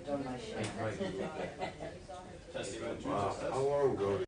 done my share. Wow, how long ago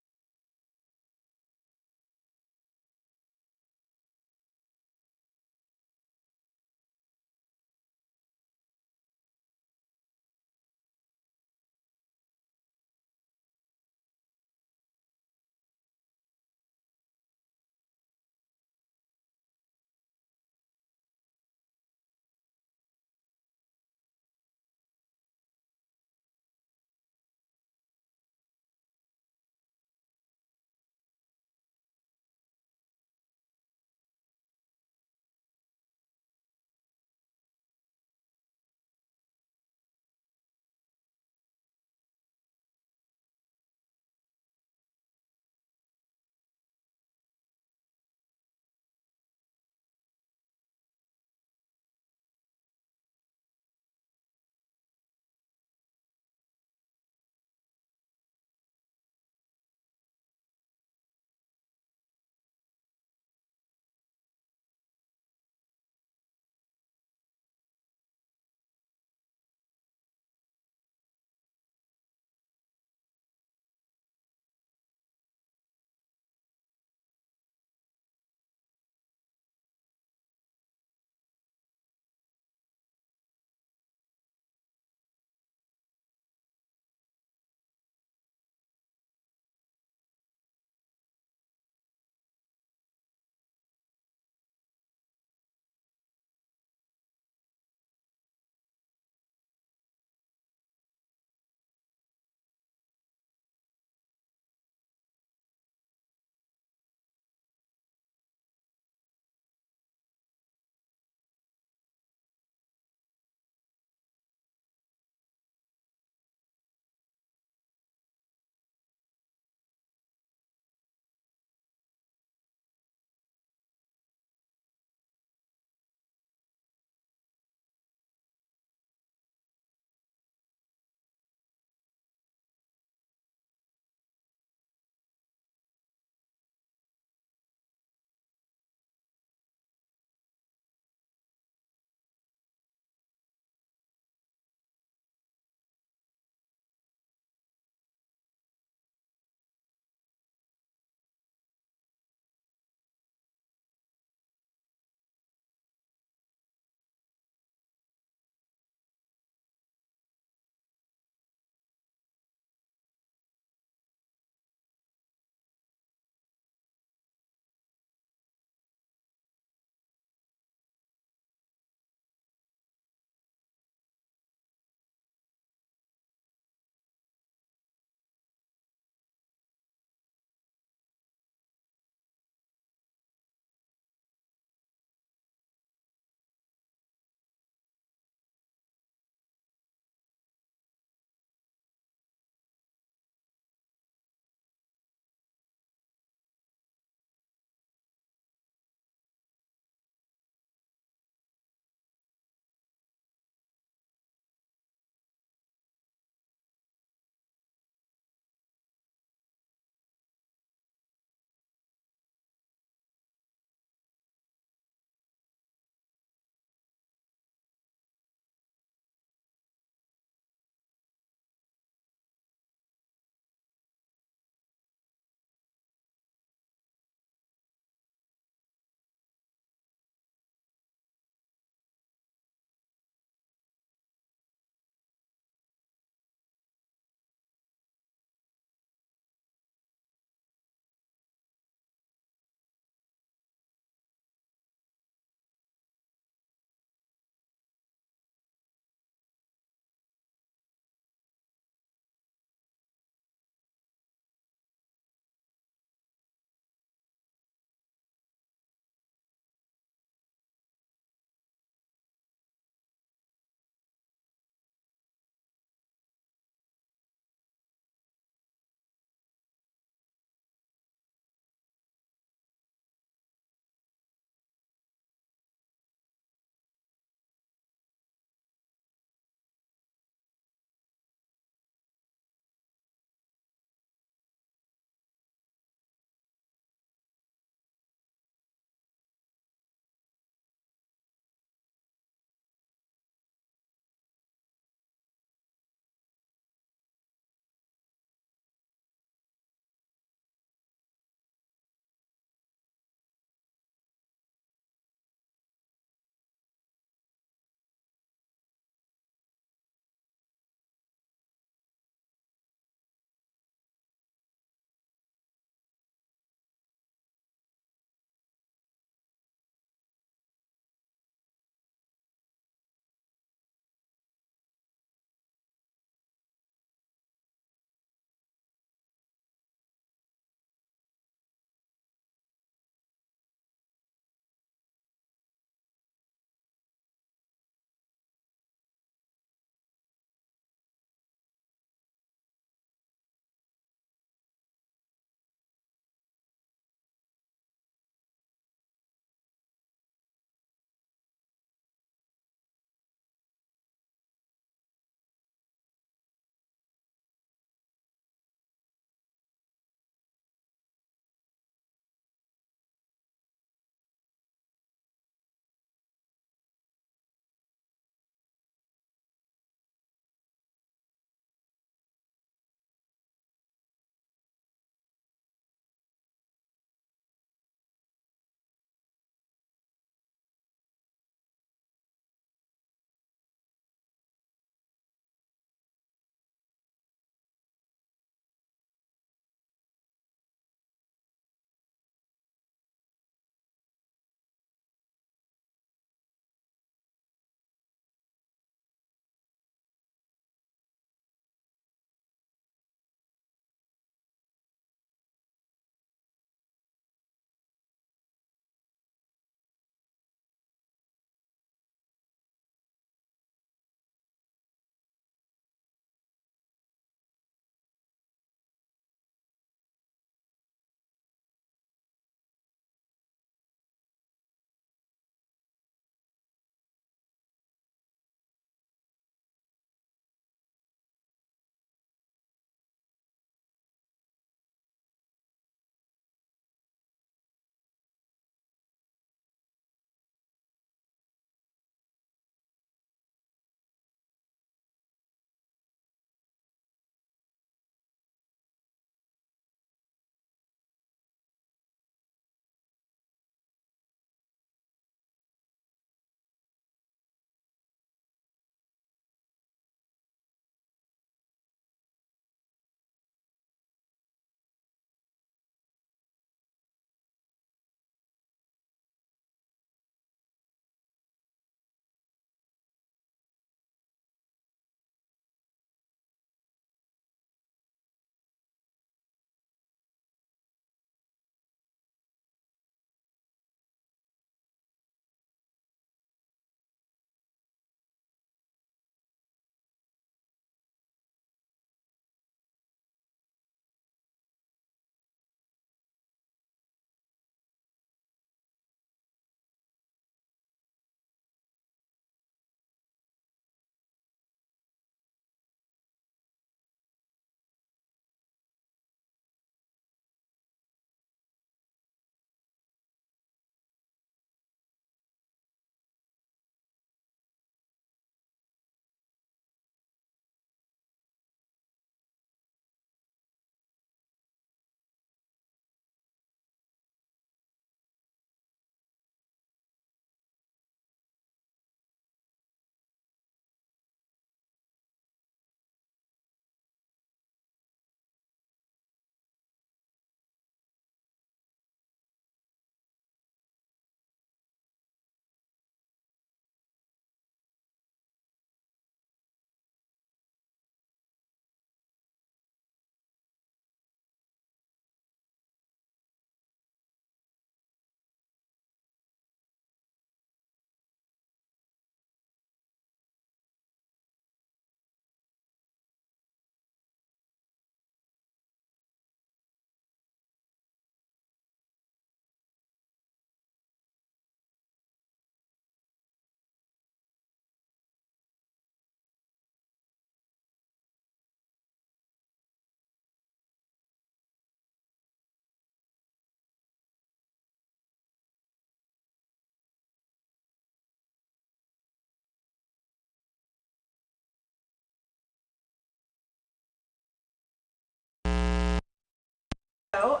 So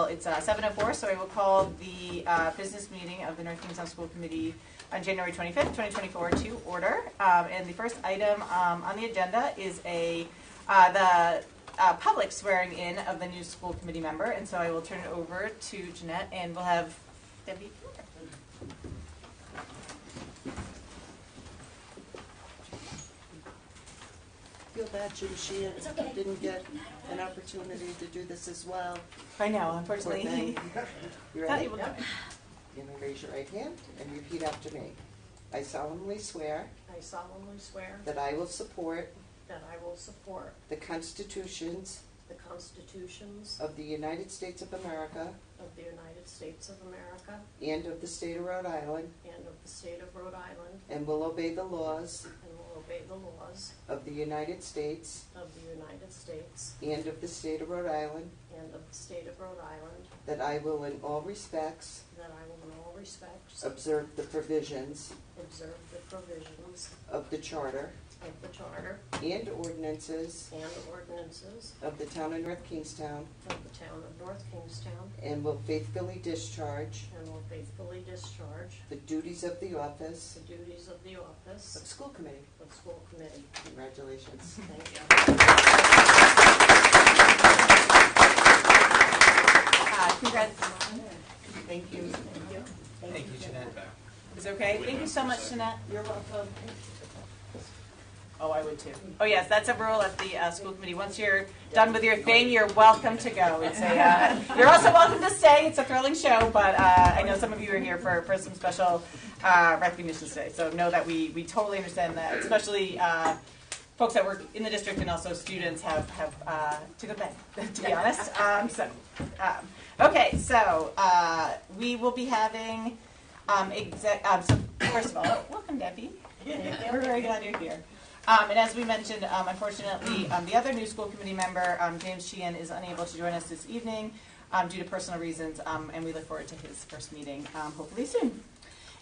it's 7:04, so I will call the business meeting of the North Kingstown School Committee on January 25th, 2024 to order. And the first item on the agenda is the public swearing in of the new school committee member. And so I will turn it over to Jeanette, and we'll have Debbie. Feel bad, Jim Sheehan didn't get an opportunity to do this as well. I know, unfortunately. You ready? You're going to raise your right hand and repeat after me. I solemnly swear that I will support the constitutions of the United States of America and of the state of Rhode Island, and will obey the laws of the United States and of the state of Rhode Island, that I will in all respects observe the provisions of the charter and ordinances of the town of North Kingstown, and will faithfully discharge the duties of the office of school committee. Congratulations. Thank you. Congrats. Thank you. Thank you, Jeanette. Is it okay? Thank you so much, Jeanette. You're welcome. Oh, I would too. Oh, yes, that's a rule at the school committee. Once you're done with your thing, you're welcome to go. It's you're also welcome to stay. It's a thrilling show, but I know some of you are here for some special recognition today. So know that we totally understand that, especially folks that work in the district and also students have to go to bed, to be honest. Okay, so we will be having so first of all, welcome, Debbie. We're very glad you're here. And as we mentioned, unfortunately, the other new school committee member, James Sheehan, is unable to join us this evening due to personal reasons, and we look forward to his first meeting hopefully soon.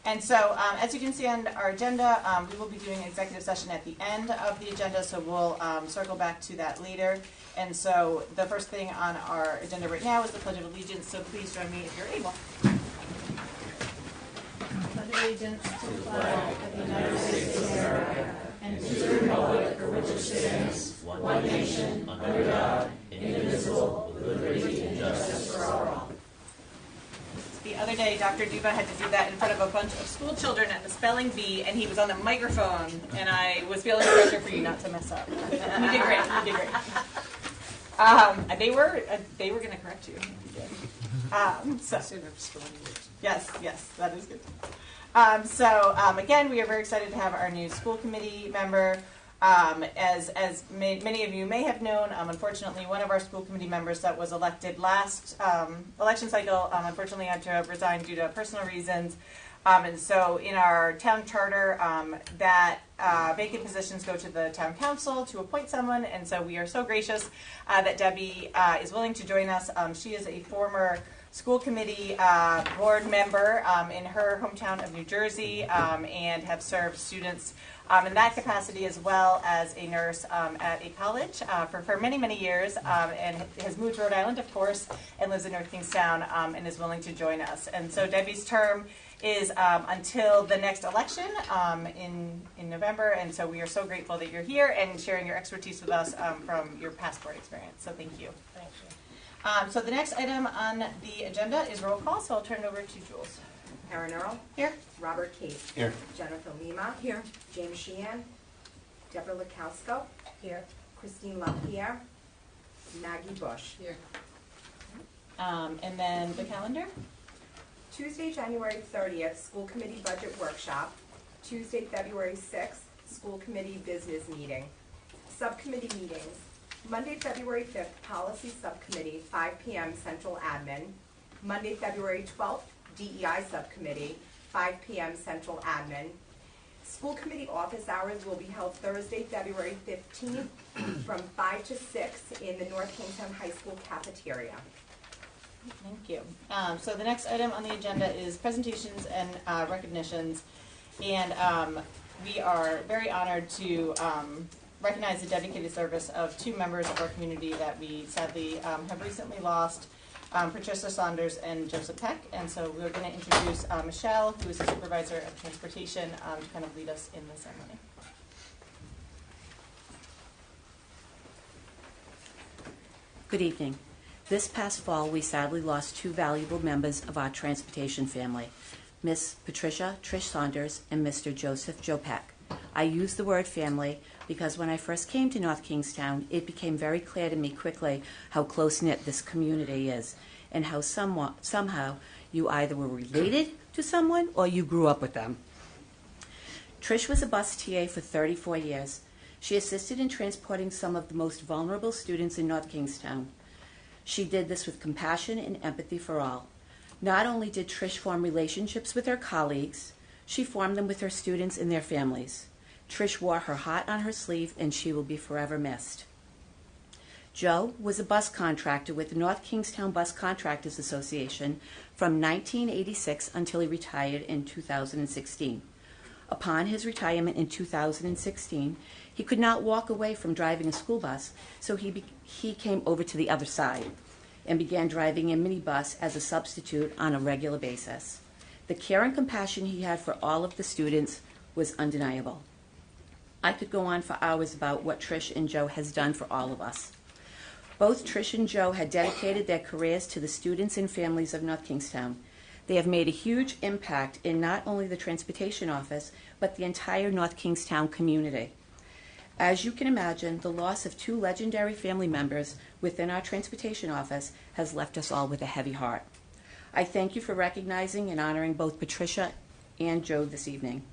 And so, as you can see on our agenda, we will be doing an executive session at the end of the agenda, so we'll circle back to that later. And so, the first thing on our agenda right now is the Pledge of Allegiance, so please join me if you're able. Pledge of Allegiance to the flag of the United States of America, and to the republic for which it stands, one nation, under God, indivisible, with liberty and justice for all. The other day, Dr. Duva had to do that in front of a bunch of school children at the spelling bee, and he was on the microphone, and I was feeling pressure for you not to mess up. You did great. You did great. They were going to correct you. Yes, that is good. Again, we are very excited to have our new school committee member. As many of you may have known, unfortunately, one of our school committee members that was elected last election cycle, unfortunately had to resign due to personal reasons. And so in our town charter, that vacant positions go to the town council to appoint someone. And so we are so gracious that Debbie is willing to join us. She is a former school committee board member in her hometown of New Jersey, and have served students in that capacity, as well as a nurse at a college for many, many years, and has moved to Rhode Island, of course, and lives in North Kingstown, and is willing to join us. And so Debbie's term is until the next election in November, and so we are so grateful that you're here and sharing your expertise with us from your past board experience. So thank you. Thank you. So the next item on the agenda is roll call, so I'll turn it over to Jules. Erin Earl. Here. Robert Cate. Here. Jennifer Lima. Here. James Sheehan. Deborah Lukowsko. Here. Christine LaPierre. Maggie Bush. Here. And then the calendar. Tuesday, January 30th, School Committee Budget Workshop. Tuesday, February 6th, School Committee Business Meeting. Subcommittee meetings. Monday, February 5th, Policy Subcommittee, 5 p.m. Central Admin. Monday, February 12th, DEI Subcommittee, 5 p.m. Central Admin. School Committee office hours will be held Thursday, February 15th from 5 to 6 in the North Kingstown High School cafeteria. Thank you. So the next item on the agenda is presentations and recognitions. And we are very honored to recognize the dedicated service of two members of our community that we sadly have recently lost, Patricia Saunders and Joseph Peck. And so we're going to introduce Michelle, who is the supervisor of transportation, to kind of lead us in the ceremony. Good evening. This past fall, we sadly lost two valuable members of our transportation family, Miss Patricia Trish Saunders and Mr. Joseph Joe Peck. I use the word family because when I first came to North Kingstown, it became very clear to me quickly how close-knit this community is and how somehow you either were related to someone or you grew up with them. Trish was a bus TA for 34 years. She assisted in transporting some of the most vulnerable students in North Kingstown. She did this with compassion and empathy for all. Not only did Trish form relationships with her colleagues, she formed them with her students and their families. Trish wore her heart on her sleeve, and she will be forever missed. Joe was a bus contractor with the North Kingstown Bus Contractors Association from 1986 until he retired in 2016. Upon his retirement in 2016, he could not walk away from driving a school bus, so he came over to the other side and began driving a minibus as a substitute on a regular basis. The care and compassion he had for all of the students was undeniable. I could go on for hours about what Trish and Joe has done for all of us. Both Trish and Joe had dedicated their careers to the students and families of North Kingstown. They have made a huge impact in not only the transportation office, but the entire North Kingstown community. As you can imagine, the loss of two legendary family members within our transportation office has left us all with a heavy heart. I thank you for recognizing and honoring both Patricia and Joe this evening.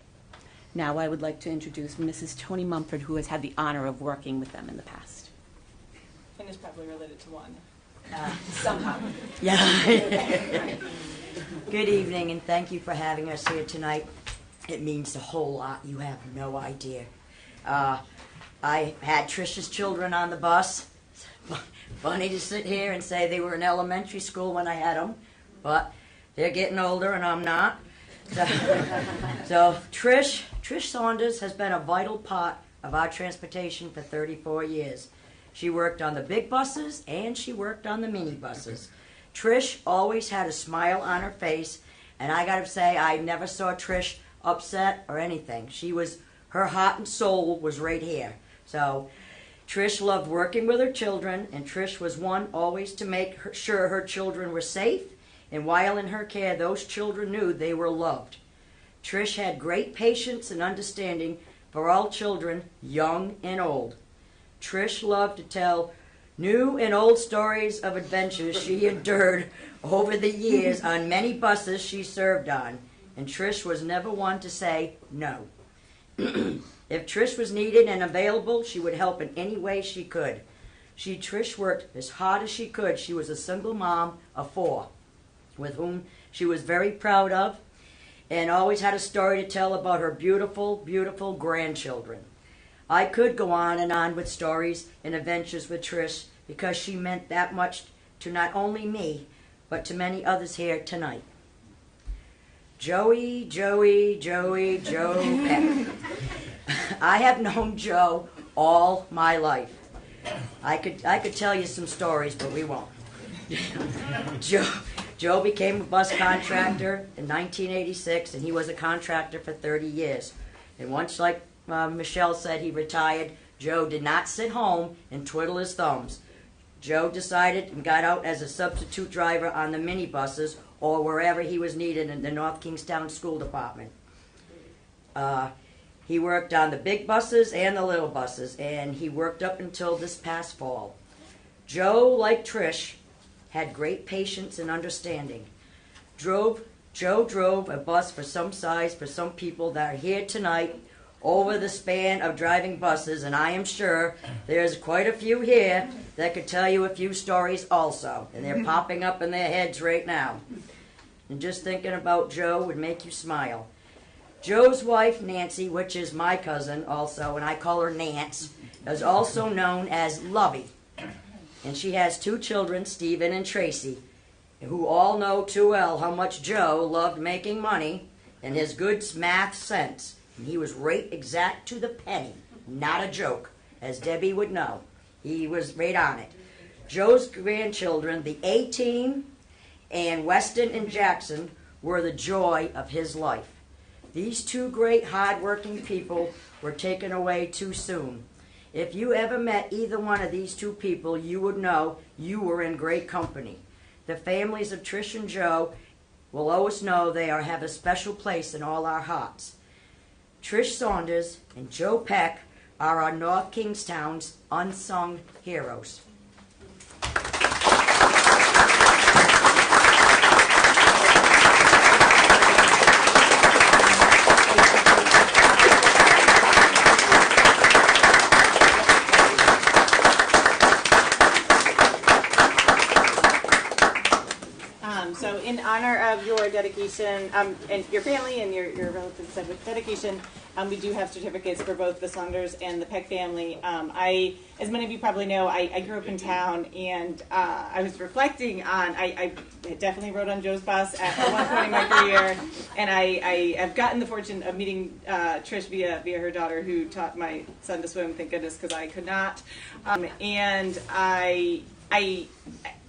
Now I would like to introduce Mrs. Tony Mumford, who has had the honor of working with them in the past. And is probably related to one. Somehow. Yeah. Good evening, and thank you for having us here tonight. It means a whole lot. You have no idea. I had Trish's children on the bus. Funny to sit here and say they were in elementary school when I had them, but they're getting older and I'm not. So Trish Saunders has been a vital part of our transportation for 34 years. She worked on the big buses and she worked on the mini buses. Trish always had a smile on her face, and I gotta say, I never saw Trish upset or anything. Her heart and soul was right here. So Trish loved working with her children, and Trish was one always to make sure her children were safe, and while in her care, those children knew they were loved. Trish had great patience and understanding for all children, young and old. Trish loved to tell new and old stories of adventures she endured over the years on many buses she served on, and Trish was never one to say no. If Trish was needed and available, she would help in any way she could. Trish worked as hard as she could. She was a single mom of 4, with whom she was very proud of, and always had a story to tell about her beautiful, beautiful grandchildren. I could go on and on with stories and adventures with Trish because she meant that much to not only me, but to many others here tonight. Joe Peck. I have known Joe all my life. I could tell you some stories, but we won't. Joe became a bus contractor in 1986, and he was a contractor for 30 years. And once, like Michelle said, he retired, Joe did not sit home and twiddle his thumbs. Joe decided and got out as a substitute driver on the minibuses or wherever he was needed in the North Kingstown School Department. He worked on the big buses and the little buses, and he worked up until this past fall. Joe, like Trish, had great patience and understanding. Joe drove a bus for some size for some people that are here tonight over the span of driving buses, and I am sure there's quite a few here that could tell you a few stories also, and they're popping up in their heads right now. And just thinking about Joe would make you smile. Joe's wife, Nancy, which is my cousin also, and I call her Nance, is also known as Lovey. And she has 2 children, Stephen and Tracy, who all know too well how much Joe loved making money and his good math sense. And he was right exact to the penny, not a joke. as Debbie would know. He was right on it. Joe's grandchildren, the A-Team and Weston and Jackson, were the joy of his life. These two great hard-working people were taken away too soon. If you ever met either one of these two people, you would know you were in great company. The families of Trish and Joe will always know they have a special place in all our hearts. Trish Saunders and Joe Peck are our North Kingstown's unsung heroes. So in honor of your dedication, and your family and your relatives said with dedication, we do have certificates for both the Saunders and the Peck family. As many of you probably know, I grew up in town, and I was reflecting on, I definitely rode on Joe's bus at one point in my career, and I have gotten the fortune of meeting Trish via her daughter, who taught my son to swim, thank goodness, because I could not. And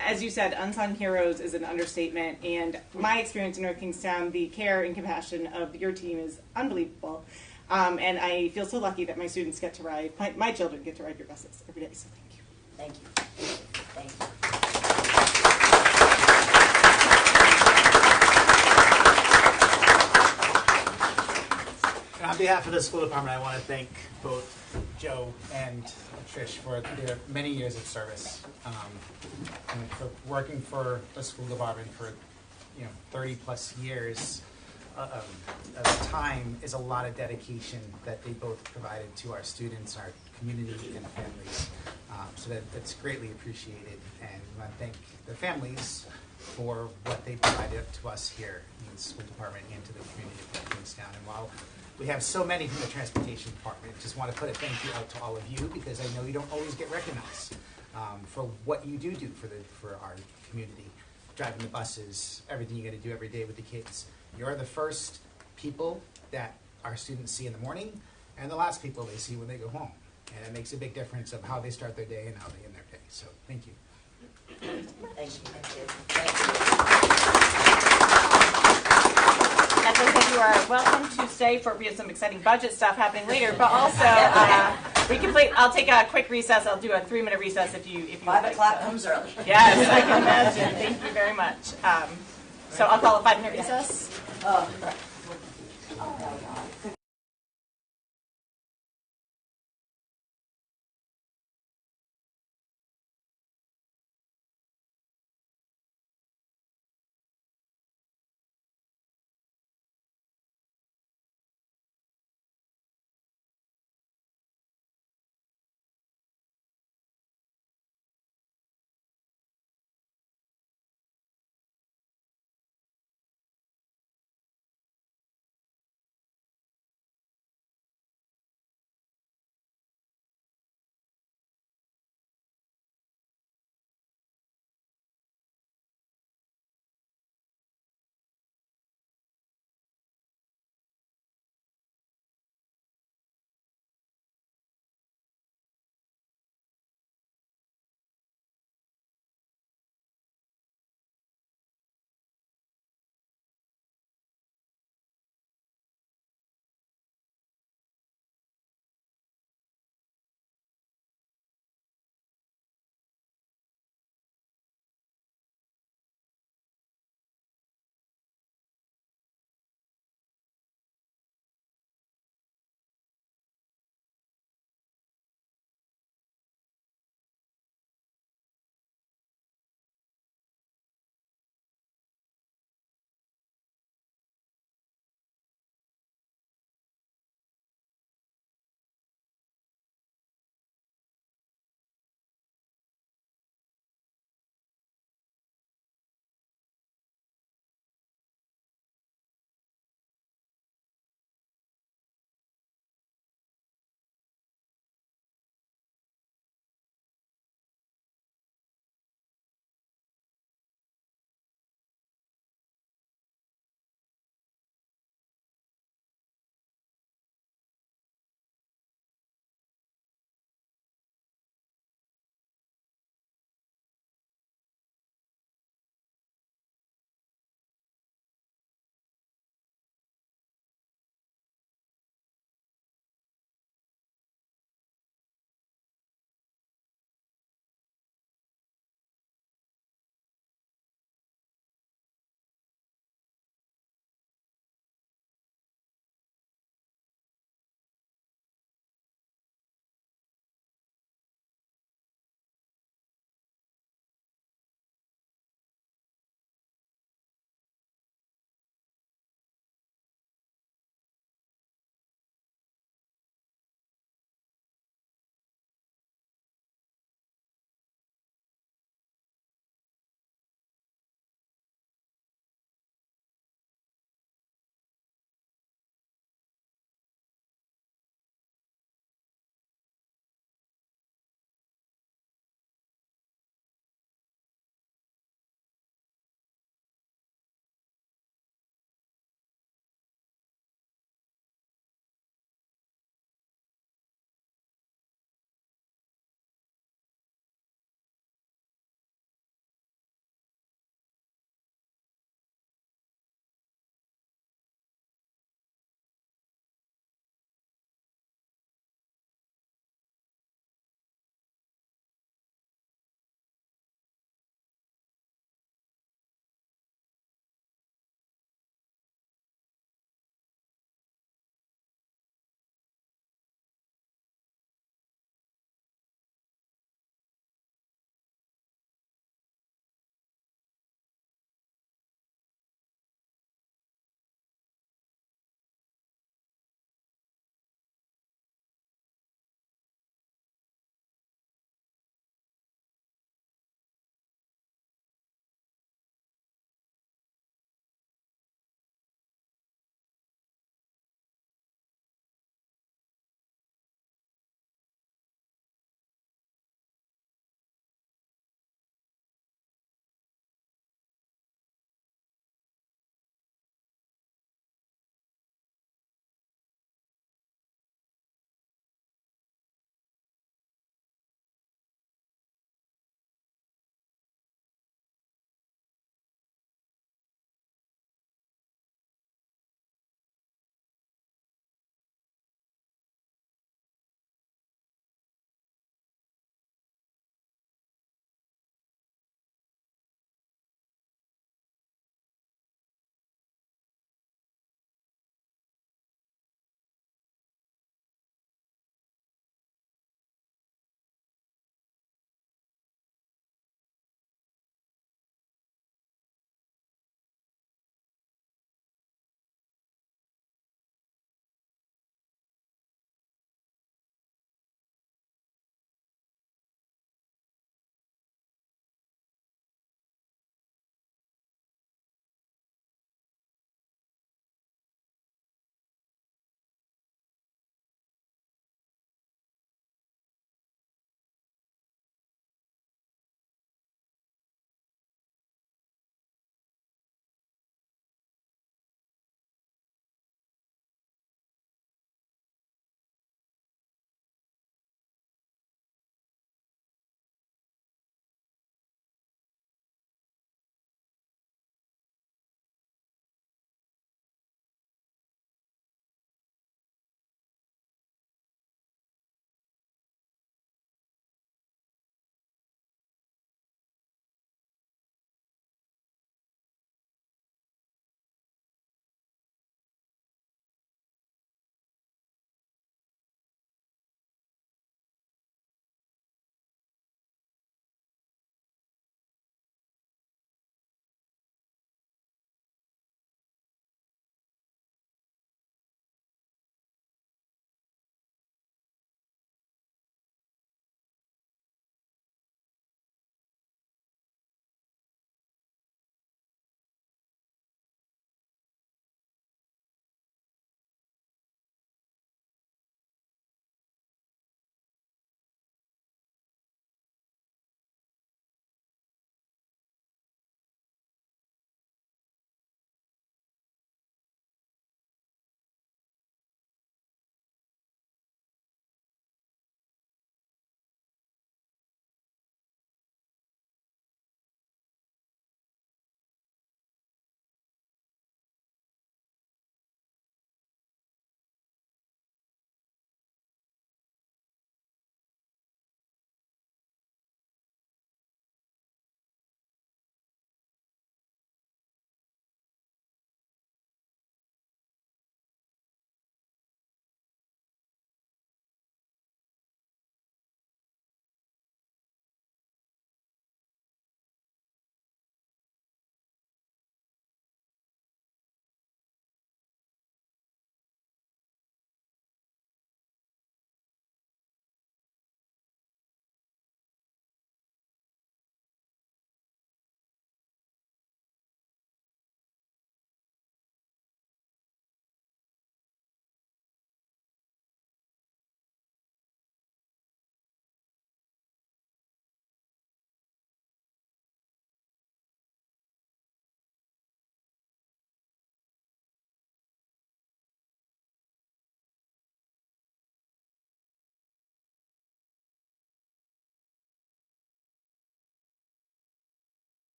as you said, unsung heroes is an understatement, and my experience in North Kingstown, the care and compassion of your team is unbelievable. And I feel so lucky that my students get to ride, my children get to ride your buses every day, so thank you. Thank you. Thank you. And on behalf of the school department, I want to thank both Joe and Trish for their many years of service, and for working for the school department for 30 plus years of time is a lot of dedication that they both provided to our students, our community, and families. So that's greatly appreciated, and I want to thank the families for what they provided to us here in the school department and to the community of Kingstown. And while we have so many from the transportation department, I just want to put a thank you out to all of you, because I know you don't always get recognized for what you do for our community, driving the buses, everything you got to do every day with the kids. You're the first people that our students see in the morning, and the last people they see when they go home. And it makes a big difference of how they start their day and how they end their day. So thank you. Thank you. Thank you. As I said, you are welcome to stay we have some exciting budget stuff happening later, but also we can play. I'll take a quick recess. I'll do a 3-minute recess if you 5 like. o'clock comes early. Yes, I can imagine. Thank you very much. So I'll call a 5-minute recess.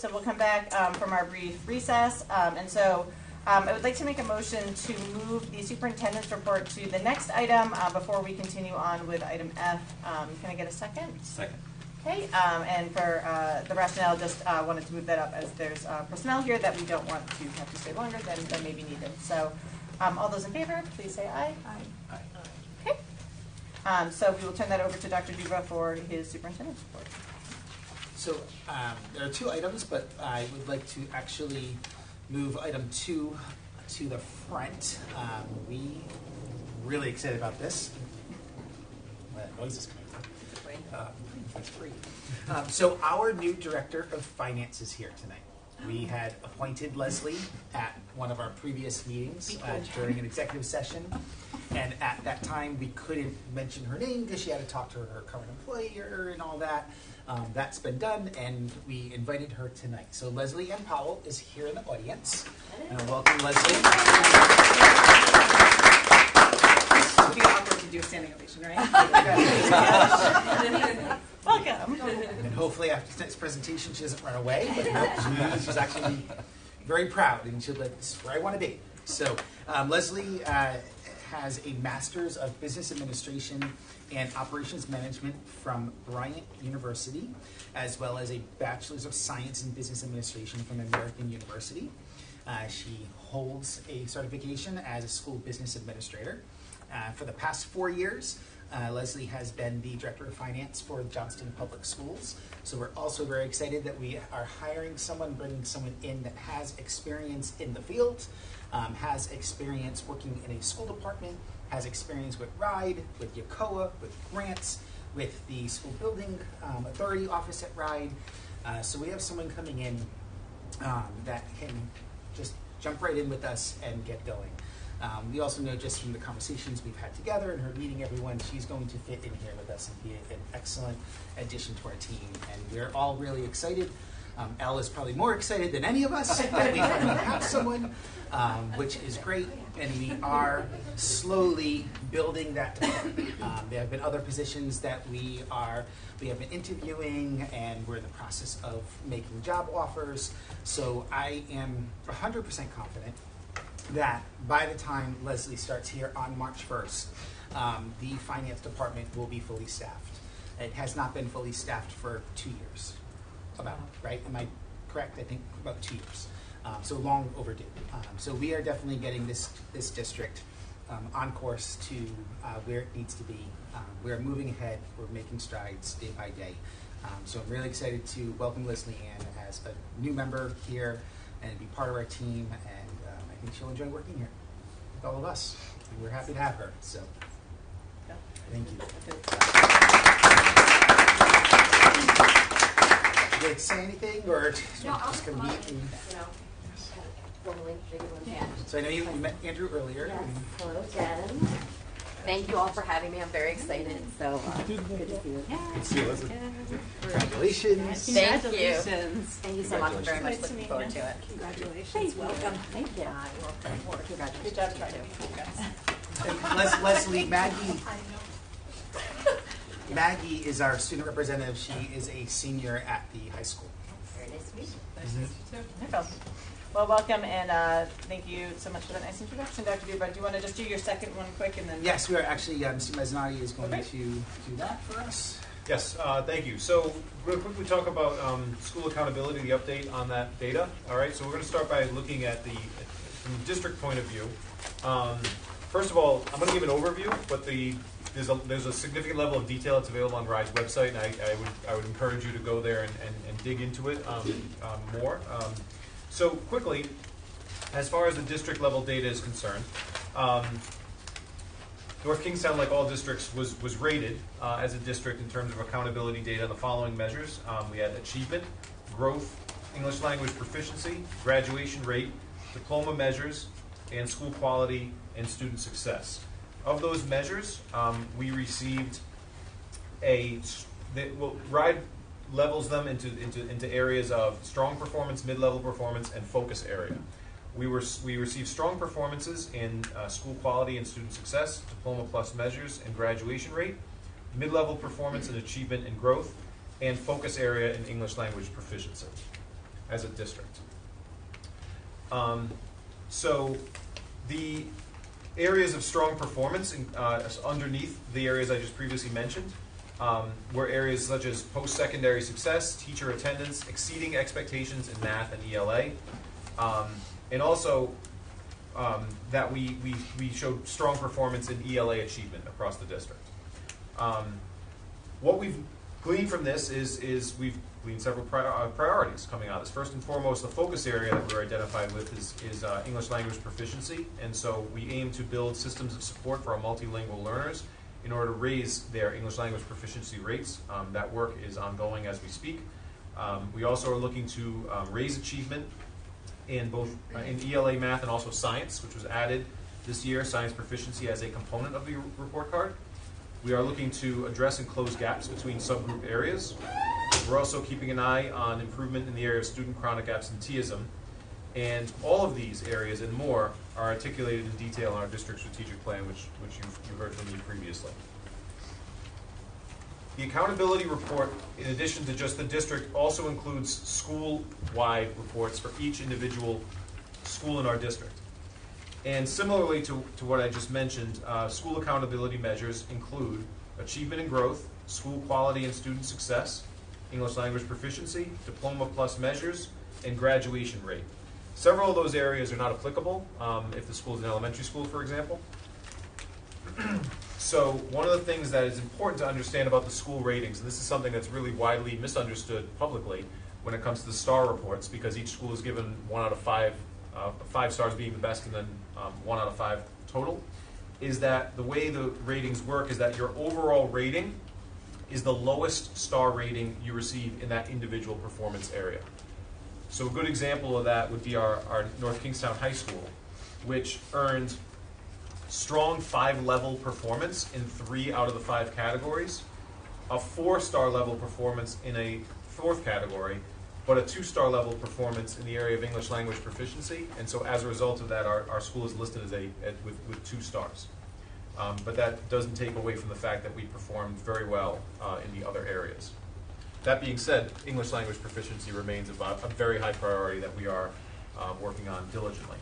So we'll come back from our brief recess. I would like to make a motion to move the superintendent's report to the next item before we continue on with item F. Can I get a second? Second. Okay, and for the rationale, just wanted to move that up as there's personnel here that we don't want to have to stay longer than may be needed. So all those in favor, please say aye. Aye. Okay. So we will turn that over to Dr. Duva for his superintendent's report. So there are 2 items, but I would like to actually move item 2 to the front. We really excited about this. Where that noise is coming from. That's free. So our new director of finance is here tonight. We had appointed Leslie at one of our previous meetings during an executive session. And at that time, we couldn't mention her name because she had to talk to her current employer and all that. That's been done, and we invited her tonight. So Leslie Ann Powell is here in the audience. And welcome, Leslie. It would be awkward to do a standing ovation, right? Welcome. And hopefully after tonight's presentation, she doesn't run away. But no, she's actually very proud, and she'll be like, this is where I want to be. So Leslie has a Master's of Business Administration and Operations Management from Bryant University, as well as a Bachelor's of Science in Business Administration from American University. She holds a certification as a school business administrator. For the past 4 years, Leslie has been the Director of Finance for Johnston Public Schools. So we're also very excited that we are hiring someone, bringing someone in that has experience in the field, has experience working in a school department, has experience with RIDE, with YACOA, with grants, with the school building authority office at RIDE. So we have someone coming in that can just jump right in with us and get going. We also know just from the conversations we've had together and her meeting everyone, she's going to fit in here with us and be an excellent addition to our team. And we're all really excited. Elle is probably more excited than any of us that we finally have someone, which is great. And we are slowly building that department. There have been other positions that we have been interviewing, and we're in the process of making job offers. So I am 100% confident that by the time Leslie starts here on March 1st, the finance department will be fully staffed. It has not been fully staffed for 2 years, right? Am I correct? I think about 2 years. So long overdue. So we are definitely getting this district on course to where it needs to be. We're moving ahead. We're making strides day by day. So I'm really excited to welcome Leslie Ann as a new member here and be part of our team. And I think she'll enjoy working here with all of us. And we're happy to have her. So thank you. Would you like to say anything, or just going to meet? And, formally shake everyone's hand. so I know you met Andrew earlier. Yes. Hello again. Thank you all for having me. I'm very excited. So good to see you. Good to see you, Leslie. Congratulations. Thank you. Thank you so much. I'm very much looking forward to it. Congratulations. Welcome. Thank you. I will thank more. Congratulations. Good job trying to. Leslie, Maggie is our student representative. She is a senior at the high school. Very nice to meet you. Nice to meet you too. No problem. Well, welcome, and thank you so much for that nice introduction, Dr. Duba. Do you want to just do your second one quick, and then? Yes, we are actually, Mr. Mezzanotte is going to do that for us. Yes, thank you. So real quick, we talk about school accountability, the update on that data. All right, so we're going to start by looking at from the district point of view. First of all, I'm going to give an overview, but there's a significant level of detail that's available on RIDE's website, and I would encourage you to go there and dig into it more. So quickly, as far as the district level data is concerned, North Kingstown, like all districts, was rated as a district in terms of accountability data on the following measures. We had achievement, growth, English language proficiency, graduation rate, diploma measures, and school quality and student success. Of those measures, we received RIDE levels them into areas of strong performance, mid-level performance, and focus area. We received strong performances in school quality and student success, diploma plus measures, and graduation rate, mid-level performance and achievement and growth, and focus area in English language proficiency. as a district. So the areas of strong performance underneath the areas I just previously mentioned were areas such as post-secondary success, teacher attendance, exceeding expectations in math and ELA, and also that we showed strong performance in ELA achievement across the district. What we've gleaned from this is we've gleaned several priorities coming out of this. First and foremost, the focus area that we're identified with is English language proficiency, and so we aim to build systems of support for our multilingual learners in order to raise their English language proficiency rates. That work is ongoing as we speak. We also are looking to raise achievement in both in ELA math and also science, which was added this year, science proficiency as a component of the report card. We are looking to address and close gaps between subgroup areas. We're also keeping an eye on improvement in the area of student chronic absenteeism. And all of these areas and more are articulated in detail in our district strategic plan, which you've heard from me previously. The accountability report, in addition to just the district, also includes school-wide reports for each individual school in our district. And similarly to what I just mentioned, school accountability measures include achievement and growth, school quality and student success, English language proficiency, diploma plus measures, and graduation rate. Several of those areas are not applicable if the school is an elementary school, for example. So one of the things that is important to understand about the school ratings, and this is something that's really widely misunderstood publicly when it comes to the STAR reports, because each school is given 1 out of 5, 5 stars being the best, and then 1 out of 5 total, is that the way the ratings work is that your overall rating is the lowest star rating you receive in that individual performance area. So a good example of that would be our North Kingstown High School, which earned strong 5-level performance in 3 out of the 5 categories, a 4-star level performance in a 4th category, but a 2-star level performance in the area of English language proficiency. And so as a result of that, our school is listed as with 2 stars. But that doesn't take away from the fact that we performed very well in the other areas. That being said, English language proficiency remains a very high priority that we are working on diligently.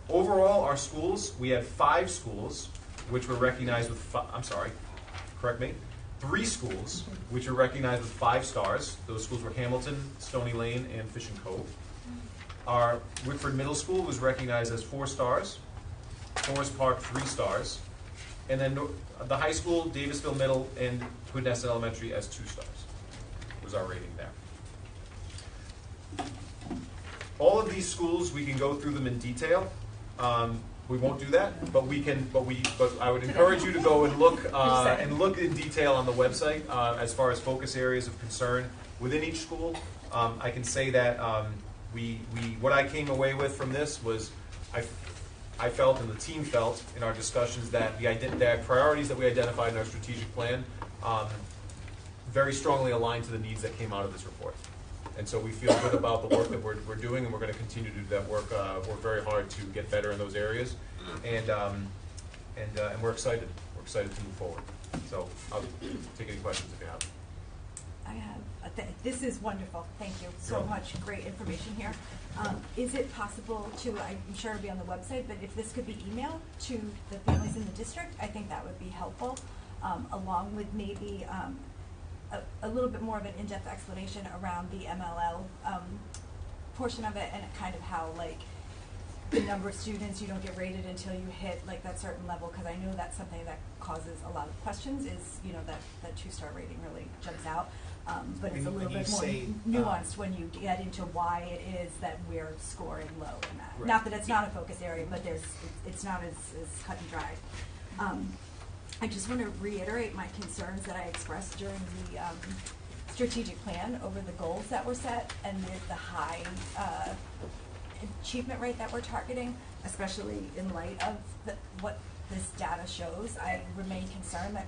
Overall, our schools, we had 5 schools which were recognized with, 3 schools which were recognized with 5 stars. Those schools were Hamilton, Stony Lane, and Fish and Cove. Our Whitford Middle School was recognized as 4 stars, Forest Park 3 stars, and then the high school, Davisville Middle, and Quidnessa Elementary as 2 stars. Was our rating there. All of these schools, we can go through them in detail. We won't do that, but we can. But I would encourage you to go and look in detail on the website as far as focus areas of concern within each school. I can say that what I came away with from this was I felt and the team felt in our discussions that the priorities that we identified in our strategic plan very strongly aligned to the needs that came out of this report. And so we feel good about the work that we're doing, and we're going to continue to do that work very hard to get better in those areas. And we're excited. We're excited to move forward. So I'll take any questions if you have. I have. This is wonderful. Thank you so much. Great information here. Is it possible to, I'm sure it'll be on the website, but if this could be emailed to the families in the district, I think that would be helpful, along with maybe a little bit more of an in-depth explanation around the MLL portion of it, and kind of how, like, the number of students, you don't get rated until you hit like that certain level, because I know that's something that causes a lot of questions, is, you know, that 2-star rating really jumps out. But it's a little bit more nuanced when you get into why it is that we're scoring low in that. Right. Not that it's not a focus area, but it's not as cut and dried. I just want to reiterate my concerns that I expressed during the strategic plan over the goals that were set and the high achievement rate that we're targeting, especially in light of what this data shows. I remain concerned that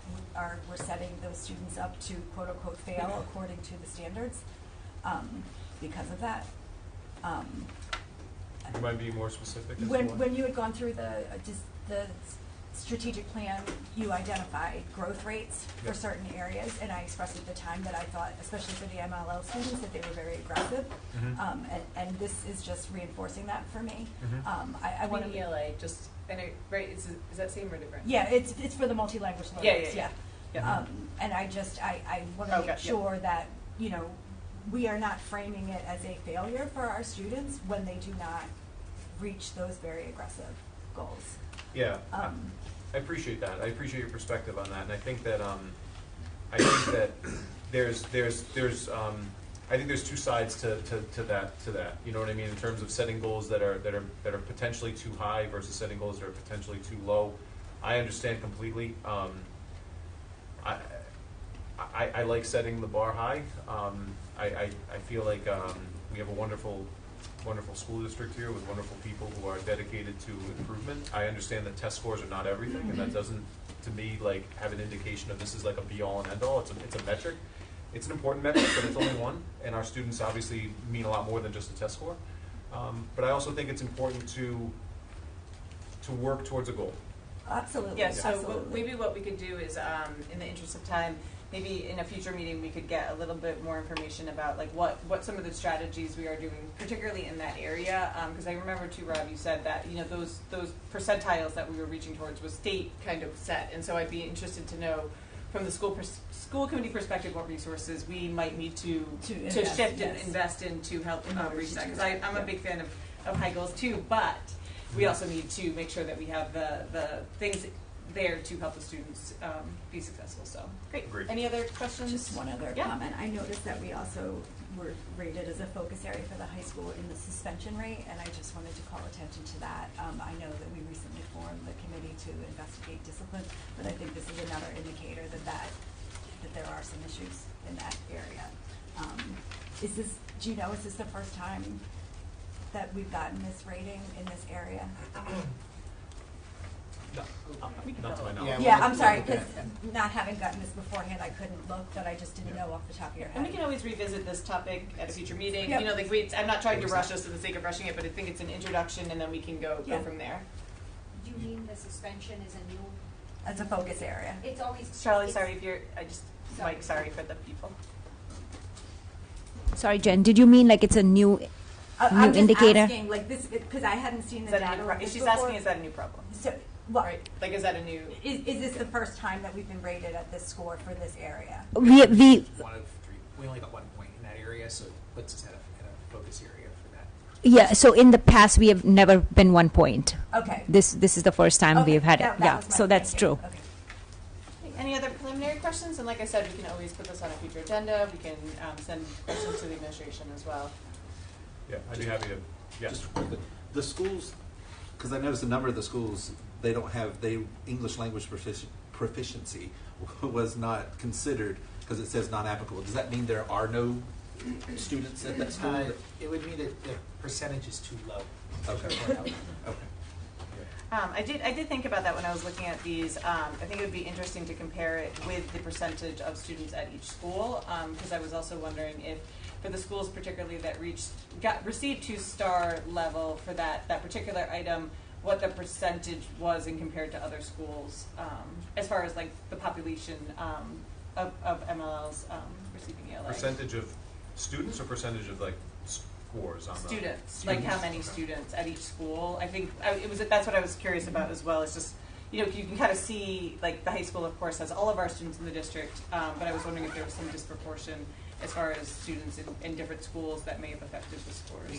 we're setting those students up to quote unquote fail according to the standards because of that. You might be more specific. When you had gone through the strategic plan, you identified growth rates for Yep. certain areas, and I expressed at the time that I thought, especially for the MLL students, that they were very aggressive. And this is just reinforcing that for me. I want to ELA, just, and it, right, is that same or different? Yeah, it's for the multi-language learners. Yeah. And I want to make sure that, you know, we are not framing it as a failure for our students when they do not reach those very aggressive goals. Yeah, I appreciate that. I appreciate your perspective on that, and I think that there's I think there's two sides to that. You know what I mean, in terms of setting goals that are potentially too high versus setting goals that are potentially too low. I understand completely. I like setting the bar high. I feel like we have a wonderful school district here with wonderful people who are dedicated to improvement. I understand that test scores are not everything, and that doesn't, to me, like have an indication of this is like a be-all and end-all. It's a metric. It's an important metric, but it's only one, and our students obviously mean a lot more than just a test score. But I also think it's important to work towards a goal. Absolutely. Yeah, so absolutely. maybe what we could do is, in the interest of time, maybe in a future meeting we could get a little bit more information about like what some of the strategies we are doing, particularly in that area. Because I remember too, Rob, you said that those percentiles that we were reaching towards was state kind of set, and so I'd be interested to know from the school committee perspective what resources we might need to invest, shift yes. and invest in to help reach that. Because I'm a yeah. big fan of high goals too, but we also need to make sure that we have the things there to help the students be successful. So great. Agreed. Any other questions? Just one other Yeah. comment. I noticed that we also were rated as a focus area for the high school in the suspension rate, and I just wanted to call attention to that. I know that we recently formed the committee to investigate discipline, but I think this is another indicator that there are some issues in that area. Do you know, is this the first time that we've gotten this rating in this area? No, not to my knowledge. Yeah, I'm sorry, because not having gotten this beforehand, I couldn't look, but I just didn't know off the top of your head. And we can always revisit this topic at a future meeting. Yep. I'm not trying to rush us for the sake of rushing it, but I think it's an introduction, and then we can go from there. Do you mean the suspension is a new? As a focus area. It's always. Charlie, sorry if you're. Mike, sorry for the people. Sorry, Jen. Did you mean like it's a new I'm just indicator? asking, like this, because I hadn't seen the data. She's asking, is that a new problem? So, well, Right? Like, is that a new? is this the first time that we've been rated at this score for this area? We One of three. We only got 1 point in that area, so it puts us at a focus area for that. yeah. So in the past, we have never been 1 point. Okay. This is the first time Okay, we've had that it. Yeah. was my So that's thinking. true. Okay. Any other preliminary questions? And like I said, we can always put this on a future agenda. We can send questions to the administration as well. Yeah, I'd be happy to. Yeah. Just quickly, the schools, because I noticed a number of the schools, they don't have, English language proficiency was not considered because it says non-applicable. Does that mean there are no students at that school? It would mean that the percentage is too low. Okay. Okay. I did think about that when I was looking at these. I think it would be interesting to compare it with the percentage of students at each school, because I was also wondering if, for the schools particularly that received 2-star level for that particular item, what the percentage was in compared to other schools, as far as like the population of MLLs receiving ELA. Percentage of students or percentage of like scores on the Students, like how many students at each school. I think that's what I was curious about as well. It's just, you can kind of see, like the high school, of course, has all of our students in the district, but I was wondering if there was some disproportion as far as students in different schools that may have affected the scores.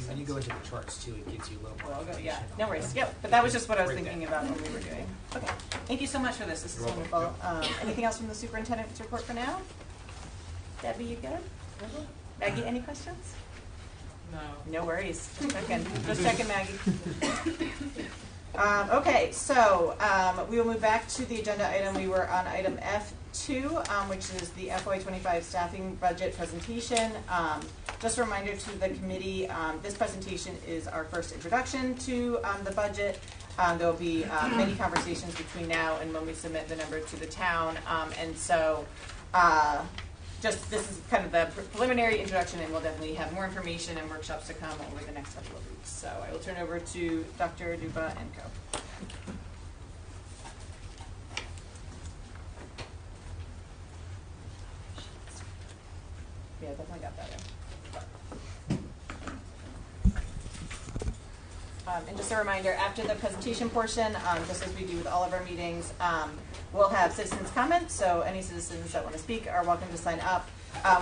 When you go into the charts too, it gives you a little more. Well, I'll go, yeah, information no on worries. that. Yep, but that was just what I was Break thinking that. about when we were doing. Okay, thank you so much for this. This is You're welcome. wonderful. Anything else from the superintendent's report for now? Debbie, you good? Maggie, any questions? No. No worries. Just checking, Maggie. Okay, so we will move back to the agenda item. We were on item F2, which is the FY25 staffing budget presentation. Just a reminder to the committee, this presentation is our first introduction to the budget. There will be many conversations between now and when we submit the number to the town. And so this is kind of the preliminary introduction, and we'll definitely have more information and workshops to come over the next couple of weeks. So I will turn over to Dr. Duba and Co. definitely got that in. And just a reminder, after the presentation portion, just as we do with all of our meetings, we'll have citizens' comments. So any citizens that want to speak are welcome to sign up.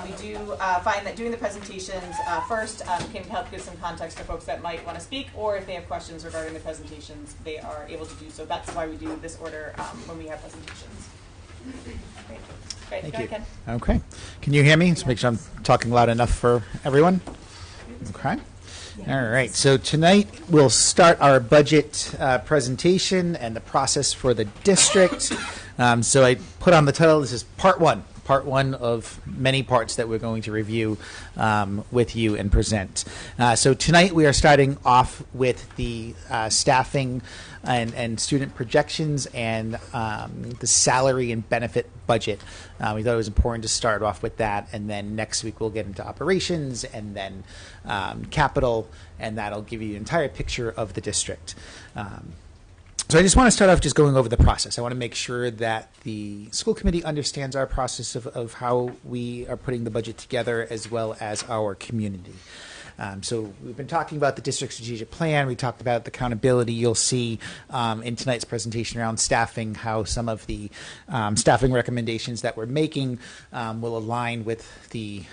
We do find that doing the presentations first can help give some context for folks that might want to speak, or if they have questions regarding the presentations, they are able to do so. That's why we do this order when we have presentations. Great. Thank Go you. ahead, Ken. Okay. Can you hear me? Just make sure I'm talking loud enough for everyone. Okay. All right. So tonight we'll start our budget presentation and the process for the district. So I put on the title, this is part one of many parts that we're going to review with you and present. So tonight we are starting off with the staffing and student projections and the salary and benefit budget. We thought it was important to start off with that, and then next week we'll get into operations and then capital, and that'll give you an entire picture of the district. So I just want to start off just going over the process. I want to make sure that the school committee understands our process of how we are putting the budget together, as well as our community. So we've been talking about the district strategic plan. We talked about the accountability. You'll see in tonight's presentation around staffing how some of the staffing recommendations that we're making will align with the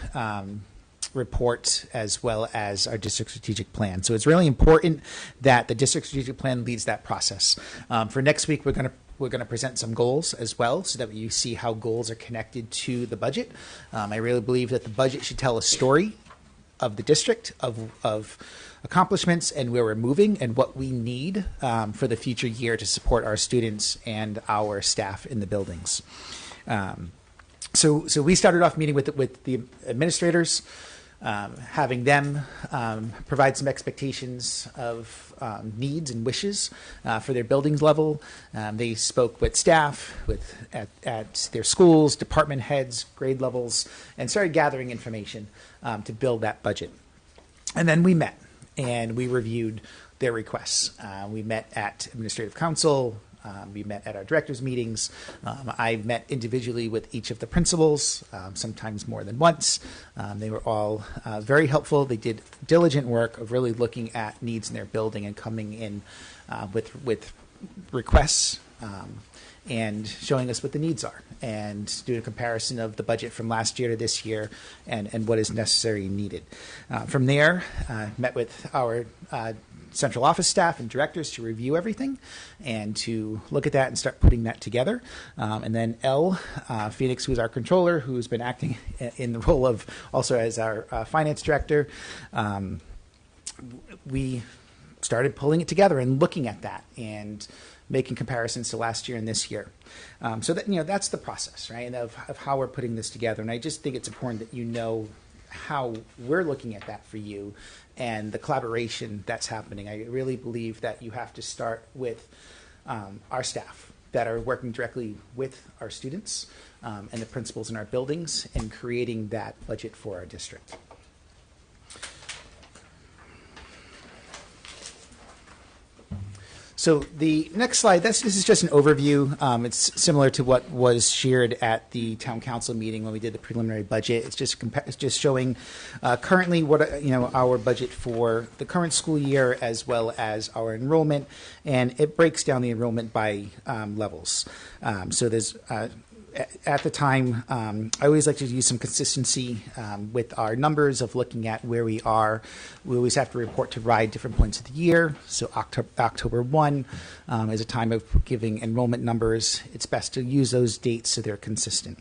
report as well as our district strategic plan. So it's really important that the district strategic plan leads that process. For next week, we're going to present some goals as well, so that you see how goals are connected to the budget. I really believe that the budget should tell a story of the district, of accomplishments and where we're moving and what we need for the future year to support our students and our staff in the buildings. So we started off meeting with the administrators, having them provide some expectations of needs and wishes for their buildings level. They spoke with staff, at their schools, department heads, grade levels, and started gathering information to build that budget. And then we met and we reviewed their requests. We met at administrative council. We met at our directors' meetings. I met individually with each of the principals, sometimes more than once. They were all very helpful. They did diligent work of really looking at needs in their building and coming in with requests and showing us what the needs are, and doing a comparison of the budget from last year to this year and what is necessary and needed. From there, met with our central office staff and directors to review everything and to look at that and start putting that together. And then Phoenix, who's our controller, who's been acting in the role of also as our finance director, we started pulling it together and looking at that and making comparisons to last year and this year. So that, that's the process, right, of how we're putting this together. And I just think it's important that you know how we're looking at that for you and the collaboration that's happening. I really believe that you have to start with our staff that are working directly with our students and the principals in our buildings and creating that budget for our district. So the next slide, this is just an overview. It's similar to what was shared at the town council meeting when we did the preliminary budget. It's just showing currently what our budget for the current school year, as well as our enrollment, and it breaks down the enrollment by levels. So there's at the time, I always like to use some consistency with our numbers of looking at where we are. We always have to report to RIDE different points of the year. So October 1 is a time of giving enrollment numbers. It's best to use those dates so they're consistent.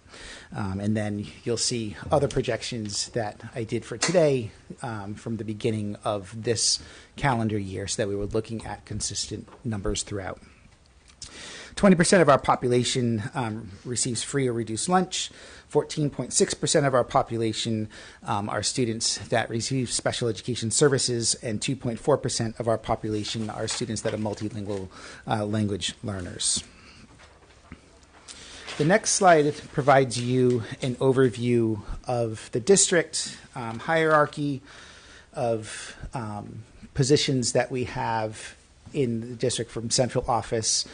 And then you'll see other projections that I did for today from the beginning of this calendar year, so that we were looking at consistent numbers throughout. 20% of our population receives free or reduced lunch. 14.6% of our population are students that receive special education services, and 2.4% of our population are students that are multilingual language learners. The next slide provides you an overview of the district hierarchy of positions that we have in the district from central office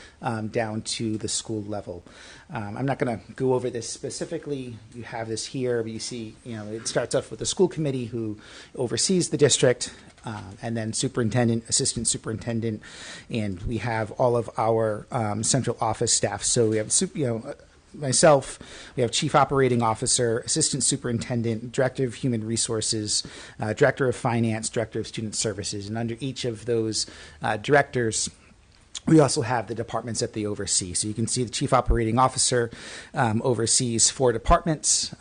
down to the school level. I'm not going to go over this specifically. You have this here, but you see, it starts off with the school committee who oversees the district, and then superintendent, assistant superintendent, and we have all of our central office staff. So we have, myself, we have chief operating officer, assistant superintendent, director of human resources, director of finance, director of student services, and under each of those directors, we also have the departments that they oversee. So you can see the chief operating officer oversees 4 departments.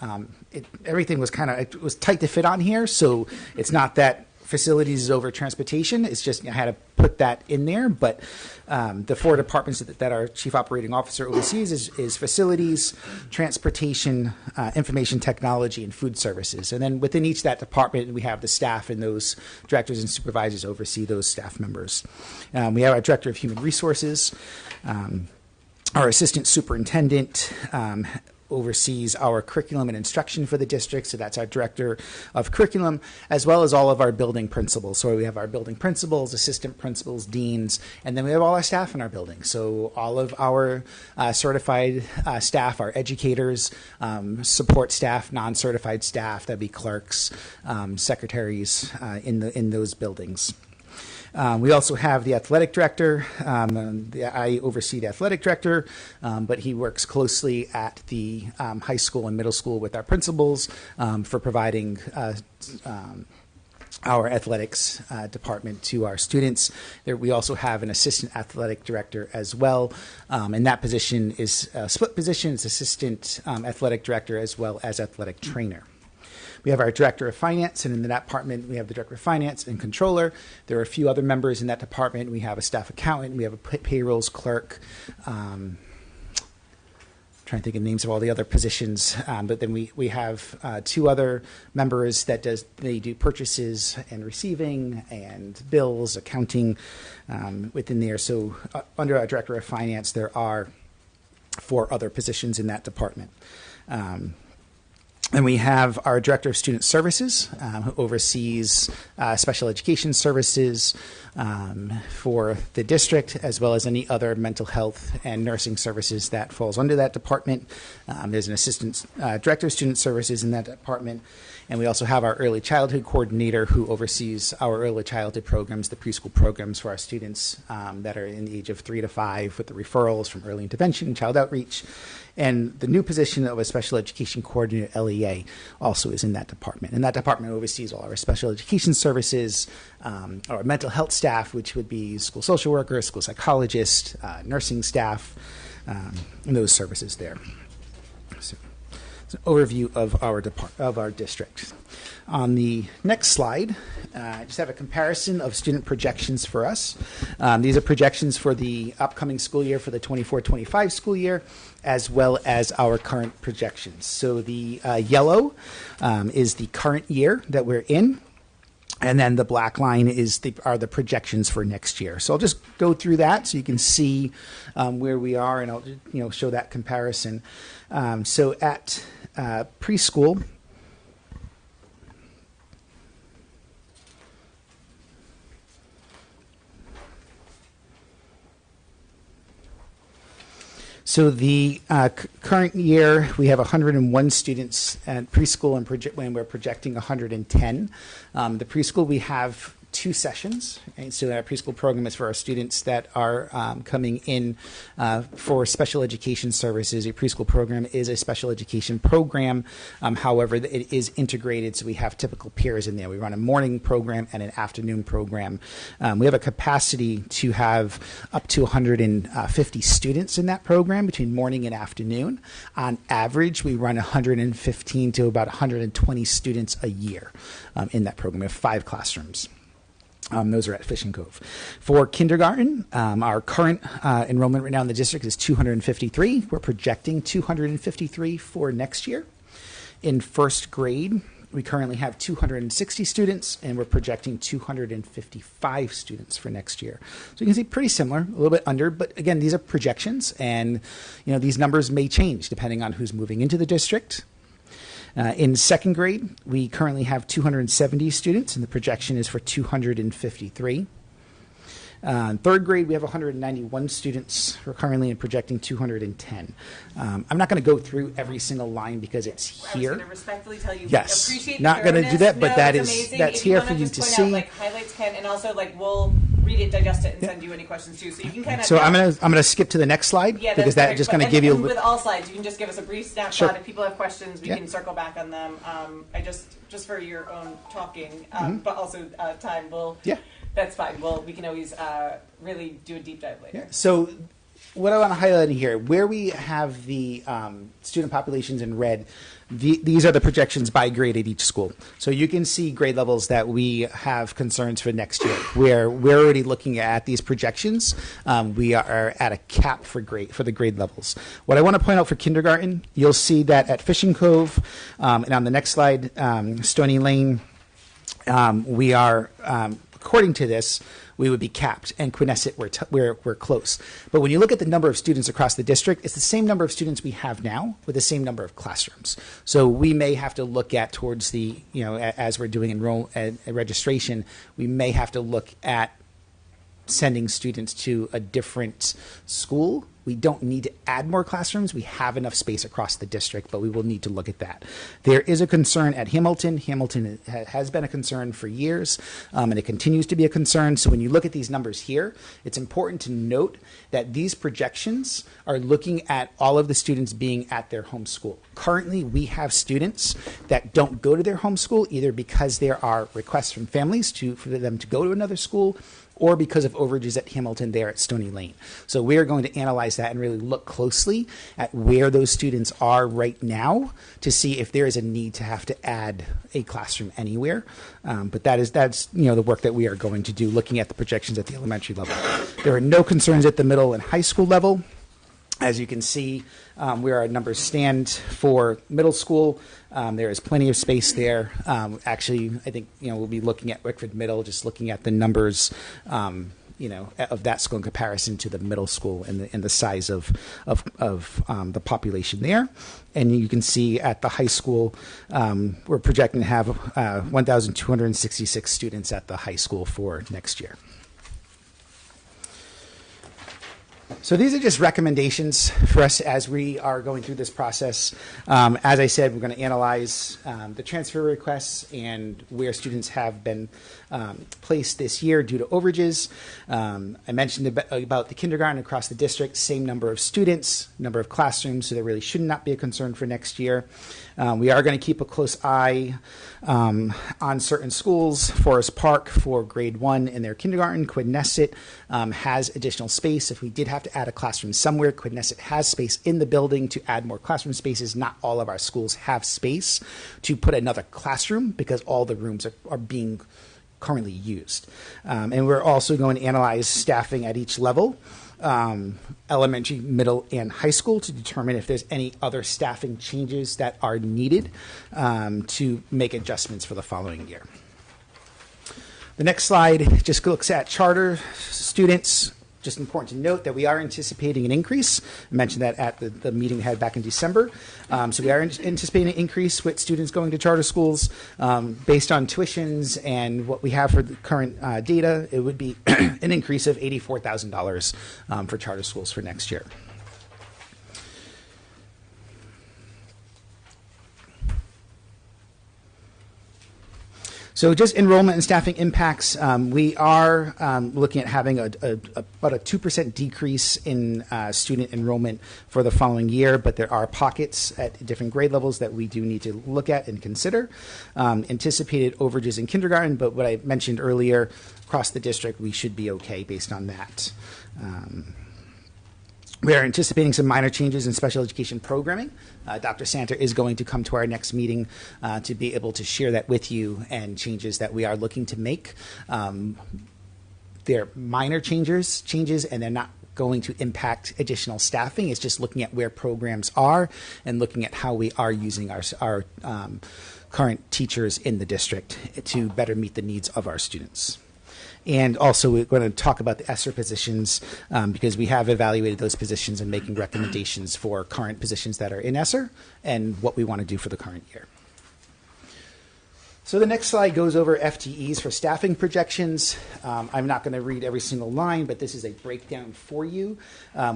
Everything was it was tight to fit on here, so it's not that facilities is over transportation. It's just I had to put that in there. But the 4 departments that our chief operating officer oversees is facilities, transportation, information technology, and food services. And then within each that department, we have the staff, and those directors and supervisors oversee those staff members. We have our director of human resources, our assistant superintendent, oversees our curriculum and instruction for the district, so that's our director of curriculum, as well as all of our building principals. So we have our building principals, assistant principals, deans, and then we have all our staff in our building. So all of our certified staff, our educators, support staff, non-certified staff, that'd be clerks, secretaries in those buildings. We also have the athletic director. I oversee the athletic director, but he works closely at the high school and middle school with our principals for providing our athletics department to our students. We also have an assistant athletic director as well, and that position is a split position. It's assistant athletic director as well as athletic trainer. We have our director of finance, and in that department, we have the director of finance and controller. There are a few other members in that department. We have a staff accountant. We have a payrolls clerk. Trying to think of names of all the other positions, but then we have 2 other members that they do purchases and receiving and bills, accounting within there. So under our director of finance, there are 4 other positions in that department. And we have our director of student services, who oversees special education services for the district, as well as any other mental health and nursing services that falls under that department. There's an assistant director of student services in that department. And we also have our early childhood coordinator who oversees our early childhood programs, the preschool programs for our students that are in the age of 3 to 5, with the referrals from early intervention and child outreach. And the new position of a special education coordinator, LEA, also is in that department. And that department oversees all our special education services, our mental health staff, which would be school social workers, school psychologists, nursing staff, and those services there. So it's an overview of our district. On the next slide, I just have a comparison of student projections for us. These are projections for the upcoming school year, for the 24-25 school year, as well as our current projections. So the yellow is the current year that we're in, and then the black line are the projections for next year. So I'll just go through that so you can see where we are, and I'll show that comparison. So at preschool, so the current year, we have 101 students at preschool, and we're projecting 110. The preschool, we have 2 sessions. And so our preschool program is for our students that are coming in for special education services. A preschool program is a special education program. However, it is integrated, so we have typical peers in there. We run a morning program and an afternoon program. We have a capacity to have up to 150 students in that program between morning and afternoon. On average, we run 115 to about 120 students a year in that program. We have 5 classrooms. Those are at Fishing Cove. For kindergarten, our current enrollment right now in the district is 253. We're projecting 253 for next year. In first grade, we currently have 260 students, and we're projecting 255 students for next year. So you can see pretty similar, a little bit under, but again, these are projections, and these numbers may change depending on who's moving into the district. In second grade, we currently have 270 students, and the projection is for 253. Third grade, we have 191 students. We're currently projecting 210. I'm not going to go through every single line because it's I was here. going to respectfully tell you, Yes. appreciate the Not gonna do that, but thoroughness. that it's is- amazing. that's If you here wanna for you just to point see. Out, like, highlights can, and also like we'll read it, digest it, and send you any questions too. So you can kind of. So I'm gonna skip to the next slide Yeah, because that's that's perfect. just going to And- give you. and with all slides, you can just give us a brief snapshot. Sure. If people have questions, we Yeah. can circle back on them. I just for your own talking, but also time. Yeah. That's fine. We can always really do a deep dive later. So what I want to highlight here, where we have the student populations in red, these are the projections by grade at each school. So you can see grade levels that we have concerns for next year. Where we're already looking at these projections. We are at a cap for the grade levels. What I want to point out for kindergarten, you'll see that at Fishing Cove, and on the next slide, Stony Lane, we are, according to this, we would be capped, and Quinnesset we're close. But when you look at the number of students across the district, it's the same number of students we have now with the same number of classrooms. So we may have to look at towards the, as we're doing registration, we may have to look at sending students to a different school. We don't need to add more classrooms. We have enough space across the district, but we will need to look at that. There is a concern at Hamilton. Hamilton has been a concern for years, and it continues to be a concern. So when you look at these numbers here, it's important to note that these projections are looking at all of the students being at their home school. Currently, we have students that don't go to their home school either because there are requests from families for them to go to another school, or because of overages at Hamilton there at Stony Lane. So we are going to analyze that and really look closely at where those students are right now to see if there is a need to have to add a classroom anywhere. But that's the work that we are going to do, looking at the projections at the elementary level. There are no concerns at the middle and high school level. As you can see, where our numbers stand for middle school, there is plenty of space there. Actually, I think we'll be looking at Wickford Middle, just looking at the numbers, of that school in comparison to the middle school and the size of the population there. And you can see at the high school, we're projecting to have 1,266 students at the high school for next year. So these are just recommendations for us as we are going through this process. As I said, we're going to analyze the transfer requests and where students have been placed this year due to overages. I mentioned about the kindergarten across the district, same number of students, number of classrooms, so there really should not be a concern for next year. We are going to keep a close eye on certain schools. Forest Park for grade 1 in their kindergarten. Quinnesset has additional space. If we did have to add a classroom somewhere, Quinnesset has space in the building to add more classroom spaces. Not all of our schools have space to put another classroom because all the rooms are being currently used. And we're also going to analyze staffing at each level. Elementary, middle, and high school to determine if there's any other staffing changes that are needed to make adjustments for the following year. The next slide just looks at charter students. Just important to note that we are anticipating an increase. I mentioned that at the meeting we had back in December. So we are anticipating an increase with students going to charter schools. Based on tuitions and what we have for the current data, it would be an increase of $84,000 for charter schools for next year. So just enrollment and staffing impacts, we are looking at having about a 2% decrease in student enrollment for the following year, but there are pockets at different grade levels that we do need to look at and consider. Anticipated overages in kindergarten, but what I mentioned earlier, across the district, we should be okay based on that. We are anticipating some minor changes in special education programming. Dr. Santer is going to come to our next meeting to be able to share that with you and changes that we are looking to make. They're minor changes, and they're not going to impact additional staffing. It's just looking at where programs are and looking at how we are using our current teachers in the district to better meet the needs of our students. And also, we're going to talk about the ESSER positions because we have evaluated those positions and making recommendations for current positions that are in ESSER and what we want to do for the current year. So the next slide goes over FTEs for staffing projections. I'm not going to read every single line, but this is a breakdown for you.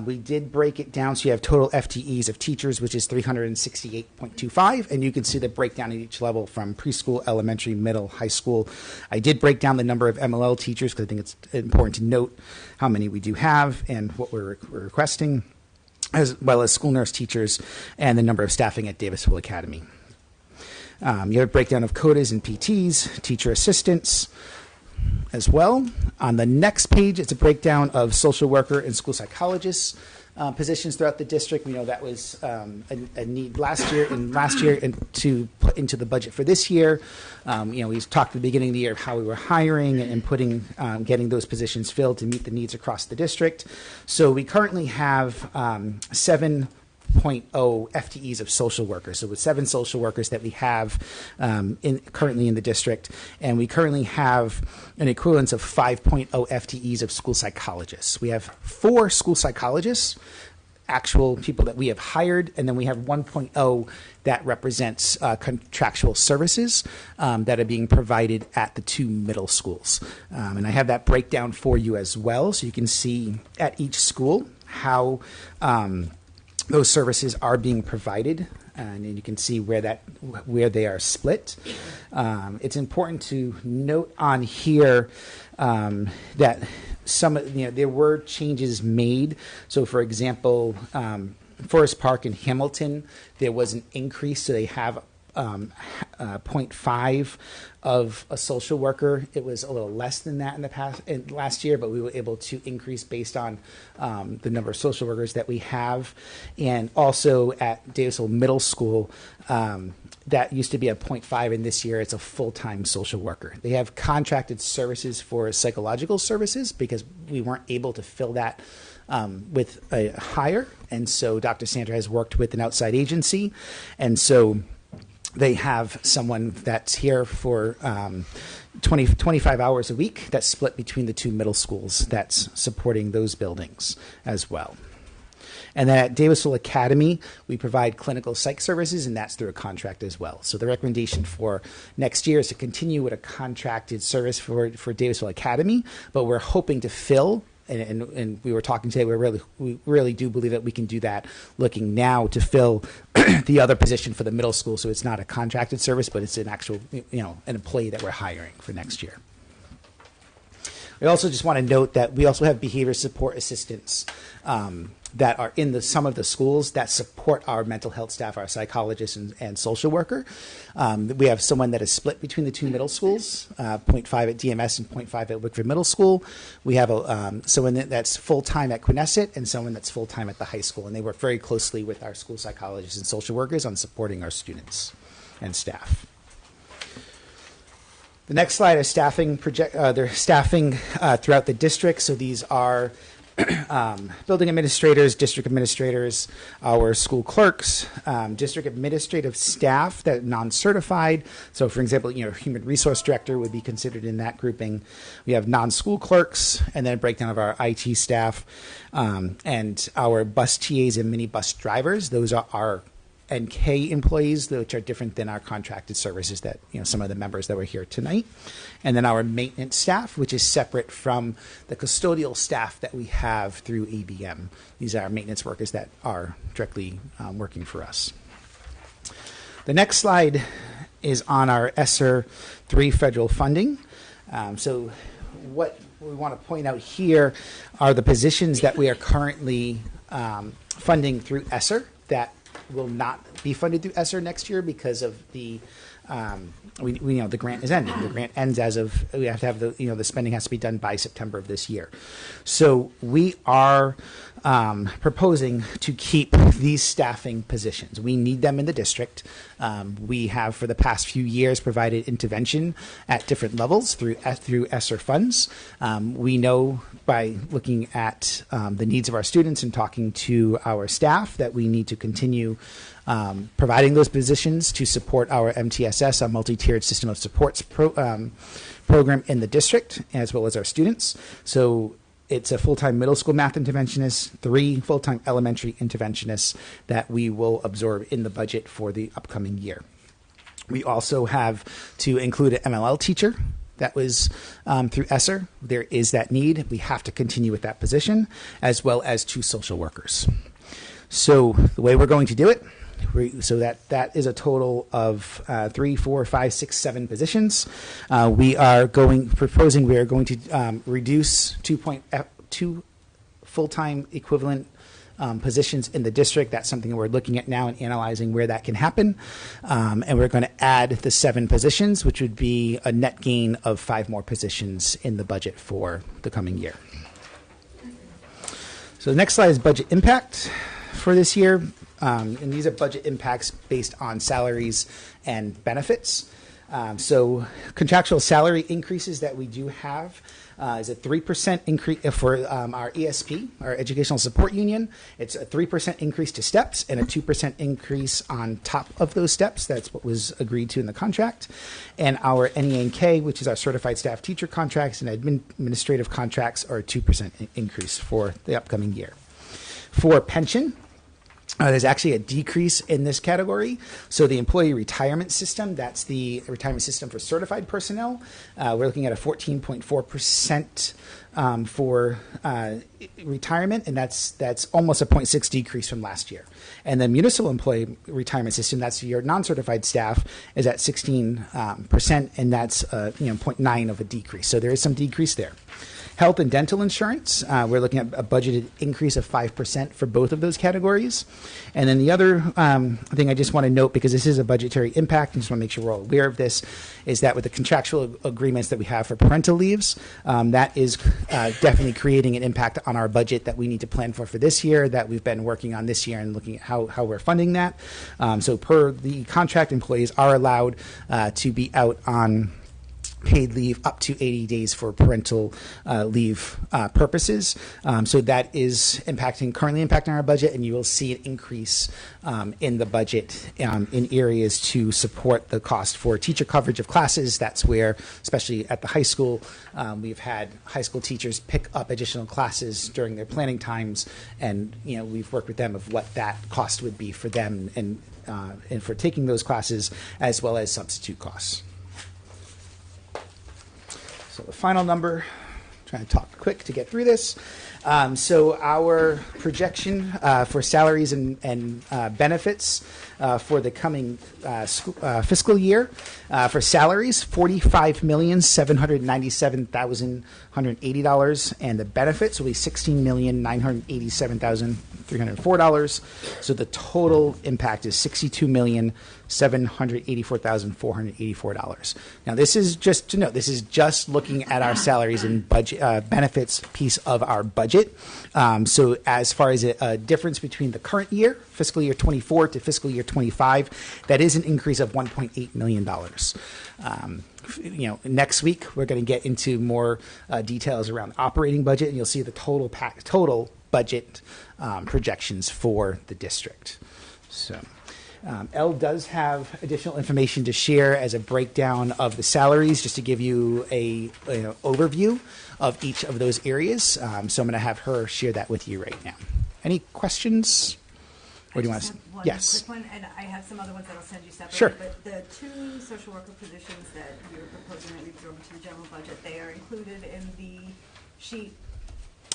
We did break it down, so you have total FTEs of teachers, which is 368.25, and you can see the breakdown at each level from preschool, elementary, middle, high school. I did break down the number of MLL teachers because I think it's important to note how many we do have and what we're requesting, as well as school nurse teachers and the number of staffing at Davisville Academy. You have a breakdown of CODAs and PTs, teacher assistants as well. On the next page, it's a breakdown of social worker and school psychologists positions throughout the district. We know that was a need last year and to put into the budget for this year. We talked at the beginning of the year of how we were hiring and getting those positions filled to meet the needs across the district. So we currently have 7.0 FTEs of social workers. So with 7 social workers that we have currently in the district, and we currently have an equivalence of 5.0 FTEs of school psychologists. We have 4 school psychologists, actual people that we have hired, and then we have 1.0 that represents contractual services that are being provided at the 2 middle schools. And I have that breakdown for you as well, so you can see at each school how those services are being provided, and you can see where they are split. It's important to note on here that there were changes made. So, for example, Forest Park and Hamilton, there was an increase, so they have 0.5 of a social worker. It was a little less than that last year, but we were able to increase based on the number of social workers that we have. And also at Davisville Middle School, that used to be a 0.5, and this year it's a full-time social worker. They have contracted services for psychological services because we weren't able to fill that with a hire. And so Dr. Sandra has worked with an outside agency, and so they have someone that's here for 25 hours a week that's split between the 2 middle schools that's supporting those buildings as well. And then at Davisville Academy, we provide clinical psych services, and that's through a contract as well. So the recommendation for next year is to continue with a contracted service for Davisville Academy, but we're hoping to fill. And we were talking today, we really do believe that we can do that, looking now to fill the other position for the middle school. So it's not a contracted service, but it's an actual, an employee that we're hiring for next year. We also just want to note that we also have behavior support assistants that are in some of the schools that support our mental health staff, our psychologists and social worker. We have someone that is split between the 2 middle schools, 0.5 at DMS and 0.5 at Wickford Middle School. We have someone that's full-time at Quinnesset and someone that's full-time at the high school. And they work very closely with our school psychologists and social workers on supporting our students and staff. The next slide is staffing throughout the district. So these are building administrators, district administrators, our school clerks, district administrative staff that are non-certified. So, for example, human resource director would be considered in that grouping. We have non-school clerks, and then a breakdown of our IT staff and our bus TAs and minibus drivers. Those are our NK employees, which are different than our contracted services that, some of the members that were here tonight. And then our maintenance staff, which is separate from the custodial staff that we have through ABM. These are our maintenance workers that are directly working for us. The next slide is on our ESSER 3 federal funding. So what we want to point out here are the positions that we are currently funding through ESSER that will not be funded through ESSER next year because of the the grant is ending. The grant ends we have to have the spending has to be done by September of this year. So we are proposing to keep these staffing positions. We need them in the district. We have for the past few years provided intervention at different levels through ESSER funds. We know by looking at the needs of our students and talking to our staff that we need to continue providing those positions to support our MTSS, our multi-tiered system of supports program in the district, as well as our students. So it's a full-time middle school math interventionist, 3 full-time elementary interventionists that we will absorb in the budget for the upcoming year. We also have to include an MLL teacher. That was through ESSER. There is that need. We have to continue with that position, as well as 2 social workers. So the way we're going to do it, so that is a total of 3, 4, 5, 6, 7 positions. We are going to reduce 2 full-time equivalent positions in the district. That's something we're looking at now and analyzing where that can happen. And we're going to add the 7 positions, which would be a net gain of 5 more positions in the budget for the coming year. So the next slide is budget impact for this year. And these are budget impacts based on salaries and benefits. So contractual salary increases that we do have is a 3% increase for our ESP, our Educational Support Union. It's a 3% increase to steps and a 2% increase on top of those steps. That's what was agreed to in the contract. And our NENK, which is our certified staff teacher contracts and administrative contracts, are a 2% increase for the upcoming year. For pension, there's actually a decrease in this category. So the employee retirement system, that's the retirement system for certified personnel. We're looking at a 14.4% for retirement, and that's almost a 0.6 decrease from last year. And the municipal employee retirement system, that's your non-certified staff, is at 16%, and that's 0.9 of a decrease. So there is some decrease there. Health and dental insurance, we're looking at a budgeted increase of 5% for both of those categories. And then the other thing I just want to note, because this is a budgetary impact, and just want to make sure we're all aware of this, is that with the contractual agreements that we have for parental leaves, that is definitely creating an impact on our budget that we need to plan for this year, that we've been working on this year and looking at how we're funding that. So per the contract, employees are allowed to be out on paid leave up to 80 days for parental leave purposes. So that is currently impacting our budget, and you will see an increase in the budget in areas to support the cost for teacher coverage of classes. That's where, especially at the high school, we've had high school teachers pick up additional classes during their planning times, and we've worked with them of what that cost would be for them and for taking those classes, as well as substitute costs. So the final number, trying to talk quick to get through this. So our projection for salaries and benefits for the coming fiscal year for salaries, $45,797,180, and the benefits will be $16,987,304. So the total impact is $62,784,484. Now this is just to note, this is just looking at our salaries and budget benefits piece of our budget. So as far as a difference between the current year, fiscal year 24 to fiscal year 25, that is an increase of $1.8 million. Next week we're going to get into more details around the operating budget, and you'll see the total budget projections for the district. So. Elle does have additional information to share as a breakdown of the salaries, just to give you a overview of each of those areas. So I'm going to have her share that with you right now. Any questions? Or do you want to? Yes. Quick one, and I have some other ones that I'll send you separately. Sure. But the 2 social worker positions that you're proposing that we throw into the general budget, they are included in the sheet.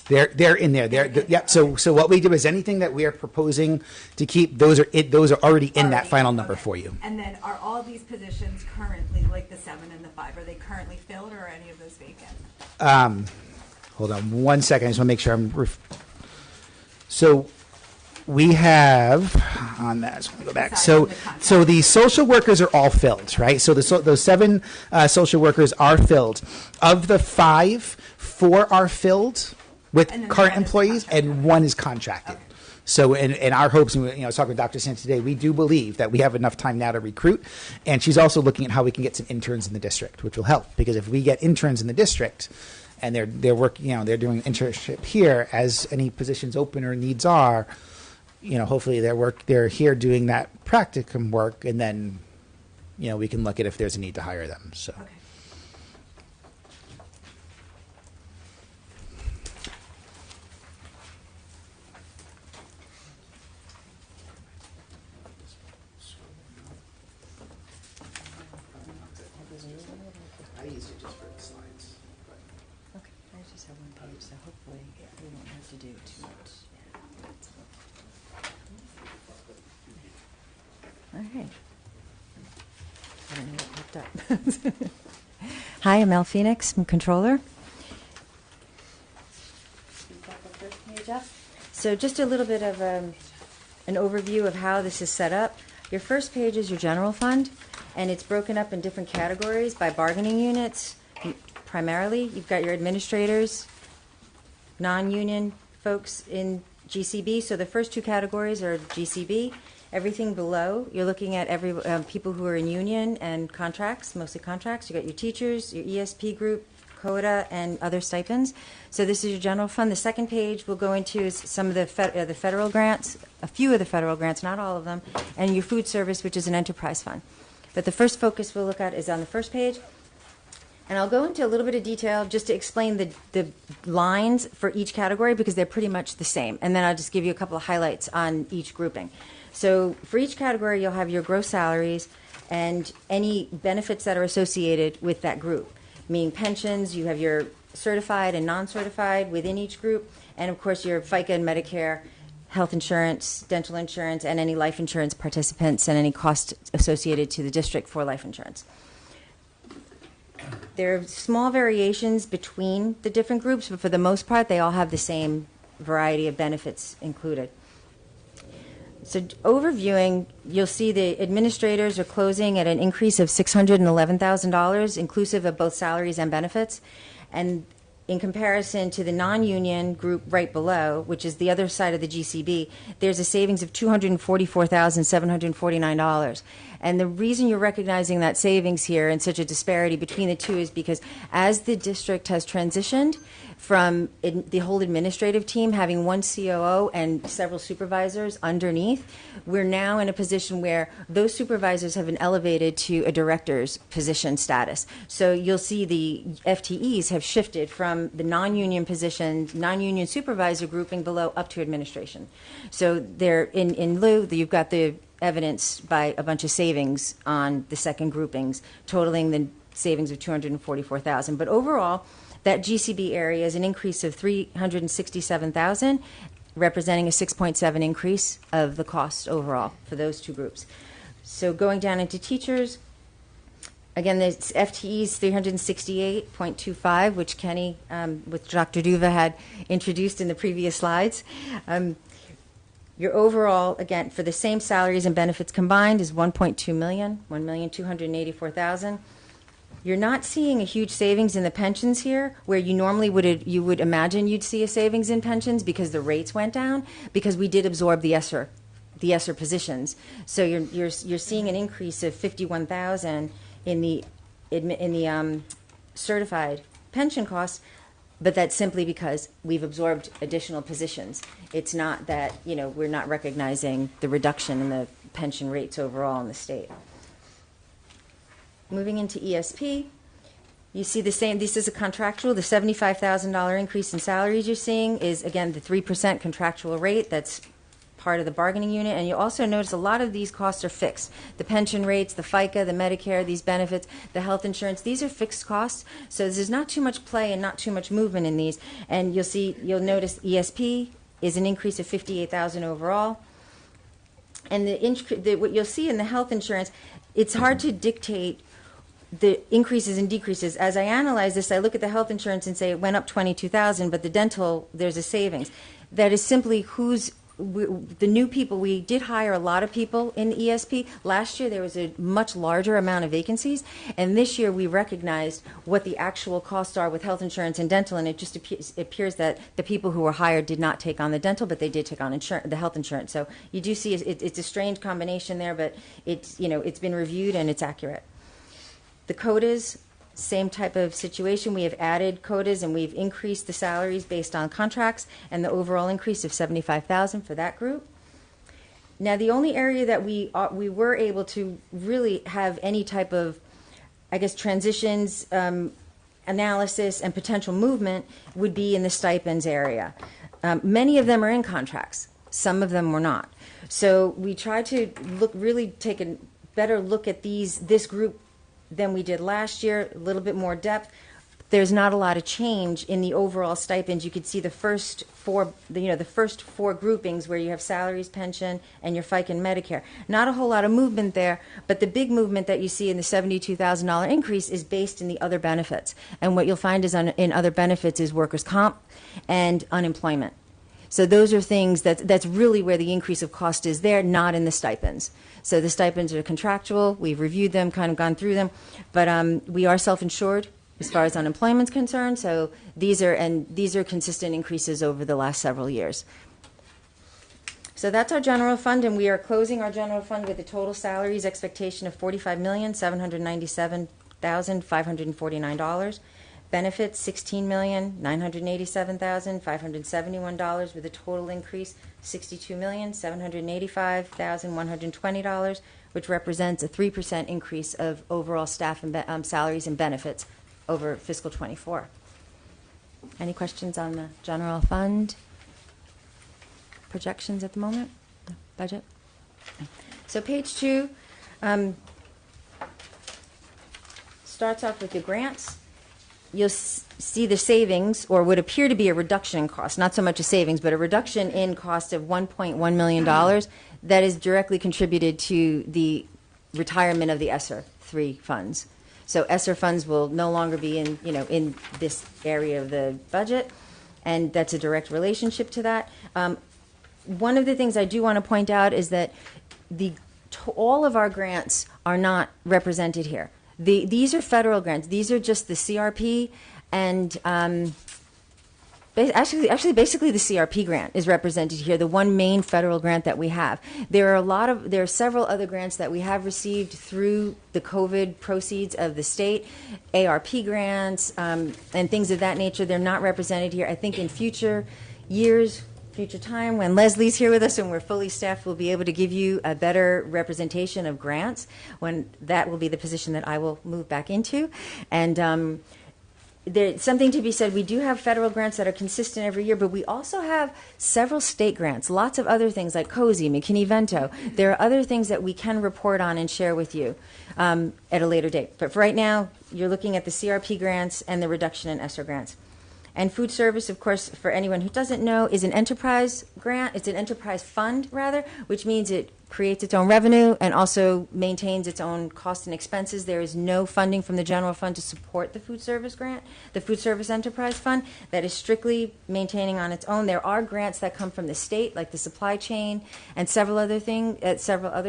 They're in there. Yep. So what we do is anything that we are proposing to keep, those are already in that final number for you. And then are all these positions currently, like the 7 and the 5, are they currently filled, or are any of those vacant? Hold on one second. I just want to make sure so we have on that. I just want to go back. So the social workers are all filled, right? So those 7 social workers are filled. Of the 5, 4 are filled with current employees, and 1 is contracted. Okay. So in our hopes, and I was talking with Dr. Santa today, we do believe that we have enough time now to recruit, and she's also looking at how we can get some interns in the district, which will help, because if we get interns in the district and they're working, they're doing internship here, as any positions open or needs are, hopefully they're here doing that practicum work, and then we can look at if there's a need to hire them. So. Okay. to do too much. All right. I don't know what popped up. Hi, I'm Mel Phoenix, I'm controller. So just a little bit of an overview of how this is set up. Your first page is your general fund, and it's broken up in different categories by bargaining units. Primarily, you've got your administrators, non-union folks in GCB. So the first two categories are GCB. Everything below, you're looking at people who are in union and contracts, mostly contracts. You got your teachers, your ESP group, CODA, and other stipends. So this is your general fund. The second page we'll go into is some of the federal grants, a few of the federal grants, not all of them, and your food service, which is an enterprise fund. But the first focus we'll look at is on the first page. And I'll go into a little bit of detail just to explain the lines for each category because they're pretty much the same. And then I'll just give you a couple of highlights on each grouping. So for each category, you'll have your gross salaries and any benefits that are associated with that group, meaning pensions. You have your certified and non-certified within each group, and of course your FICA and Medicare, health insurance, dental insurance, and any life insurance participants and any cost associated to the district for life insurance. There are small variations between the different groups, but for the most part, they all have the same variety of benefits included. So overviewing, you'll see the administrators are closing at an increase of $611,000, inclusive of both salaries and benefits. And in comparison to the non-union group right below, which is the other side of the GCB, there's a savings of $244,749. And the reason you're recognizing that savings here and such a disparity between the two is because as the district has transitioned from the whole administrative team having one COO and several supervisors underneath, we're now in a position where those supervisors have been elevated to a director's position status. So you'll see the FTEs have shifted from the non-union position, non-union supervisor grouping below up to administration. So they're in lieu, you've got the evidence by a bunch of savings on the second groupings, totaling the savings of $244,000. But overall, that GCB area is an increase of $367,000, representing a 6.7 increase of the cost overall for those two groups. So going down into teachers, again, the FTEs 368.25, which Kenny, with Dr. Duva, had introduced in the previous slides. Your overall, again, for the same salaries and benefits combined is $1.2 million, $1,284,000. You're not seeing a huge savings in the pensions here, where you normally would imagine you'd see a savings in pensions because the rates went down, because we did absorb the ESSER positions. So you're seeing an increase of $51,000 in the certified pension costs, but that's simply because we've absorbed additional positions. It's not that we're not recognizing the reduction in the pension rates overall in the state. Moving into ESP, you see the same. This is a contractual. The $75,000 increase in salaries you're seeing is, again, the 3% contractual rate. That's part of the bargaining unit. And you also notice a lot of these costs are fixed. The pension rates, the FICA, the Medicare, these benefits, the health insurance, these are fixed costs. So there's not too much play and not too much movement in these. And you'll notice ESP is an increase of $58,000 overall. And what you'll see in the health insurance, it's hard to dictate the increases and decreases. As I analyze this, I look at the health insurance and say it went up $22,000, but the dental, there's a savings. That is simply the new people. We did hire a lot of people in ESP. Last year there was a much larger amount of vacancies, and this year we recognized what the actual costs are with health insurance and dental, and it just appears that the people who were hired did not take on the dental, but they did take on the health insurance. So you do see it's a strange combination there, but it's been reviewed and it's accurate. The quotas, same type of situation. We have added quotas and we've increased the salaries based on contracts, and the overall increase of $75,000 for that group. Now, the only area that we were able to really have any type of, transitions, analysis, and potential movement would be in the stipends area. Many of them are in contracts. Some of them were not. So we tried to take a better look at this group than we did last year, a little bit more depth. there's not a lot of change in the overall stipends. You could see the first four groupings where you have salaries, pension, and your FICA and Medicare. Not a whole lot of movement there, but the big movement that you see in the $72,000 increase is based in the other benefits. And what you'll find is in other benefits is workers' comp and unemployment. So those are things that's really where the increase of cost is there, not in the stipends. So the stipends are contractual. We've reviewed them, kind of gone through them, but we are self-insured as far as unemployment's concerned. So these are consistent increases over the last several years. So that's our general fund, and we are closing our general fund with a total salaries expectation of $45,797,549. Benefits $16,987,571, with a total increase $62,785,120, which represents a 3% increase of overall staff and salaries and benefits over fiscal 24. Any questions on the general fund projections at the moment? The budget? So page 2 starts off with the grants. You'll see the savings, or would appear to be a reduction in cost, not so much a savings, but a reduction in cost of $1.1 million that is directly contributed to the retirement of the ESSER 3 funds. So ESSER funds will no longer be in this area of the budget, and that's a direct relationship to that. One of the things I do want to point out is that all of our grants are not represented here. These are federal grants. These are just the CRP, and actually, basically the CRP grant is represented here, the one main federal grant that we have. There are several other grants that we have received through the COVID proceeds of the state, ARP grants, and things of that nature. They're not represented here. I think in future years, future time, when Leslie's here with us and we're fully staffed, we'll be able to give you a better representation of grants, when that will be the position that I will move back into. And there's something to be said. We do have federal grants that are consistent every year, but we also have several state grants, lots of other things like COSI, McKinney-Vento. There are other things that we can report on and share with you at a later date. But for right now, you're looking at the CRP grants and the reduction in ESSER grants. And food service, of course, for anyone who doesn't know, is an enterprise grant. It's an enterprise fund, rather, which means it creates its own revenue and also maintains its own costs and expenses. There is no funding from the general fund to support the food service grant, the food service enterprise fund. That is strictly maintaining on its own. There are grants that come from the state, like the supply chain and several other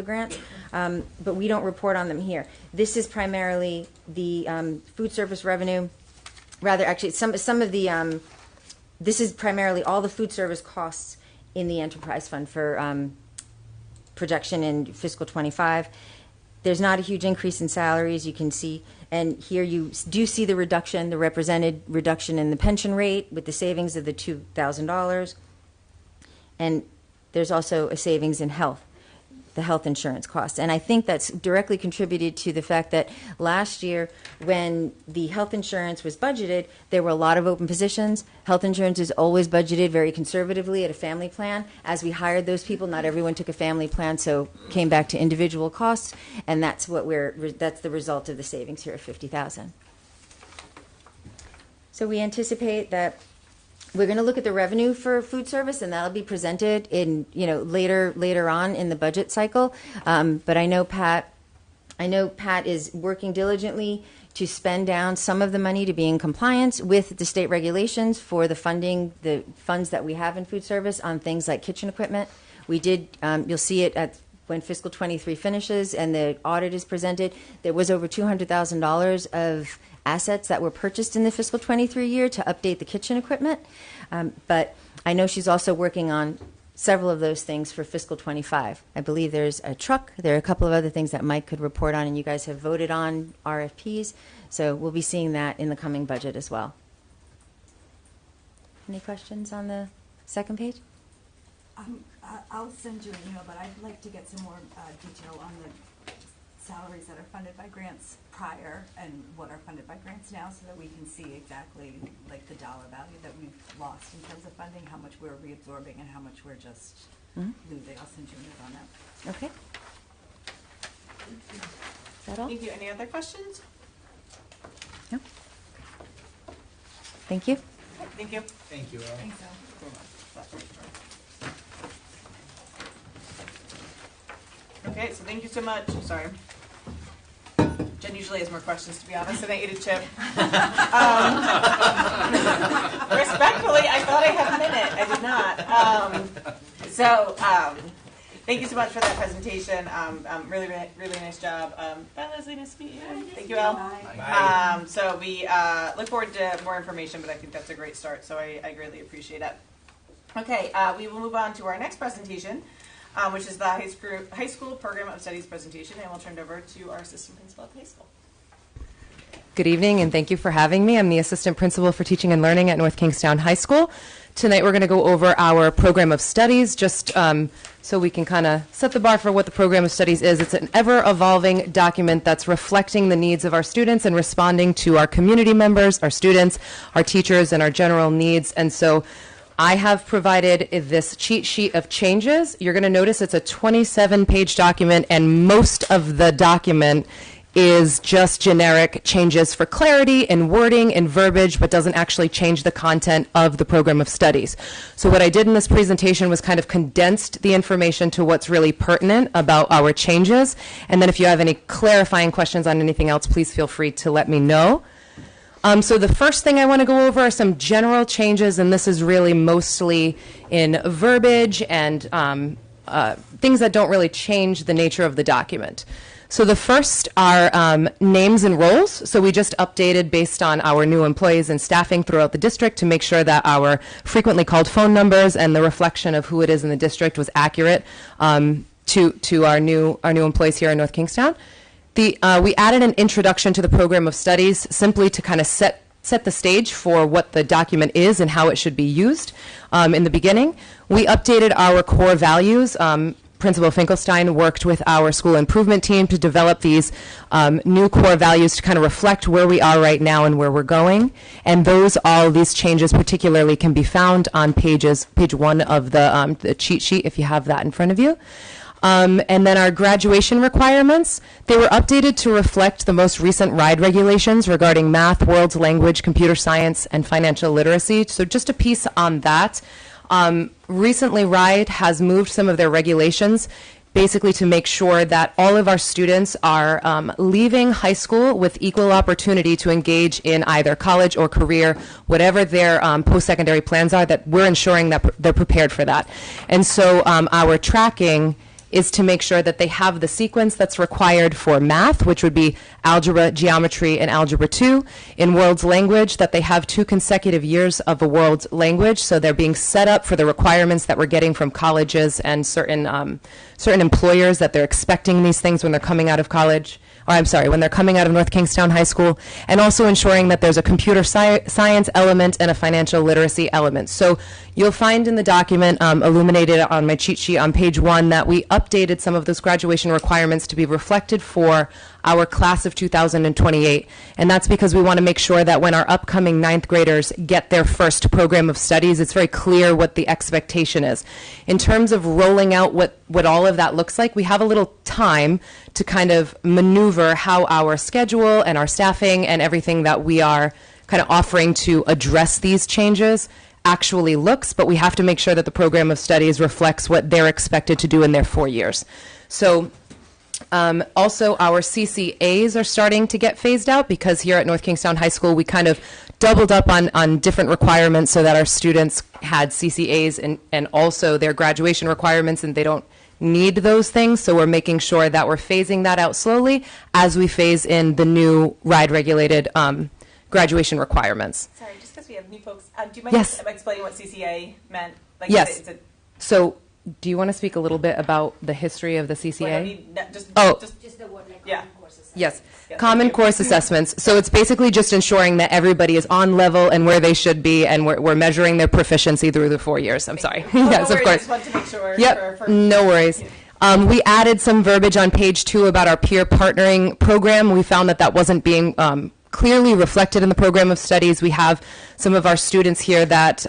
grants, but we don't report on them here. This is primarily the food service revenue. Rather, actually, some of the this is primarily all the food service costs in the enterprise fund for projection in fiscal 25. There's not a huge increase in salaries, you can see, and here you do see the reduction, the represented reduction in the pension rate with the savings of the $2,000, and there's also a savings in health. The health insurance costs. And I think that's directly contributed to the fact that last year, when the health insurance was budgeted, there were a lot of open positions. Health insurance is always budgeted very conservatively at a family plan. As we hired those people, not everyone took a family plan, so came back to individual costs, and that's the result of the savings here of $50,000. So we anticipate that we're going to look at the revenue for food service, and that'll be presented in later on in the budget cycle. But I know Pat is working diligently to spend down some of the money to be in compliance with the state regulations for the funds that we have in food service on things like kitchen equipment. We did. You'll see it when fiscal 23 finishes and the audit is presented. There was over $200,000 of assets that were purchased in the fiscal 23 year to update the kitchen equipment. But I know she's also working on several of those things for fiscal 25. I believe there's a truck. There are a couple of other things that Mike could report on, and you guys have voted on RFPs. So we'll be seeing that in the coming budget as well. Any questions on the second page? I'll send you an email, but I'd like to get some more detail on the salaries that are funded by grants prior and what are funded by grants now, so that we can see exactly like the dollar value that we've lost in terms of funding, how much we're reabsorbing and how much we're just losing. I'll send you a note on that. Okay. Is that all? Thank you. Any other questions? No. Thank you. Thank you. Thank you, Elle. Thanks, Elle. Okay, so thank you so much. Sorry. Jen usually has more questions, to be honest, and I ate a chip. Respectfully, I thought I had a minute. I did not. Thank you so much for that presentation. Really, really nice job. Bye, Leslie. Nice to meet you. Thank you, Elle. Bye. So we look forward to more information, but I think that's a great start, so I greatly appreciate it. Okay, we will move on to our next presentation, which is the high school program of studies presentation, and we'll turn it over to our assistant principal at the high school. Good evening, and thank you for having me. I'm the assistant principal for teaching and learning at North Kingstown High School. Tonight we're going to go over our program of studies, just so we can kind of set the bar for what the program of studies is. It's an ever-evolving document that's reflecting the needs of our students and responding to our community members, our students, our teachers, and our general needs. And so I have provided this cheat sheet of changes. You're going to notice it's a 27-page document, and most of the document is just generic changes for clarity and wording and verbiage, but doesn't actually change the content of the program of studies. So what I did in this presentation was kind of condensed the information to what's really pertinent about our changes. And then if you have any clarifying questions on anything else, please feel free to let me know. So the first thing I want to go over are some general changes, and this is really mostly in verbiage and things that don't really change the nature of the document. So the first are names and roles. So we just updated based on our new employees and staffing throughout the district to make sure that our frequently called phone numbers and the reflection of who it is in the district was accurate to our new employees here in North Kingstown. We added an introduction to the program of studies simply to kind of set the stage for what the document is and how it should be used in the beginning. We updated our core values. Principal Finkelstein worked with our school improvement team to develop these new core values to kind of reflect where we are right now and where we're going. And these changes particularly can be found on page 1 of the cheat sheet if you have that in front of you. And then our graduation requirements, they were updated to reflect the most recent RIDE regulations regarding math, world language, computer science, and financial literacy. So just a piece on that. Recently, RIDE has moved some of their regulations basically to make sure that all of our students are leaving high school with equal opportunity to engage in either college or career, whatever their post-secondary plans are, that we're ensuring that they're prepared for that. And so our tracking is to make sure that they have the sequence that's required for math, which would be algebra, geometry, and algebra 2. In world language, that they have 2 consecutive years of a world language, so they're being set up for the requirements that we're getting from colleges and certain employers, that they're expecting these things when they're coming out of college. When they're coming out of North Kingstown High School, and also ensuring that there's a computer science element and a financial literacy element. So you'll find in the document, illuminated on my cheat sheet on page 1, that we updated some of those graduation requirements to be reflected for our class of 2028. And that's because we want to make sure that when our upcoming 9th graders get their first program of studies, it's very clear what the expectation is. In terms of rolling out what all of that looks like, we have a little time to kind of maneuver how our schedule and our staffing and everything that we are kind of offering to address these changes actually looks, but we have to make sure that the program of studies reflects what they're expected to do in their 4 years. So also our CCAs are starting to get phased out, because here at North Kingstown High School we kind of doubled up on different requirements so that our students had CCAs and also their graduation requirements, and they don't need those things. So we're making sure that we're phasing that out slowly as we phase in the new RIDE regulated graduation requirements. Sorry, just because we have new folks, do you mind explaining what CCA meant? Like, yes. So do you want to speak a little bit about the history of the CCA? Just the word, like, yeah. course assessment. Yes, common course assessments. So it's basically just ensuring that everybody is on level and where they should be, and we're measuring their proficiency through the 4 years. I'm sorry. Yes, no of worries, course. I just want to make sure. Yep, no worries. We added some verbiage on page 2 about our peer partnering program. We found that wasn't being clearly reflected in the program of studies. We have some of our students here that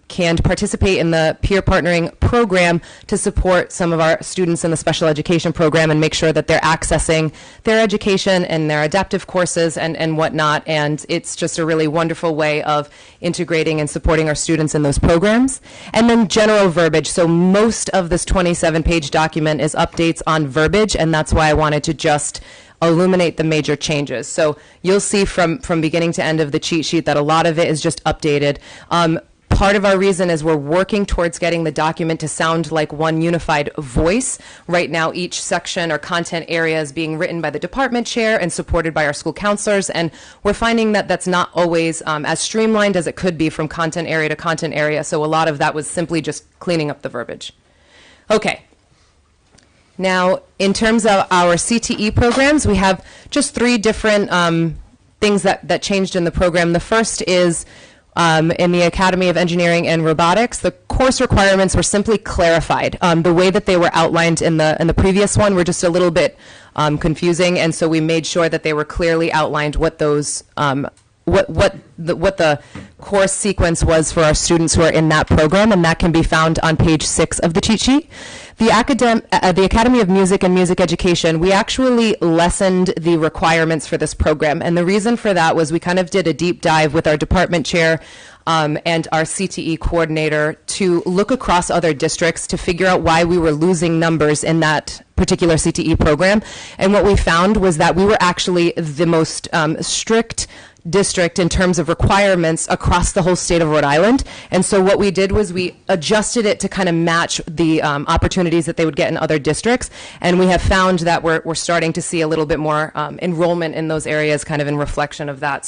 can participate in the peer partnering program to support some of our students in the special education program and make sure that they're accessing their education and their adaptive courses and whatnot. And it's just a really wonderful way of integrating and supporting our students in those programs. And then general verbiage. So most of this 27-page document is updates on verbiage, and that's why I wanted to just illuminate the major changes. So you'll see from beginning to end of the cheat sheet that a lot of it is just updated. Part of our reason is we're working towards getting the document to sound like one unified voice. Right now, each section or content area is being written by the department chair and supported by our school counselors, and we're finding that that's not always as streamlined as it could be from content area to content area, so a lot of that was simply just cleaning up the verbiage. Okay. Now, in terms of our CTE programs, we have just 3 different things that changed in the program. The first is in the Academy of Engineering and Robotics, the course requirements were simply clarified. The way that they were outlined in the previous one were just a little bit confusing, and so we made sure that they were clearly outlined what those what the course sequence was for our students who are in that program, and that can be found on page 6 of the cheat sheet. The Academy of Music and Music Education, we actually lessened the requirements for this program, and the reason for that was we kind of did a deep dive with our department chair and our CTE coordinator to look across other districts to figure out why we were losing numbers in that particular CTE program. And what we found was that we were actually the most strict district in terms of requirements across the whole state of Rhode Island. And so what we did was we adjusted it to kind of match the opportunities that they would get in other districts. And we have found that we're starting to see a little bit more enrollment in those areas kind of in reflection of that.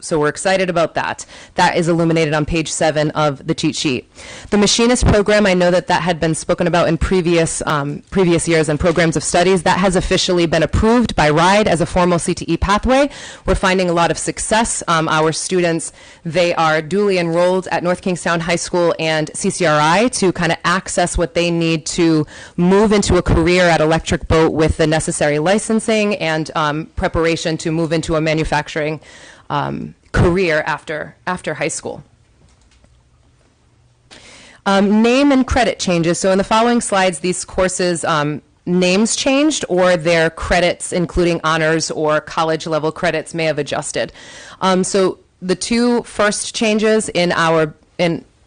So we're excited about that. That is illuminated on page 7 of the cheat sheet. The machinist program, I know that had been spoken about in previous years and programs of studies. That has officially been approved by RIDE as a formal CTE pathway. We're finding a lot of success. Our students, they are duly enrolled at North Kingstown High School and CCRI to kind of access what they need to move into a career at Electric Boat with the necessary licensing and preparation to move into a manufacturing career after high school. Name and credit changes. So in the following slides, these courses names changed or their credits, including honors or college level credits, may have adjusted. So the 2 first changes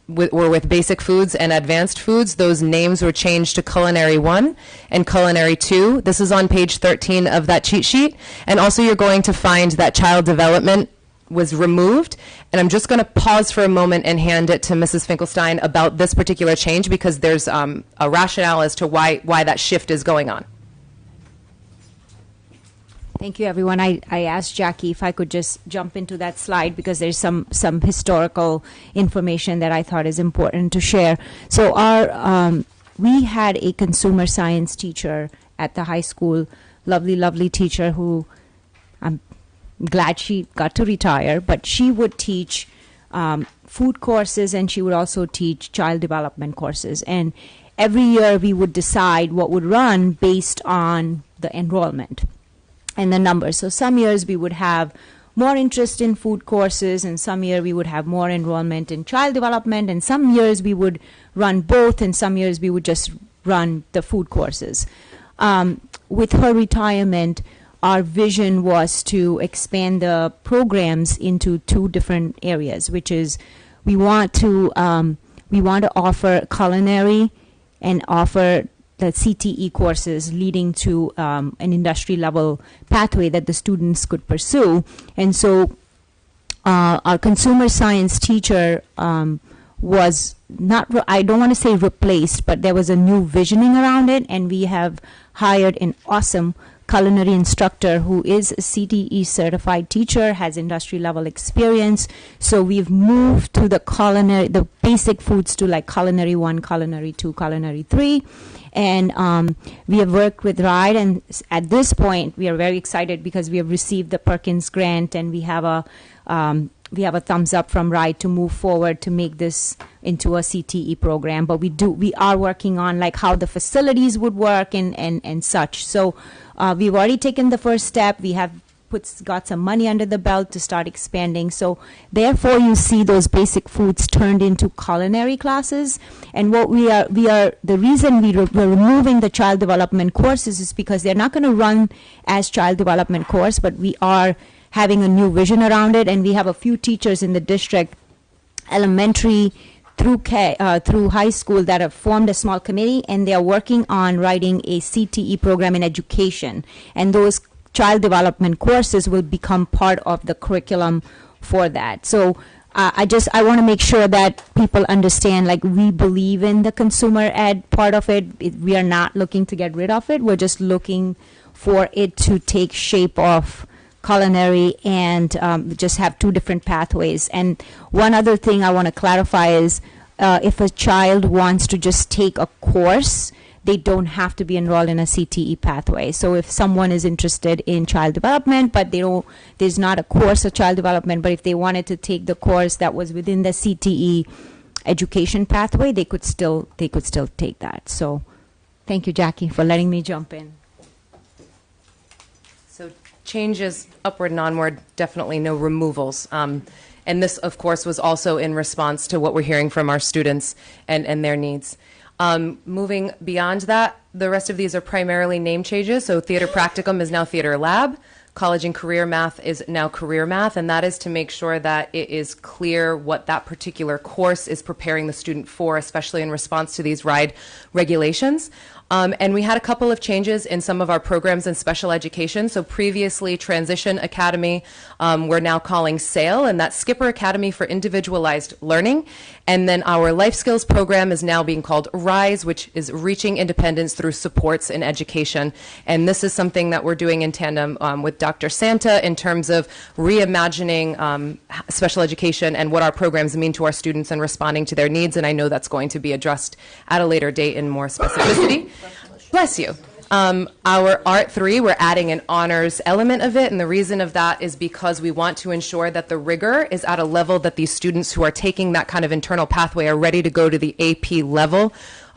were with basic foods and advanced foods. Those names were changed to Culinary 1 and Culinary 2. This is on page 13 of that cheat sheet. And also you're going to find that child development was removed. And I'm just going to pause for a moment and hand it to Mrs. Finkelstein about this particular change because there's a rationale as to why that shift is going on. Thank you, everyone. I asked Jackie if I could just jump into that slide because there's some historical information that I thought is important to share. So we had a consumer science teacher at the high school, lovely teacher who I'm glad she got to retire, but she would teach food courses and she would also teach child development courses. And every year we would decide what would run based on the enrollment and the numbers. So some years we would have more interest in food courses, and some year we would have more enrollment in child development, and some years we would run both, and some years we would just run the food courses. With her retirement, our vision was to expand the programs into 2 different areas, which is we want to offer culinary and offer the CTE courses leading to an industry level pathway that the students could pursue. And so our consumer science teacher was not, I don't want to say replaced, but there was a new visioning around it, and we have hired an awesome culinary instructor who is a CTE certified teacher, has industry level experience. So we've moved to the basic foods to like Culinary 1, Culinary 2, Culinary 3. And we have worked with RIDE, and at this point we are very excited because we have received the Perkins grant, and we have a thumbs up from RIDE to move forward to make this into a CTE program. But we are working on like how the facilities would work and such. So we've already taken the first step. We have got some money under the belt to start expanding. So therefore, you see those basic foods turned into culinary classes. And what the reason we're removing the child development courses is because they're not going to run as child development course, but we are having a new vision around it, and we have a few teachers in the district, elementary through high school, that have formed a small committee, and they are working on writing a CTE program in education. And those child development courses will become part of the curriculum for that. So I want to make sure that people understand, like, we believe in the consumer ed part of it. We are not looking to get rid of it. We're just looking for it to take shape of culinary and just have two different pathways. And one other thing I want to clarify is if a child wants to just take a course, they don't have to be enrolled in a CTE pathway. So if someone is interested in child development, but there's not a course of child development, but if they wanted to take the course that was within the CTE education pathway, they could still take that. So thank you, Jackie, for letting me jump in. So changes upward and onward, definitely no removals. And this, of course, was also in response to what we're hearing from our students and their needs. Moving beyond that, the rest of these are primarily name changes. So theater practicum is now theater lab. College and career math is now career math, and that is to make sure that it is clear what that particular course is preparing the student for, especially in response to these RIDE regulations. And we had a couple of changes in some of our programs in special education. So previously, Transition Academy, we're now calling SAIL, and that's Skipper Academy for Individualized Learning. And then our life skills program is now being called RISE, which is Reaching Independence Through Supports in Education. And this is something that we're doing in tandem with Dr. Santa in terms of reimagining special education and what our programs mean to our students and responding to their needs. And I know that's going to be addressed at a later date in more specificity. Bless you. Our Art 3, we're adding an honors element of it, and the reason of that is because we want to ensure that the rigor is at a level that these students who are taking that kind of internal pathway are ready to go to the AP level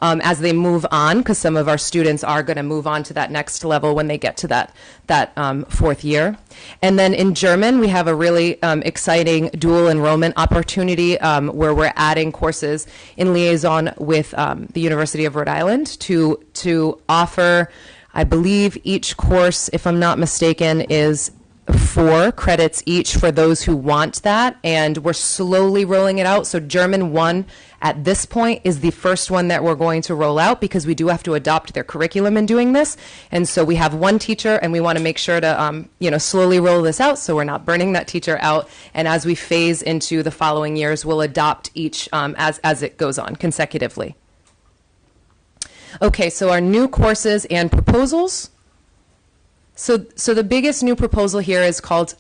as they move on, because some of our students are going to move on to that next level when they get to that fourth year. And then in German, we have a really exciting dual enrollment opportunity where we're adding courses in liaison with the University of Rhode Island to offer, I believe each course, if I'm not mistaken, is 4 credits each for those who want that, and we're slowly rolling it out. So German 1 at this point is the first one that we're going to roll out because we do have to adopt their curriculum in doing this. And so we have 1 teacher, and we want to make sure to slowly roll this out so we're not burning that teacher out. And as we phase into the following years, we'll adopt each as it goes on consecutively. Okay, so our new courses and proposals. So the biggest new proposal here is called,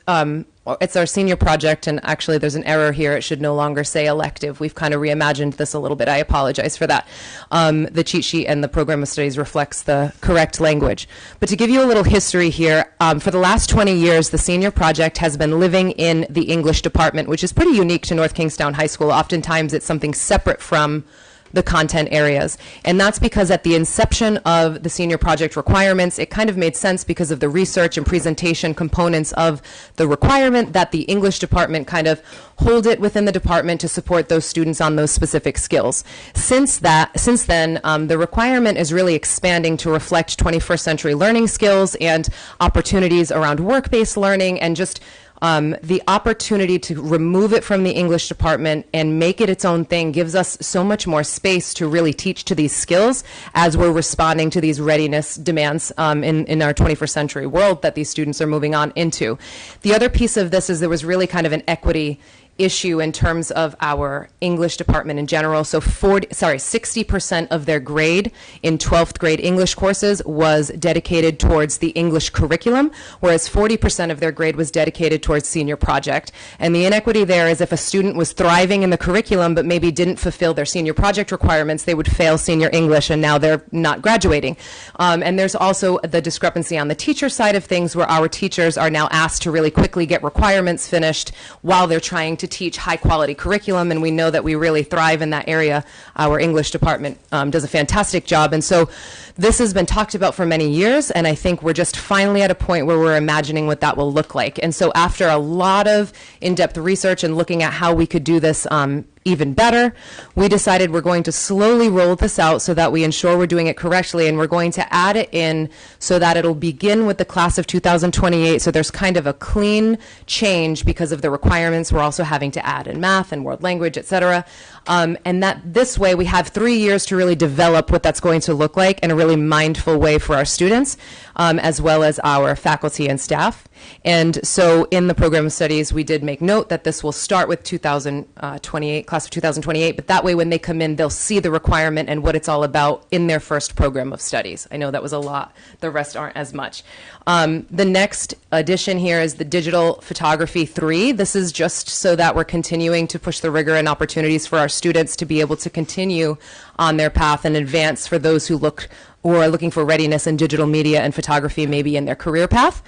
it's our senior project, and actually there's an error here. It should no longer say elective. We've kind of reimagined this a little bit. I apologize for that. The cheat sheet and the program of studies reflects the correct language. But to give you a little history here, for the last 20 years, the senior project has been living in the English department, which is pretty unique to North Kingstown High School. Oftentimes it's something separate from the content areas. And that's because at the inception of the senior project requirements, it kind of made sense because of the research and presentation components of the requirement that the English department kind of hold it within the department to support those students on those specific skills. Since then, the requirement is really expanding to reflect 21st century learning skills and opportunities around work-based learning, and just the opportunity to remove it from the English department and make it its own thing gives us so much more space to really teach to these skills as we're responding to these readiness demands in our 21st century world that these students are moving on into. The other piece of this is there was really kind of an equity issue in terms of our English department in general. So 60% of their grade in 12th grade English courses was dedicated towards the English curriculum, whereas 40% of their grade was dedicated towards senior project. And the inequity there is if a student was thriving in the curriculum but maybe didn't fulfill their senior project requirements, they would fail senior English, and now they're not graduating. And there's also the discrepancy on the teacher side of things, where our teachers are now asked to really quickly get requirements finished while they're trying to to teach high quality curriculum, and we know that we really thrive in that area. Our English department does a fantastic job, and so this has been talked about for many years, and I think we're just finally at a point where we're imagining what that will look like. And so after a lot of in-depth research and looking at how we could do this even better, we decided we're going to slowly roll this out so that we ensure we're doing it correctly, and we're going to add it in so that it'll begin with the class of 2028, so there's kind of a clean change because of the requirements we're also having to add in math and world language, et cetera. And that this way we have 3 years to really develop what that's going to look like in a really mindful way for our students, as well as our faculty and staff. And so in the program of studies, we did make note that this will start with 2028, class of 2028, but that way when they come in, they'll see the requirement and what it's all about in their first program of studies. I know that was a lot. The rest aren't as much. The next addition here is the Digital Photography 3. This is just so that we're continuing to push the rigor and opportunities for our students to be able to continue on their path and advance for those who are looking for readiness in digital media and photography maybe in their career path.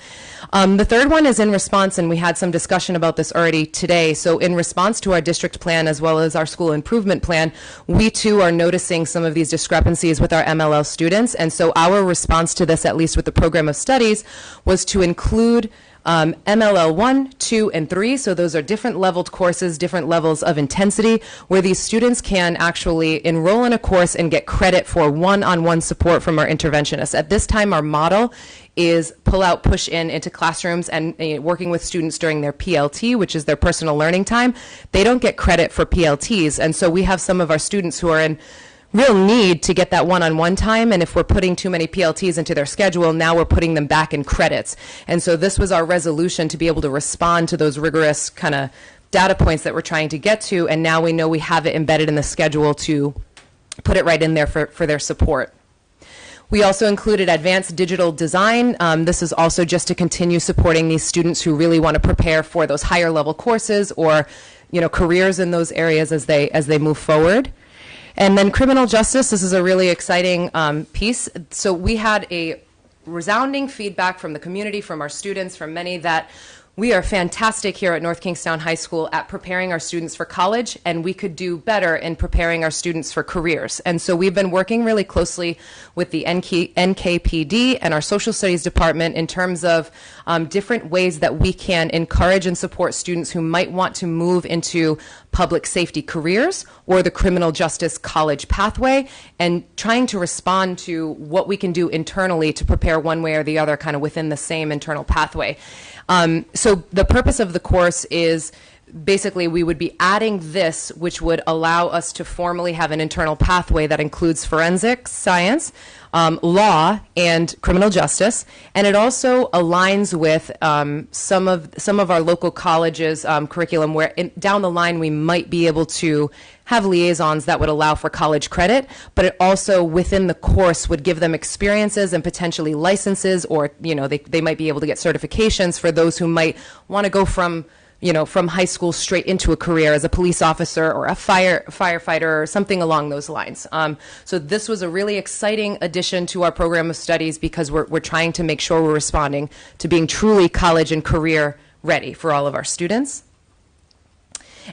The third one is in response, and we had some discussion about this already today. So in response to our district plan as well as our school improvement plan, we too are noticing some of these discrepancies with our MLL students. And so our response to this, at least with the program of studies, was to include MLL 1, 2, and 3. So those are different leveled courses, different levels of intensity, where these students can actually enroll in a course and get credit for one-on-one support from our interventionists. At this time, our model is pull out, push in into classrooms and working with students during their PLT, which is their personal learning time. They don't get credit for PLTs. And so we have some of our students who are in real need to get that one-on-one time, and if we're putting too many PLTs into their schedule, now we're putting them back in credits. And so this was our resolution to be able to respond to those rigorous kind of data points that we're trying to get to, and now we know we have it embedded in the schedule to put it right in there for their support. We also included advanced digital design. This is also just to continue supporting these students who really want to prepare for those higher level courses or, careers in those areas as they move forward. And then criminal justice, this is a really exciting piece. So we had a resounding feedback from the community, from our students, from many, that we are fantastic here at North Kingstown High School at preparing our students for college, and we could do better in preparing our students for careers. And so we've been working really closely with the NKPD and our social studies department in terms of different ways that we can encourage and support students who might want to move into public safety careers or the criminal justice college pathway, and trying to respond to what we can do internally to prepare one way or the other kind of within the same internal pathway. So the purpose of the course is basically we would be adding this, which would allow us to formally have an internal pathway that includes forensic science, law, and criminal justice, and it also aligns with some of our local colleges' curriculum, where down the line we might be able to have liaisons that would allow for college credit, but it also within the course would give them experiences and potentially licenses, or they might be able to get certifications for those who might want to go from high school straight into a career as a police officer or a firefighter or something along those lines. So this was a really exciting addition to our program of studies because we're trying to make sure we're responding to being truly college and career ready for all of our students.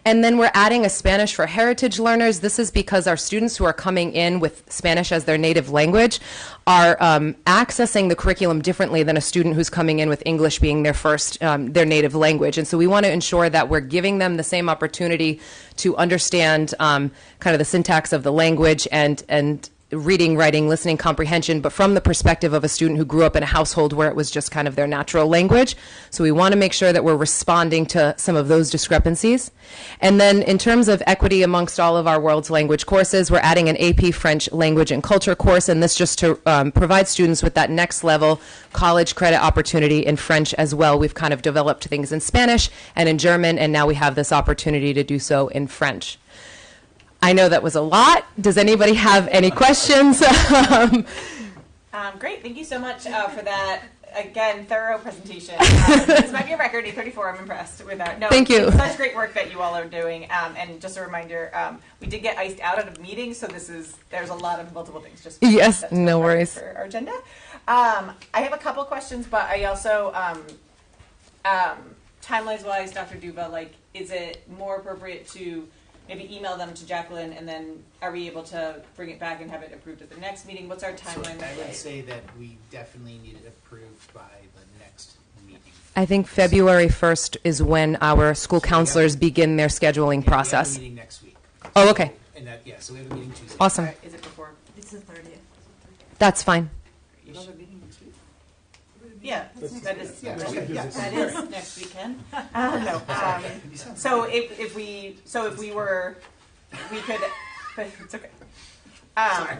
And then we're adding a Spanish for heritage learners. This is because our students who are coming in with Spanish as their native language are accessing the curriculum differently than a student who's coming in with English being their first, their native language. And so we want to ensure that we're giving them the same opportunity to understand kind of the syntax of the language and reading, writing, listening, comprehension, but from the perspective of a student who grew up in a household where it was just kind of their natural language. So we want to make sure that we're responding to some of those discrepancies. And then in terms of equity amongst all of our world's language courses, we're adding an AP French language and culture course, and this just to provide students with that next level college credit opportunity in French as well. We've kind of developed things in Spanish and in German, and now we have this opportunity to do so in French. I know that was a lot. Does anybody have any questions? Great. Thank you so much for that, again, thorough presentation. This might be a record, 8:34. I'm impressed with that. No, thank you. It's such great work that you all are doing. And just a reminder, we did get iced out of the meeting, so there's a lot of multiple things. Just yes, no worries. For our agenda. I have a couple questions, but I also, timelines-wise, Dr. Duba, is it more appropriate to maybe email them to Jacqueline, and then are we able to bring it back and have it approved at the next meeting? What's our timeline? So I would say that we definitely need it approved by the next meeting. I think February 1st is when our school counselors begin their scheduling process. We have a meeting next week. Oh, okay. And that, yeah, so we have a meeting Tuesday. Awesome. Right, is it before? It's the 30th. That's fine. Another meeting next week? Yeah, that is, Yeah, that is next weekend. No, so if we were, we could, but it's okay. Sorry.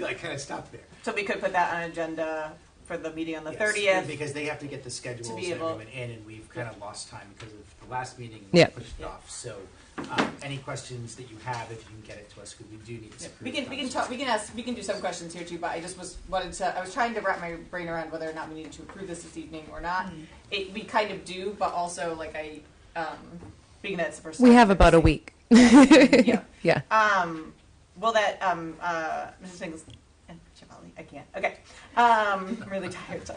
I kind of stopped there. So we could put that on agenda for the meeting on the Yes, 30th. because they have to get the schedules to and be able- everyone in, and we've kind of lost time because of the last meeting and Yeah. pushed it off. So, any questions that you have, if you can get it to us, because we do need to. We can do some questions here too, but I just I was trying to wrap my brain around whether or not we needed to approve this evening or not. We kind of do, but also like being that it's the first time. We have about a week. Yeah. Yeah. Well, that Mrs. Singles and Chapali, I can't. Okay. I'm really tired. So.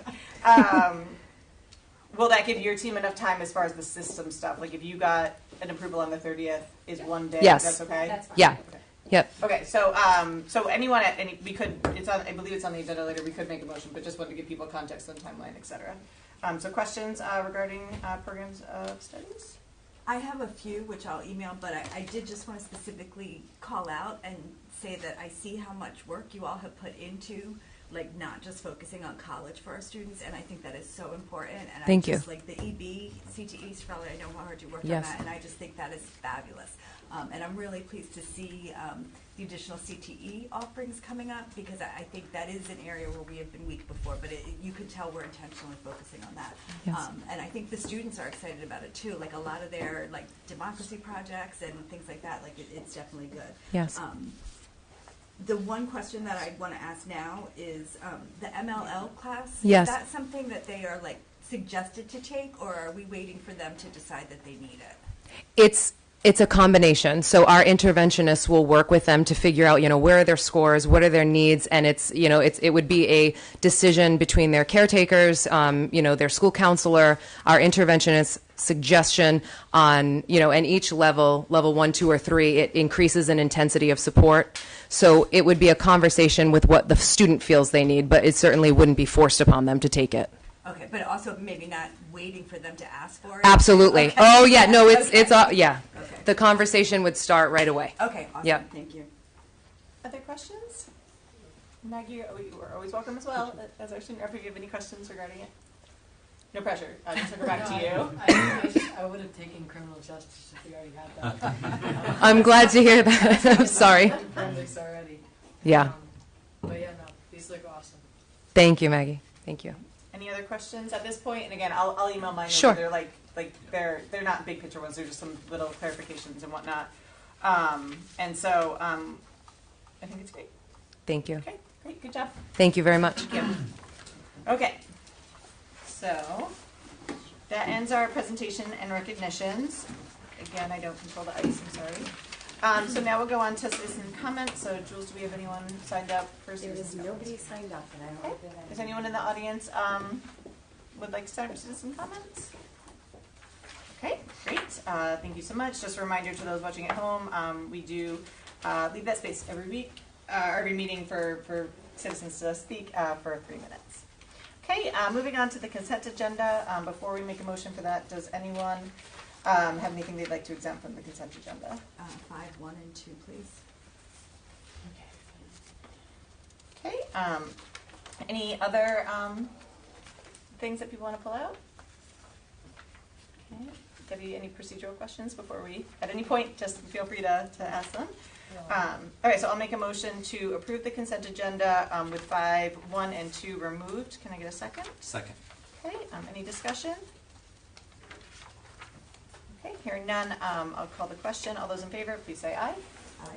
Will that give your team enough time as far as the system stuff? Like if you got an approval on the 30th, is one day? Yes. That's okay. That's fine. Yeah. Okay. Yep. Okay, so so anyone at any we could it's on I believe it's on the agenda later. We could make a motion, but just wanted to give people context on timeline, etc. So questions regarding programs of studies. I have a few, which I'll email, but I did just want to specifically call out and say that I see how much work you all have put into, like, not just focusing on college for our students, and I think that is so important. And Thank I you. just, like, the EB, CTE, Sprelli, I know how hard you worked Yes. on that, and I just think that is fabulous. And I'm really pleased to see the additional CTE offerings coming up, because I think that is an area where we have been weak before, but you can tell we're intentionally focusing on that. Yes. And I think the students are excited about it too, like a lot of their like democracy projects and things like that, like it's definitely good. Yes. The one question that I want to ask now is the MLL class. Yes. Is that something that they are like suggested to take, or are we waiting for them to decide that they need it? It's a combination. So our interventionists will work with them to figure out, where are their scores, what are their needs, and it would be a decision between their caretakers, their school counselor, our interventionist suggestion on, and each level 1, 2, or 3, it increases in intensity of support. So it would be a conversation with what the student feels they need, but it certainly wouldn't be forced upon them to take it. Okay, but also maybe not waiting for them to ask for it. Absolutely. Okay. Oh yeah, no, it's Okay. Okay. The conversation would start right away. Okay, awesome. Yep. Thank you. Other questions? Maggie, you are always welcome as well as our student rep. If you have any questions regarding it, no pressure. Just to go back to you. I would have taken criminal justice if we already had that. I'm glad to hear that. I'm sorry. Forensics already. Yeah. But yeah, no, these look awesome. Thank you, Maggie. Thank you. Any other questions at this point? And again, I'll email mine. Sure. They're like they're not big picture ones. They're just some little clarifications and whatnot. And so I think it's great. Thank you. Okay, great, good job. Thank you very much. Thank you. Okay, so that ends our presentation and recognitions. Again, I don't control the ice. I'm sorry. So now we'll go on to citizen comments. So Jules, do we have anyone signed up for citizen comments? Nobody signed up, and I don't think I Is anyone in the audience would like to sign up for citizen comments? Okay, great. Thank you so much. Just a reminder to those watching at home, we do leave that space every week, every meeting for citizens to speak for 3 minutes. Okay, moving on to the consent agenda. Before we make a motion for that, does anyone have anything they'd like to exempt from the consent agenda? 5, 1, and 2, please. Okay. Any other things that people want to pull out? Okay. Debbie, any procedural questions before we, at any point, just feel free to ask them. All right, so I'll make a motion to approve the consent agenda with 5, 1, and 2 removed. Can I get a second? Second. Okay, any discussion? Okay, hearing none, I'll call the question. All those in favor, please say aye.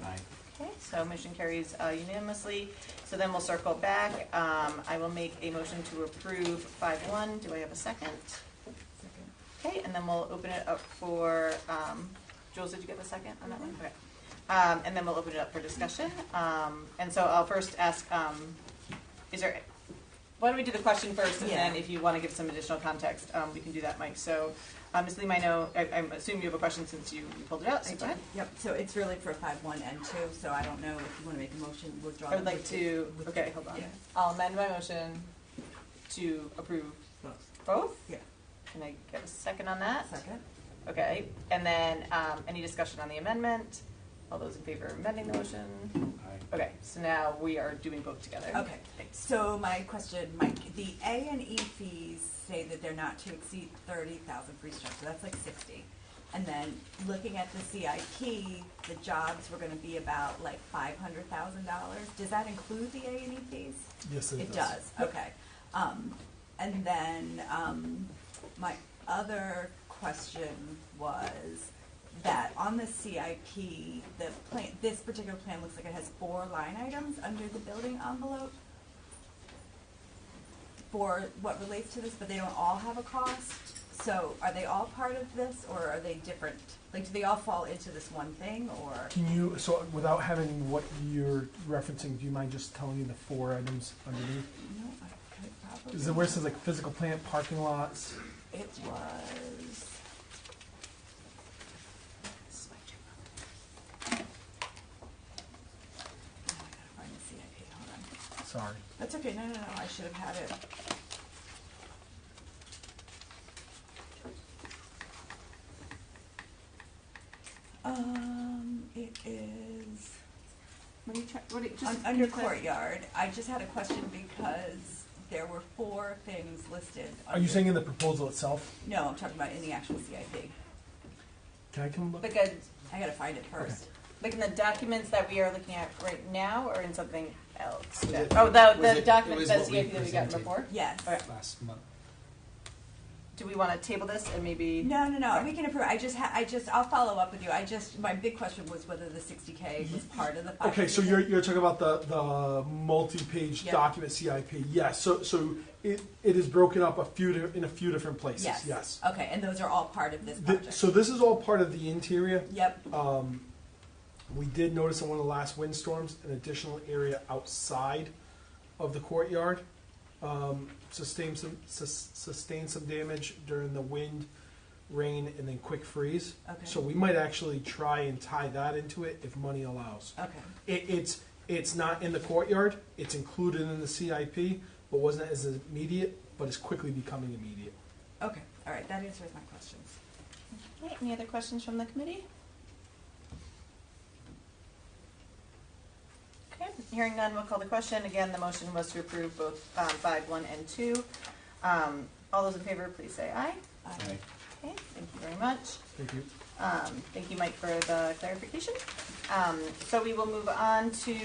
Aye. Okay, so motion carries unanimously. So then we'll circle back. I will make a motion to approve 5-1. Do I have a second? Okay, and then we'll open it up for, Jules, did you get the second on that one? Okay. And then we'll open it up for discussion. And so I'll first ask, is there why don't we do the question first, and Yeah. then if you want to give some additional context, we can do that, Mike. So, Ms. Lima, I assume you have a question since you pulled it out, so go ahead. Yep, so it's really for 5.1 and 2, so I don't know if you want to make a motion, withdraw. I would like to, okay, hold on. Yeah. I'll amend my motion to approve both? Yeah. Can I get a second on that? Second. Okay, and then, any discussion on the amendment? All those in favor of amending the motion? Okay, so now we are doing both together. Okay, so my question, Mike, the A&E fees say that they're not to exceed 30,000 for each job, so that's like 60. And then looking at the CIP, the jobs were gonna be about like $500,000. Does that include the A&E fees? Yes, it It does. does, okay. And then, my other question was that on the CIP, the plan, this particular plan looks like it has 4 line items under the building envelope for what relates to this, but they don't all have a cost. So are they all part of this, or are they different? Like, do they all fall into this one thing, or? Can you, so without having what you're referencing, do you mind just telling me the 4 items underneath? No, I could probably. Is it where it says like physical plant, parking lots? It was. Find the CIP, hold on. Sorry. That's okay, no, I should have had it. It is under courtyard. I just had a question because there were 4 things listed. Are you saying in the proposal itself? No, I'm talking about in the actual CIP. Can I come look? Because I gotta find it first. like in the documents that we are looking at right now, or in something else? Was it- Oh, was the it- document, it was the what we CIP that we got presented. before? Yes. Okay. Last month. Do we want to table this and maybe? No, we can approve. I'll follow up with you. My big question was whether the 60K was part of the 500. Okay, so you're talking about the multi-page Yep. document CIP. Yes, so it is broken up in a few different places. Yes. Yes. Okay, and those are all part of this project. So this is all part of the interior. Yep. We did notice in one of the last windstorms an additional area outside of the courtyard. Sustained some damage during the wind, rain, and then quick freeze. Okay. So we might actually try and tie that into it if money allows. Okay. It's not in the courtyard. It's included in the CIP, but wasn't as immediate, but is quickly becoming immediate. Okay. All right. That answers my questions. Okay, any other questions from the committee? Okay, hearing none, we'll call the question. Again, the motion was to approve both 5.1 and 2. All those in favor, please say aye. Aye. Okay, thank you very much. Thank you. Thank you, Mike, for the clarification. So we will move on to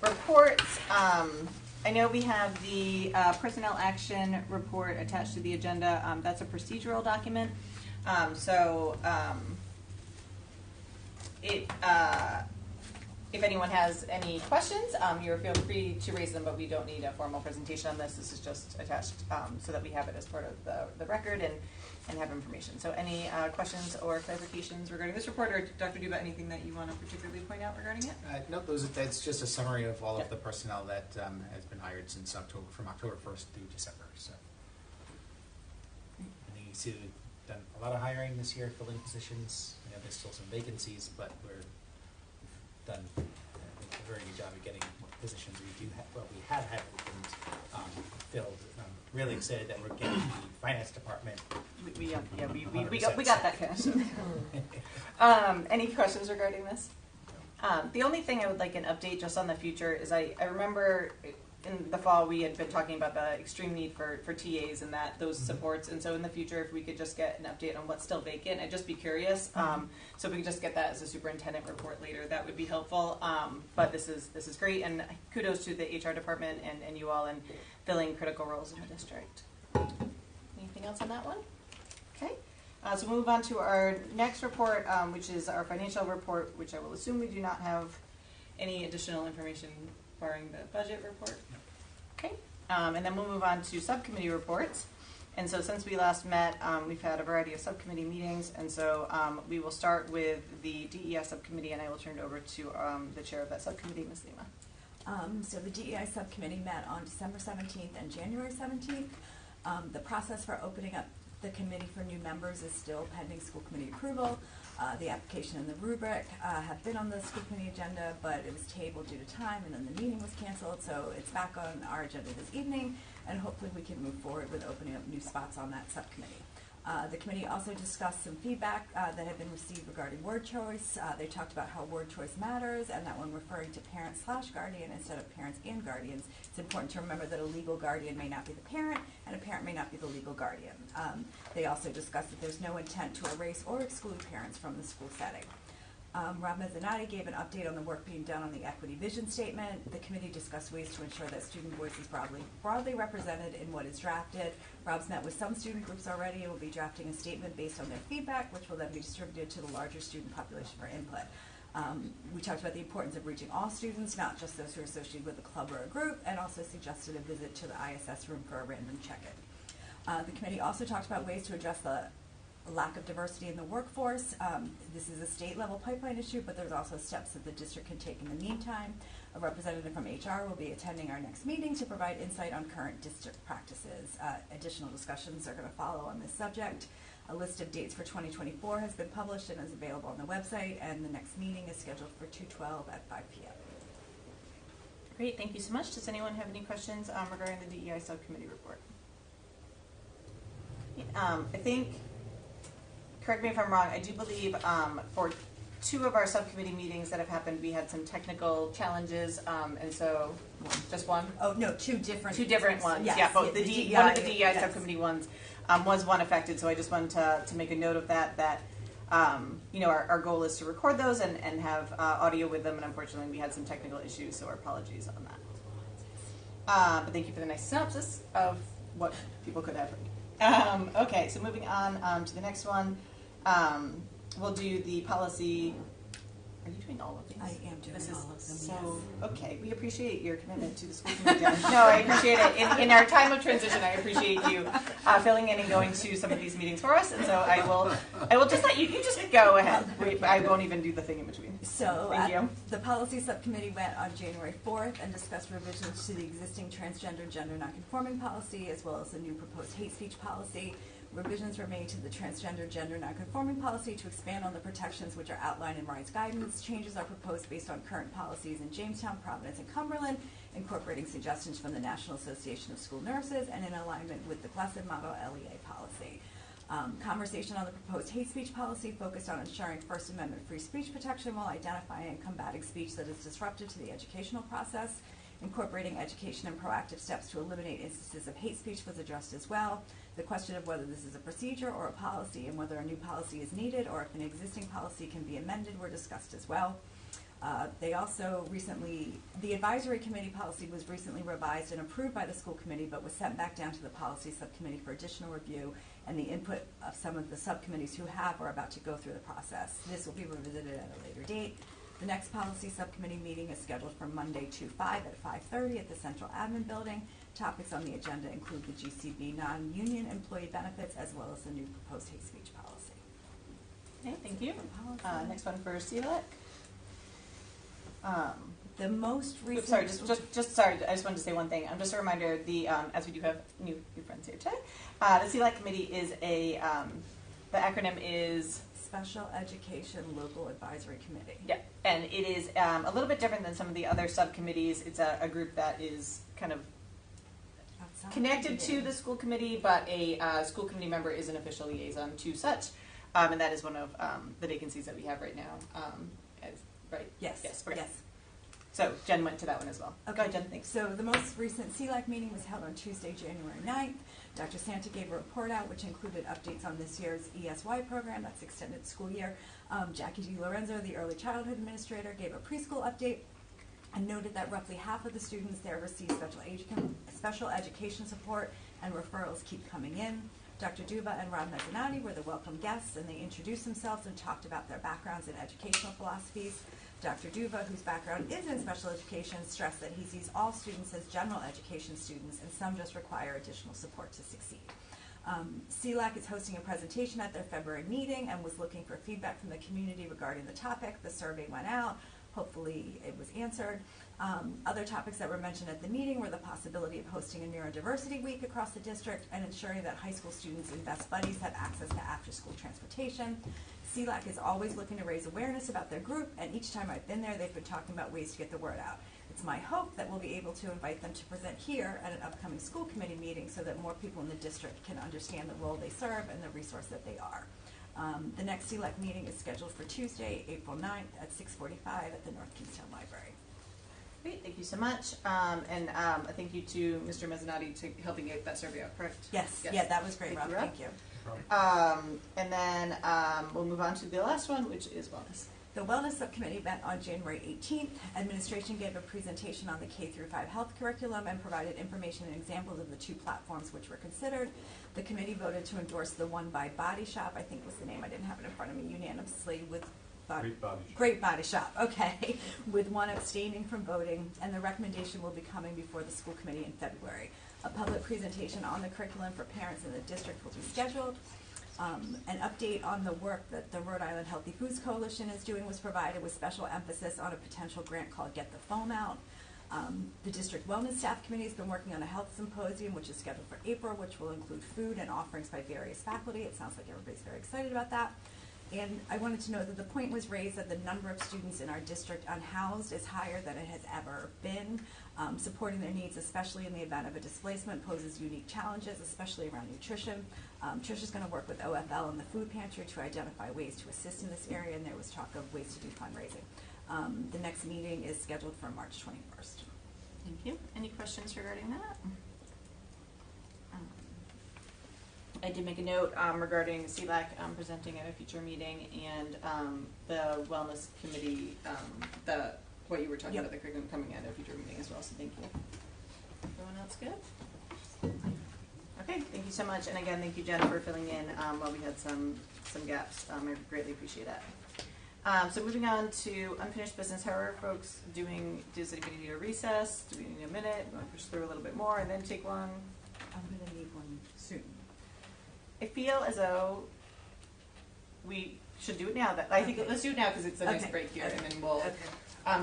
reports. I know we have the personnel action report attached to the agenda. That's a procedural document. If anyone has any questions, you feel free to raise them, but we don't need a formal presentation on this. This is just attached so that we have it as part of the record and have information. So any questions or clarifications regarding this report, or Dr. Duba, anything that you want to particularly point out regarding it? No, that's just a summary of all of the personnel that has been hired since from October 1st through December. So I think you see we've done a lot of hiring this year, filling positions. There's still some vacancies, but we've done a very good job of getting what positions we do have. Well, we have had opened, filled. I'm really excited that we're getting the finance department. We got that cash. Any questions regarding this? The only thing I would like an update just on the future is I remember in the fall we had been talking about the extreme need for TAs and those supports, and so in the future if we could just get an update on what's still vacant, I'd just be curious. So if we could just get that as a superintendent report later, that would be helpful. But this is great, and kudos to the HR department and you all in filling critical roles in our district. Anything else on that one? Okay. So we'll move on to our next report, which is our financial report, which I will assume we do not have any additional information barring the budget report. Okay. And then we'll move on to subcommittee reports. And so since we last met, we've had a variety of subcommittee meetings. And so we will start with the DES subcommittee, and I will turn it over to the chair of that subcommittee, Ms. Lima. So the DEI subcommittee met on December 17th and January 17th. The process for opening up the committee for new members is still pending school committee approval. The application and the rubric have been on the school committee agenda, but it was tabled due to time, and then the meeting was canceled, so it's back on our agenda this evening, and hopefully we can move forward with opening up new spots on that subcommittee. The committee also discussed some feedback that had been received regarding word choice. They talked about how word choice matters, and that when referring to parent/guardian instead of parents and guardians, it's important to remember that a legal guardian may not be the parent, and a parent may not be the legal guardian. They also discussed that there's no intent to erase or exclude parents from the school setting. Rob Mezzanotte gave an update on the work being done on the equity vision statement. The committee discussed ways to ensure that student voice is broadly represented in what is drafted. Rob's met with some student groups already and will be drafting a statement based on their feedback, which will then be distributed to the larger student population for input. We talked about the importance of reaching all students, not just those who are associated with a club or a group, and also suggested a visit to the ISS room for a random check-in. The committee also talked about ways to address the lack of diversity in the workforce. This is a state-level pipeline issue, but there's also steps that the district can take in the meantime. A representative from HR will be attending our next meeting to provide insight on current district practices. Additional discussions are going to follow on this subject. A list of dates for 2024 has been published and is available on the website, and the next meeting is scheduled for 2/12 at 5 p.m. Great, thank you so much. Does anyone have any questions regarding the DEI subcommittee report? I think, correct me if I'm wrong, I do believe for two of our subcommittee meetings that have happened, we had some technical challenges, and so, just one? Oh, no, two different ones. Yes, Yeah, both yes, one of the DEI yes. subcommittee ones was one affected, so I just wanted to make a note of that you know, our goal is to record those and have audio with them, and unfortunately we had some technical issues, so our apologies on that. But thank you for the nice synopsis of what people could have heard. Okay, so moving on to the next one. We'll do the policy. Are you doing all of these? I am doing this all of them, So, yes. okay, we appreciate your commitment to the school committee. No, I appreciate it. In our time of transition, I appreciate you filling in and going to some of these meetings for us. And so I will just let you just go ahead. I won't even do the thing in between. So Thank you. the policy subcommittee met on January 4th and discussed revisions to the existing transgender gender nonconforming policy, as well as a new proposed hate speech policy. Revisions were made to the transgender gender nonconforming policy to expand on the protections which are outlined in RISE guidance. Changes are proposed based on current policies in Jamestown, Providence, and Cumberland, incorporating suggestions from the National Association of School Nurses and in alignment with the Blessed Model LEA policy. Conversation on the proposed hate speech policy focused on ensuring First Amendment free speech protection while identifying and combating speech that is disruptive to the educational process. Incorporating education and proactive steps to eliminate instances of hate speech was addressed as well. The question of whether this is a procedure or a policy and whether a new policy is needed or if an existing policy can be amended were discussed as well. They also the advisory committee policy was recently revised and approved by the school committee, but was sent back down to the policy subcommittee for additional review and the input of some of the subcommittees who have or are about to go through the process. This will be revisited at a later date. The next policy subcommittee meeting is scheduled for Monday 2/5 at 5:30 at the Central Admin Building. Topics on the agenda include the GCB non-union employee benefits as well as the new proposed hate speech policy. Okay, thank you. Next one for CELAC. The most recent. Sorry, sorry. I just wanted to say one thing. Just a reminder: as we do have new friends here today, the CELAC committee is the acronym is Special Education Local Advisory Committee. Yeah, and it is a little bit different than some of the other subcommittees. It's a group that is kind of connected to the school committee, but a school committee member is an official liaison to such, and that is one of the vacancies that we have right now. Right? Yes. Yes. Okay. Yes. So Jen went to that one as well. Okay. Go ahead, Jen. Thanks. So the most recent CELAC meeting was held on Tuesday, January 9th. Dr. Santa gave a report out which included updates on this year's ESY program, that's extended school year. Jackie DiLorenzo, the early childhood administrator, gave a preschool update and noted that roughly half of the students there receive special education support and referrals keep coming in. Dr. Duva and Rob Mezzanotte were the welcome guests, and they introduced themselves and talked about their backgrounds in educational philosophies. Dr. Duva, whose background is in special education, stressed that he sees all students as general education students and some just require additional support to succeed. CELAC is hosting a presentation at their February meeting and was looking for feedback from the community regarding the topic. The survey went out. Hopefully it was answered. Other topics that were mentioned at the meeting were the possibility of hosting a neurodiversity week across the district and ensuring that high school students and best buddies have access to after-school transportation. CLAC is always looking to raise awareness about their group, and each time I've been there, they've been talking about ways to get the word out. It's my hope that we'll be able to invite them to present here at an upcoming school committee meeting so that more people in the district can understand the role they serve and the resource that they are. The next CLAC meeting is scheduled for Tuesday, April 9th at 6:45 at the North Kingstown Library. Great, thank you so much. And a thank you to Mr. Mezzanotte to helping get that survey out, correct? Yes. Yeah, that was great, Rob. Thank you. And then we'll move on to the last one, which is wellness. The Wellness Subcommittee met on January 18th. Administration gave a presentation on the K-5 health curriculum and provided information and examples of the 2 platforms which were considered. The committee voted to endorse the One by Body Shop, I think was the name, I didn't have it in front of me, unanimously with Great Body Shop, okay, with 1 abstaining from voting, and the recommendation will be coming before the school committee in February. A public presentation on the curriculum for parents in the district will be scheduled. An update on the work that the Rhode Island Healthy Foods Coalition is doing was provided with special emphasis on a potential grant called Get the Foam Out. The District Wellness Staff Committee has been working on a health symposium, which is scheduled for April, which will include food and offerings by various faculty. It sounds like everybody's very excited about that. And I wanted to note that the point was raised that the number of students in our district unhoused is higher than it has ever been. Supporting their needs, especially in the event of a displacement, poses unique challenges, especially around nutrition. Trish is going to work with OFL and the food pantry to identify ways to assist in this area, and there was talk of ways to do fundraising. The next meeting is scheduled for March 21st. Thank you. Any questions regarding that? I did make a note regarding CLAC presenting at a future meeting, and the Wellness Committee, what you were talking about, the curriculum coming at a future meeting as well, so thank you. Everyone else good? Okay, thank you so much, and again, thank you, Jen, for filling in while we had some gaps. I greatly appreciate that. So moving on to unfinished business, how are folks doing? Does anybody need a recess? Do we need a minute? We want to push through a little bit more and then take one? I'm going to need one soon. I feel as though we should do it now. I think let's do it now because it's a nice break here, and then we'll. Okay.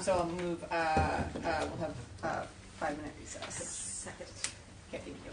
So I'll move. We'll have 5-minute recess. Second. Okay, thank you.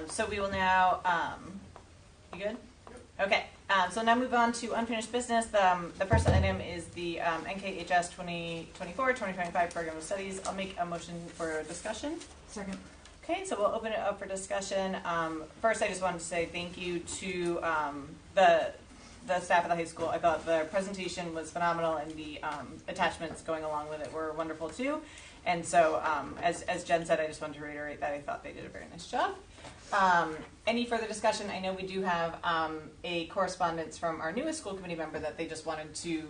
So we will now, you good? Okay, so now move on to unfinished business. The first item is the NKHS 2024-2025 Program of Studies. I'll make a motion for discussion. Second. Okay, so we'll open it up for discussion. First, I just wanted to say thank you to the staff of the high school. I thought the presentation was phenomenal, and the attachments going along with it were wonderful too. And so, as Jen said, I just wanted to reiterate that I thought they did a very nice job. Any further discussion? I know we do have a correspondence from our newest school committee member that they just wanted to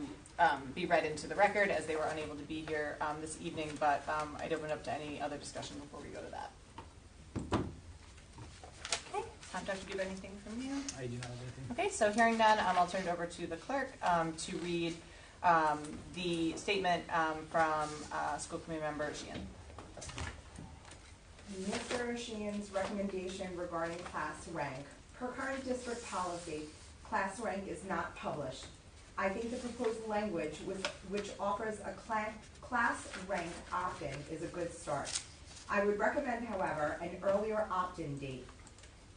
be read into the record, as they were unable to be here this evening, but I'd open up to any other discussion before we go to that. Okay, Dr. Duba, anything from you? I do not have anything. Okay, so hearing none, I'll turn it over to the clerk to read the statement from school committee member Sheehan. Mr. Sheehan's recommendation regarding class rank. Per current district policy, class rank is not published. I think the proposed language which offers a class rank opt-in is a good start. I would recommend, however, an earlier opt-in date.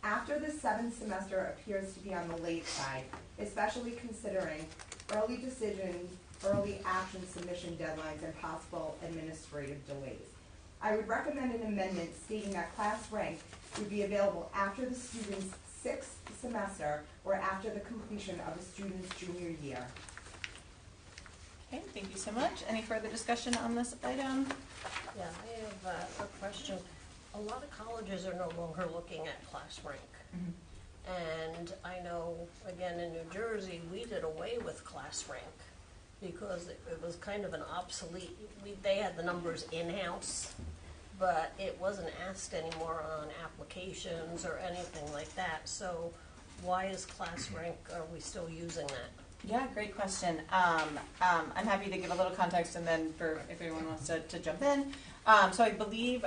After the 7th semester appears to be on the late side, especially considering early decision, early action submission deadlines, and possible administrative delays. I would recommend an amendment stating that class rank would be available after the student's 6th semester or after the completion of a student's junior year. Okay, thank you so much. Any further discussion on this item? Yeah, I have a question. A lot of colleges are no longer looking at class rank. And I know, again, in New Jersey, we did away with class rank because it was kind of an obsolete, they had the numbers in-house, but it wasn't asked anymore on applications or anything like that. So why is class rank, are we still using that? Yeah, great question. I'm happy to give a little context, and then for if anyone wants to jump in. So I believe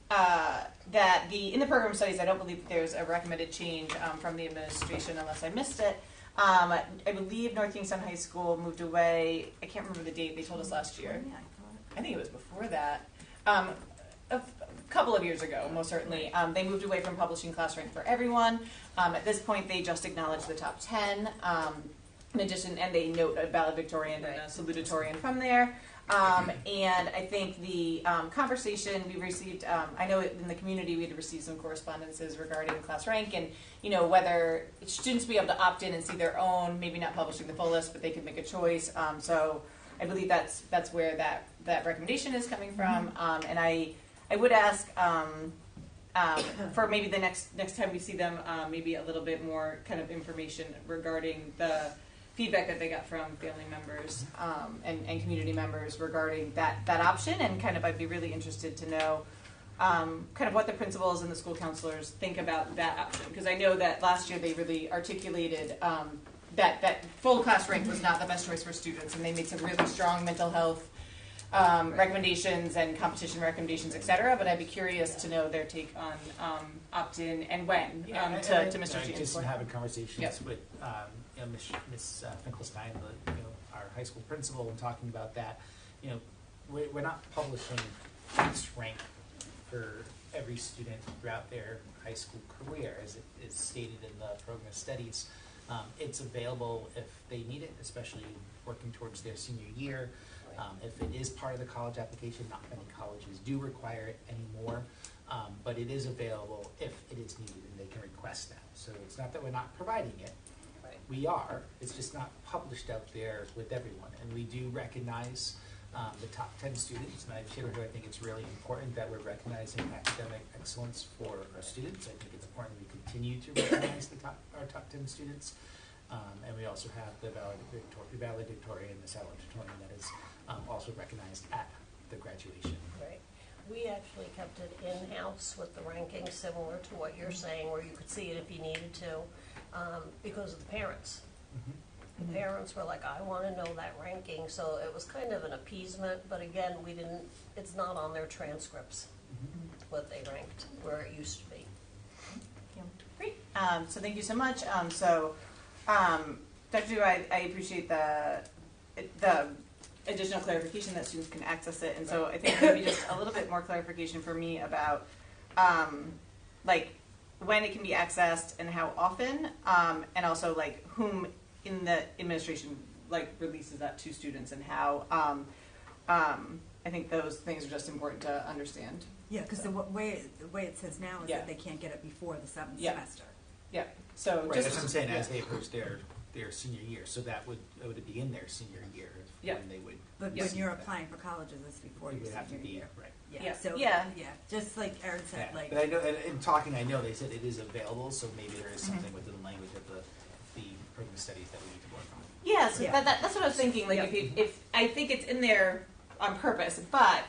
that in the program studies, I don't believe that there's a recommended change from the administration, unless I missed it. I believe North Kingstown High School moved away. I can't remember the date. They told us last year. I think it was before that. A couple of years ago, most certainly. They moved away from publishing class rank for everyone. At this point, they just acknowledge the top 10. In addition, and they note a valedictorian and a salutatorian from there. And I think the conversation we received, I know in the community we had received some correspondences regarding class rank and, whether students be able to opt in and see their own, maybe not publishing the full list, but they can make a choice. So I believe that's where that recommendation is coming from. And I would ask for maybe the next time we see them, maybe a little bit more kind of information regarding the feedback that they got from family members and community members regarding that option, and kind of I'd be really interested to know kind of what the principals and the school counselors think about that option, because I know that last year they really articulated that full class rank was not the best choice for students, and they made some really strong mental health recommendations and competition recommendations, etc. But I'd be curious to know their take on opt-in and when to Mr. Jean's Just point. having conversations with Ms. Finkelstein, our high school principal, and talking about that. We're not publishing class rank for every student throughout their high school career, as it is stated in the program of studies. It's available if they need it, especially working towards their senior year. If it is part of the college application, not many colleges do require it anymore, but it is available if it is needed, and they can request that. So it's not that we're not providing it. We are. It's just not published out there with everyone. And we do recognize the top 10 students. And I've shared with her, I think it's really important that we're recognizing academic excellence for our students. I think it's important we continue to recognize our top 10 students. And we also have the valedictorian, the salutatorian that is also recognized at the graduation. Right. We actually kept it in-house with the ranking, similar to what you're saying, where you could see it if you needed to. Because of the parents. The parents were like, I want to know that ranking, so it was kind of an appeasement, but again, it's not on their transcripts, what they ranked, where it used to be. Yeah. Great. So thank you so much. Dr. Du, I appreciate the additional clarification that students can access it, and so I think maybe just a little bit more clarification for me about like when it can be accessed and how often, and also like whom in the administration like releases that to students and how. I think those things are just important to understand. Yeah, because the way it says now is that they can't get it before the seventh semester. Yeah. So right, just that's what I'm saying. As they approach their senior year, so that would be in their senior year when they would. But when you're applying for colleges, it's before your senior year. Right. Yeah. So just like Erin said, like. But I know, and in talking, I know they said it is available, so maybe there is something within the language of the program studies that we need to work on. Yeah, so that's what I was thinking. Like, if I think it's in there on purpose, but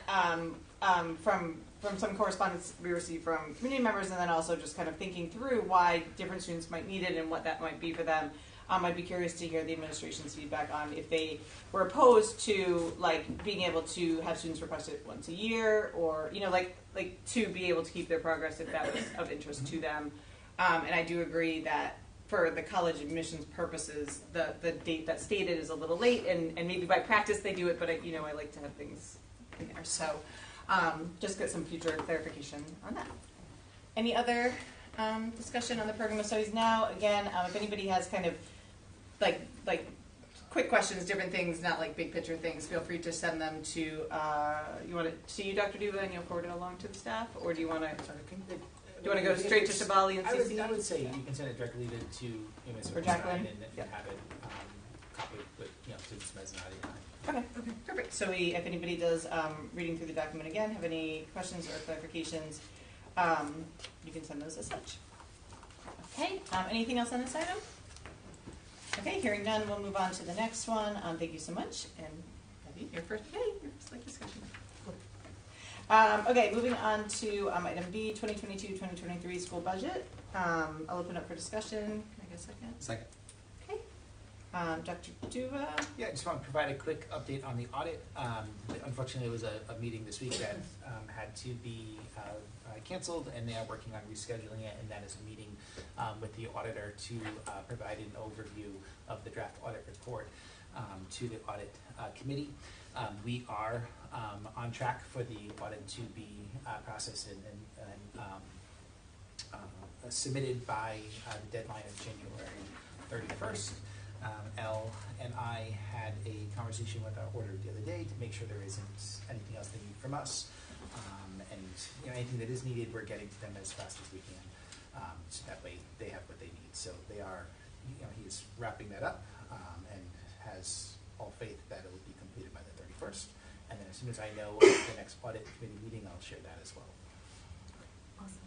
from some correspondence we received from community members, and then also just kind of thinking through why different students might need it and what that might be for them. I'd be curious to hear the administration's feedback on if they were opposed to like being able to have students request it once a year, or like to be able to keep their progress if that was of interest to them. And I do agree that for the college admissions purposes, the date that's stated is a little late, and maybe by practice they do it, but I like to have things in there. So just get some future clarification on that. Any other discussion on the program of studies now? Again, if anybody has kind of like quick questions, different things, not like big picture things, feel free to send them to, you want it to you, Dr. Duva, and you'll forward it along to the staff, or do you want to? Do you want to go straight to Shabali and CC? I would say you can send it directly to Ms. Or Jacqueline? and have it copied, but to Ms. Mezzanotte. Okay, perfect. So if anybody does reading through the document again, have any questions or clarifications, you can send those as such. Okay, anything else on this item? Okay, hearing none, we'll move on to the next one. Thank you so much. And Debbie, your first discussion. Okay, moving on to item B, 2022-2023 school budget. I'll open up for discussion. Can I get a second? Second. Okay. Dr. Duva? Yeah, I just want to provide a quick update on the audit. Unfortunately, there was a meeting this week that had to be canceled, and they are working on rescheduling it, and that is a meeting with the auditor to provide an overview of the draft audit report to the audit committee. We are on track for the audit to be processed and submitted by the deadline of January 31st. Elle and I had a conversation with our auditor the other day to make sure there isn't anything else they need from us. And anything that is needed, we're getting to them as fast as we can. So that way they have what they need. So they are, he's wrapping that up and has all faith that it will be completed by the 31st. And then as soon as I know the next audit committee meeting, I'll share that as well. Awesome.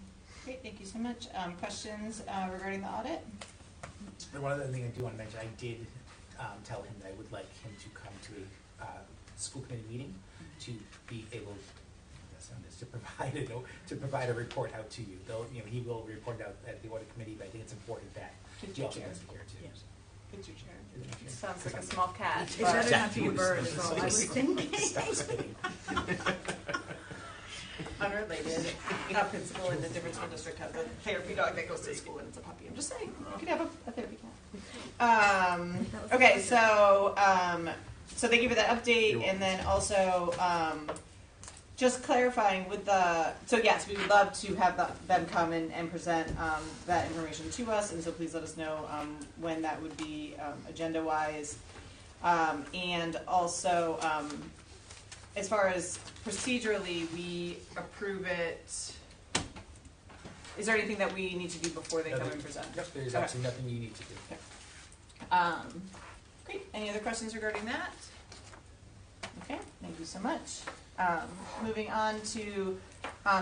Great, thank you so much. Questions regarding the audit? And one other thing I do want to mention, I did tell him that I would like him to come to a school committee meeting to be able to provide a report out to you. Though he will report out at the audit committee, but I think it's important that he also has to be here too. Yeah. It's your chair. It sounds like a small cat. It better not be a bird, is all I was thinking. Stop spitting. Unrelated. A principal in a different school district has a therapy dog that goes to school and it's a puppy. I'm just saying, you could have a therapy cat. Okay, so thank you for that update, and then also just clarifying with so yes, we would love to have them come and present that information to us, and so please let us know when that would be agenda-wise. And also, as far as procedurally, we approve it. Is there anything that we need to do before they come and present? Yep, there's absolutely nothing you need to do. Okay. Great. Any other questions regarding that? Okay, thank you so much. Moving on to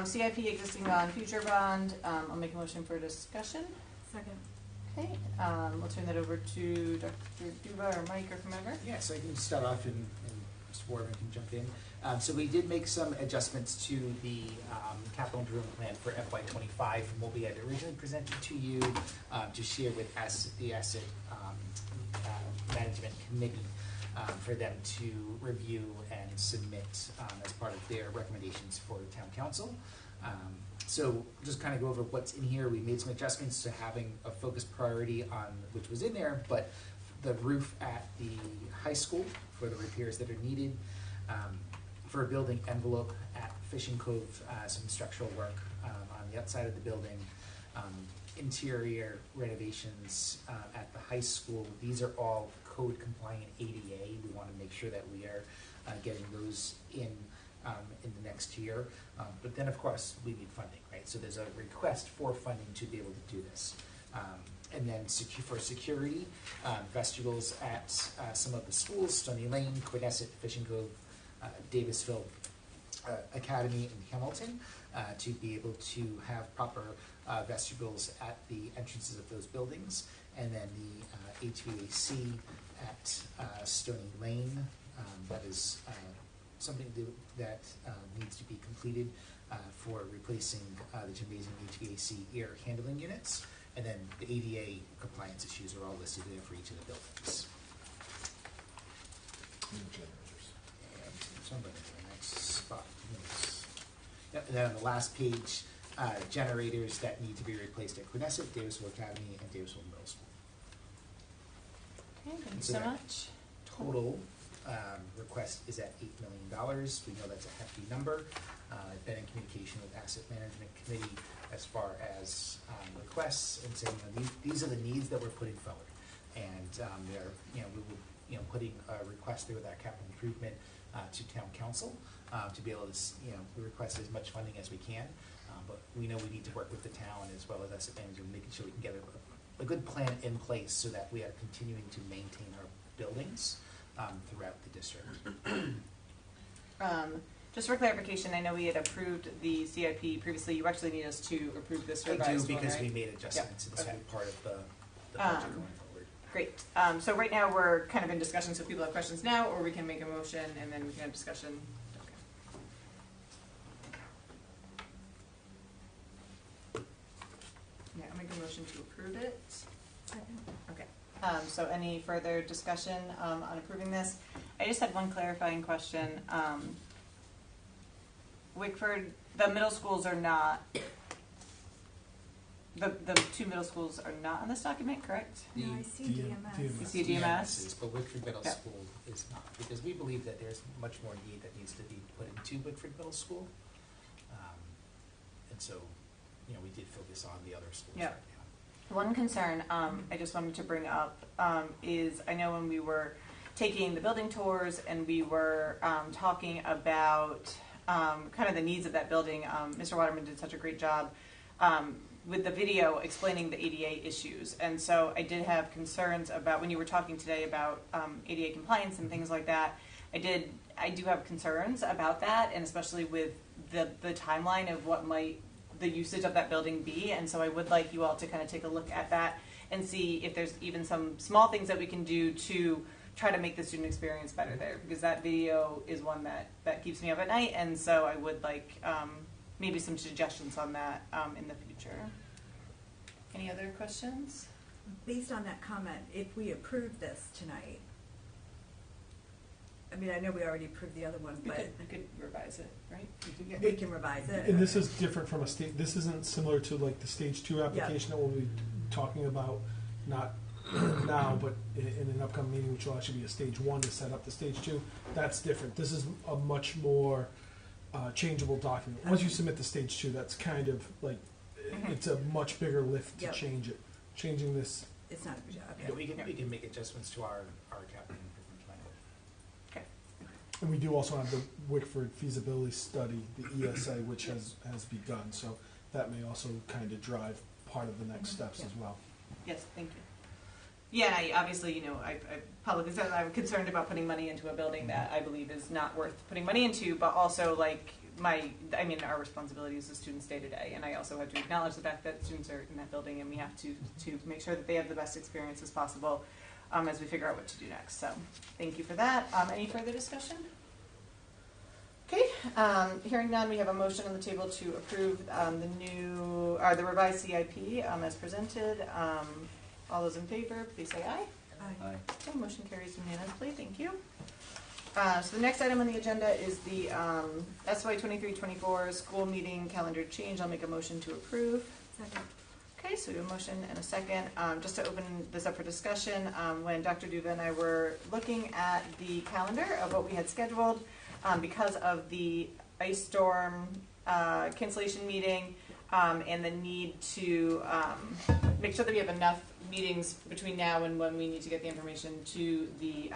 CIP existing bond, future bond. I'll make a motion for discussion. Second. Okay, we'll turn that over to Dr. Duva or Mike or whomever. Yeah, so I can start off and Mr. Warren can jump in. So we did make some adjustments to the capital improvement plan for FY25 from what we had originally presented to you to share with the asset management committee for them to review and submit as part of their recommendations for town council. So just kind of go over what's in here. We made some adjustments to having a focused priority on which was in there, but the roof at the high school for the repairs that are needed, for a building envelope at Fishing Cove, some structural work on the outside of the building, interior renovations at the high school. These are all code compliant ADA. We want to make sure that we are getting those in the next year. But then, of course, we need funding, right? So there's a request for funding to be able to do this. And then for security, vestibules at some of the schools, Stony Lane, Quinnesset, Fishing Cove, Davisville Academy, and Hamilton, to be able to have proper vestibules at the entrances of those buildings. And then the HVAC at Stony Lane, that is something that needs to be completed for replacing the gymnasium HVAC air handling units. And then the ADA compliance issues are all listed there for each of the buildings. And so I'm going to the next spot. Yep, and then on the last page, generators that need to be replaced at Quinnesset, Davisville Academy, and Davisville Middle School. Okay, thank you So so that much. Total request is at $8 million. We know that's a hefty number. I've been in communication with Asset Management Committee as far as requests and saying, these are the needs that we're putting forward. And they're, we will, putting a request through with our capital improvement to town council to be able to, request as much funding as we can. But we know we need to work with the town as well as Asset Management, making sure we can get a good plan in place so that we are continuing to maintain our buildings throughout the district. Just for clarification, I know we had approved the CIP previously. You actually need us to approve this revised I do, one, because right? we made adjustments. It's Okay. part of the budget going forward. Great. So right now we're kind of in discussion, so if people have questions now, or we can make a motion and then we can have discussion. Okay. Yeah, I'll make a motion to approve it. Okay. So any further discussion on approving this? I just had one clarifying question. Wickford, the middle schools are not, the two middle schools are not on this document, correct? No, I see DMS. You see DMS? Is, but Wickford Middle Yep. School is not, because we believe that there's much more need that needs to be put into Wickford Middle School. And so, we did focus on the other schools Yep. right now. One concern I just wanted to bring up is I know when we were taking the building tours and we were talking about kind of the needs of that building, Mr. Waterman did such a great job with the video explaining the ADA issues. And so I did have concerns about when you were talking today about ADA compliance and things like that. I do have concerns about that, and especially with the timeline of what might the usage of that building be. And so I would like you all to kind of take a look at that and see if there's even some small things that we can do to try to make the student experience better there, because that video is one that keeps me up at night. And so I would like maybe some suggestions on that in the future. Any other questions? Based on that comment, if we approve this tonight, I mean, I know we already approved the other one, but we could revise it, right? we can revise it. And this is different from this isn't similar to like the stage 2 application that we'll be talking about, not now, but in an upcoming meeting, which will actually be a stage 1 to set up the stage 2. That's different. This is a much more changeable document. Once you submit the stage 2, that's kind of like, it's a much bigger lift to change it. Changing this. It's not a big job. Yeah, we can make adjustments to our capital improvement plan. Okay. And we do also have the Wickford feasibility study, the ESA, which has begun. So that may also kind of drive part of the next steps as well. Yes, thank you. Yeah, I obviously, I publicly said I'm concerned about putting money into a building that I believe is not worth putting money into, but also our responsibility is the students day to day, and I also have to acknowledge the fact that students are in that building, and we have to make sure that they have the best experience as possible as we figure out what to do next. So, thank you for that. Any further discussion? Okay, hearing none, we have a motion on the table to approve the revised CIP as presented. All those in favor, please say aye. Aye. Okay, motion carries unanimously. Thank you. So the next item on the agenda is the SY 23-24 school meeting calendar change. I'll make a motion to approve. Second. Okay, so we have a motion and a second. Just to open this up for discussion, when Dr. Duva and I were looking at the calendar of what we had scheduled, because of the ice storm cancellation meeting, and the need to make sure that we have enough meetings between now and when we need to get the information to the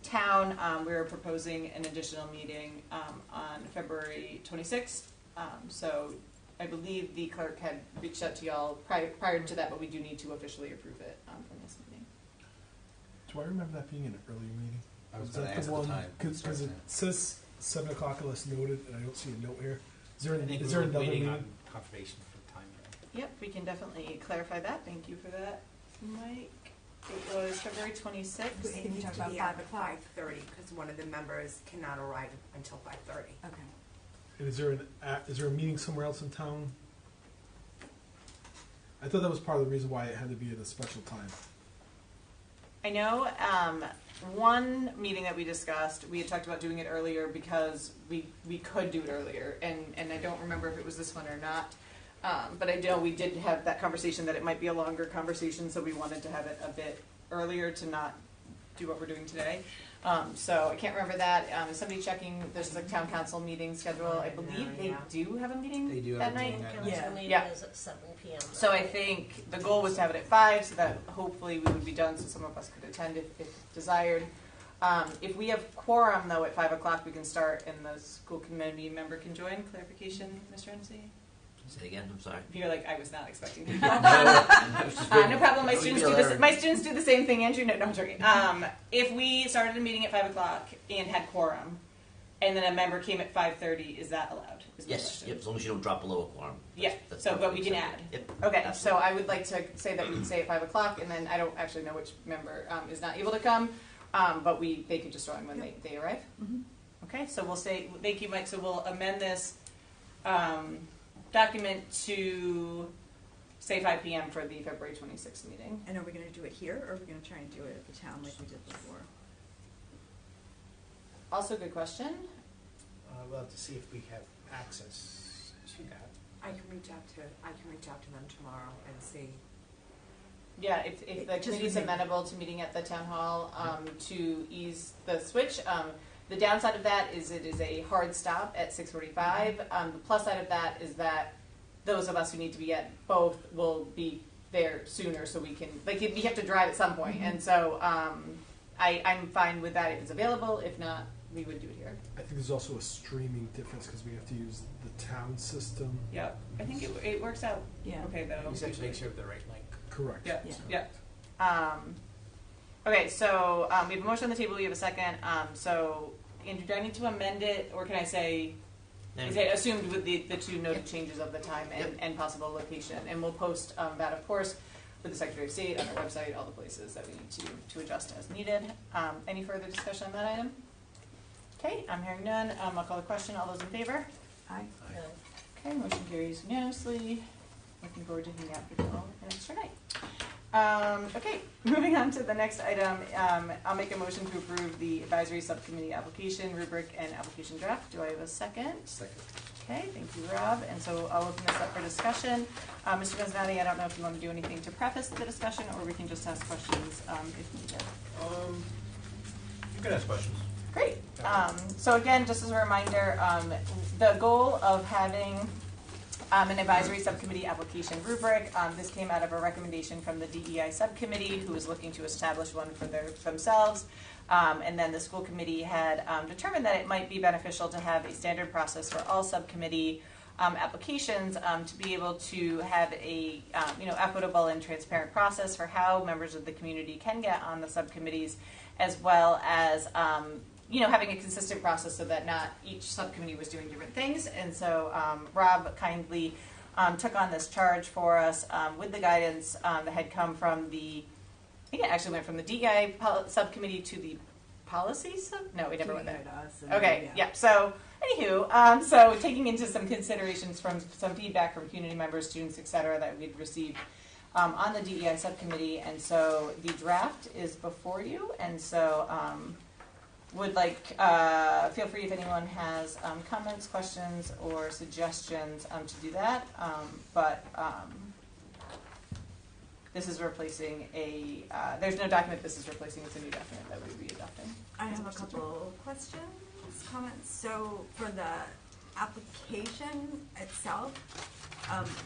town. We're proposing an additional meeting on February 26th. So I believe the clerk had reached out to y'all prior to that, but we do need to officially approve it from this meeting. Do I remember that being an earlier meeting? I was Is gonna that ask the the one? time. Because it says 7 o'clock unless noted, and I don't see a note here. Is there, I think is we there were another waiting meeting? on confirmation for time. Yep, we can definitely clarify that. Thank you for that, Mike. It was February 26th. It needs talk to about be 5 at o'clock. 5:30, because one of the members cannot arrive until 5:30. Okay. And is there a meeting somewhere else in town? I thought that was part of the reason why it had to be at a special time. I know one meeting that we discussed, we had talked about doing it earlier because we could do it earlier, and I don't remember if it was this one or not. But I know we did have that conversation that it might be a longer conversation, so we wanted to have it a bit earlier to not do what we're doing today. So I can't remember that. Is somebody checking? There's a town council meeting schedule. I believe they do have a meeting They do have that a night. meeting that Council night. meeting Yeah. is at 7 p.m. So I think the goal was to have it at 5, so that hopefully we would be done, so some of us could attend if desired. If we have quorum, though, at 5 o'clock, we can start, and the school committee member can join. Clarification, Mr. Hennessy? Say again, I'm sorry. You're like, I was not expecting you. No problem. My students do the same thing, Andrew. No, I'm joking. If we started a meeting at 5 o'clock and had quorum, and then a member came at 5:30, is that allowed? Is my Yes, question. yep, as long as you don't drop below a quorum. Yeah, That's so, but we can perfectly add. acceptable. Yep. Okay, so absolutely. I would like to say that we say at 5 o'clock, and then I don't actually know which member is not able to come, but they could just join when they arrive. Mhm. Okay, so we'll say, thank you, Mike, so we'll amend this document to say 5 p.m. for the February 26th meeting. And are we going to do it here, or are we going to try and do it at the town like we did before? Also, good question. We'll have to see if we have access to that. I can reach out to them tomorrow and see. Yeah, if the committee's amenable to meeting at the town hall to ease the switch. The downside of that is it is a hard stop at 6:45. The plus side of that is that those of us who need to be at both will be there sooner, so we can, like, we have to drive at some point. And so I'm fine with that if it's available. If not, we would do it here. I think there's also a streaming difference because we have to use the town system. Yep. I think it works out okay, though. You just have to make sure of the right link. Correct. Yep. Yep. Okay, so we have a motion on the table. We have a second. So, Andrew, do I need to amend it, or can I say, is it assumed with the two noted changes of the time and possible location? And we'll post that, of course, with the Secretary of State on our website, all the places that we need to adjust as needed. Any further discussion on that item? Okay, I'm hearing none. I'll call the question. All those in favor? Aye. Okay, motion carries unanimously. Looking forward to hanging out with you all an extra night. Okay, moving on to the next item. I'll make a motion to approve the advisory subcommittee application rubric and application draft. Do I have a second? Second. Okay, thank you, Rob. And so I'll open this up for discussion. Mr. Mezzanotte, I don't know if you want to do anything to preface the discussion, or we can just ask questions if needed. You can ask questions. Great. So again, just as a reminder, the goal of having an advisory subcommittee application rubric, this came out of a recommendation from the DEI subcommittee, who was looking to establish one for themselves. And then the school committee had determined that it might be beneficial to have a standard process for all subcommittee applications to be able to have a equitable and transparent process for how members of the community can get on the subcommittees, as well as having a consistent process so that not each subcommittee was doing different things. And so Rob kindly took on this charge for us with the guidance that had come from I think it actually went from the DEI subcommittee to the policy no, we never went there. Okay, yeah. So, anywho, so taking into some considerations from some feedback from community members, students, et cetera, that we'd received on the DEI subcommittee. And so the draft is before you. And so would feel free if anyone has comments, questions, or suggestions to do that. This is replacing there's no document this is replacing, it's a new document that we'll be adopting. I have a couple questions, comments. So for the application itself,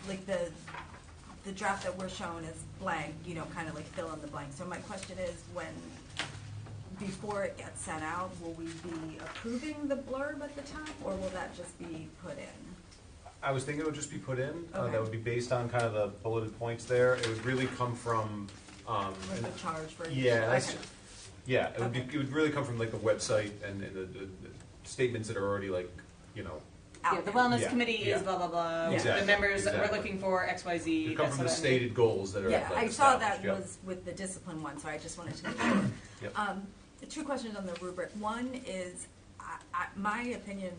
like the draft that we're showing is blank, you know, kind of like fill in the blank. So my question is, before it gets sent out, will we be approving the blurb at the top, or will that just be put in? I was thinking it would just be put in. Okay. That would be based on kind of the bulleted points there. It would really come from. Like the charge for each? Yeah, Okay. yeah. It would really come from like the website and the statements that are already like, you know. Yeah, the wellness Yeah, committee yeah. is blah blah blah. Exactly, The members exactly. we're looking for X Y Z. They come from the stated goals that are. Yeah, like, I saw established. that Yep. was with the discipline one, so I just wanted to make sure. Yep. Two questions on the rubric. One is, my opinion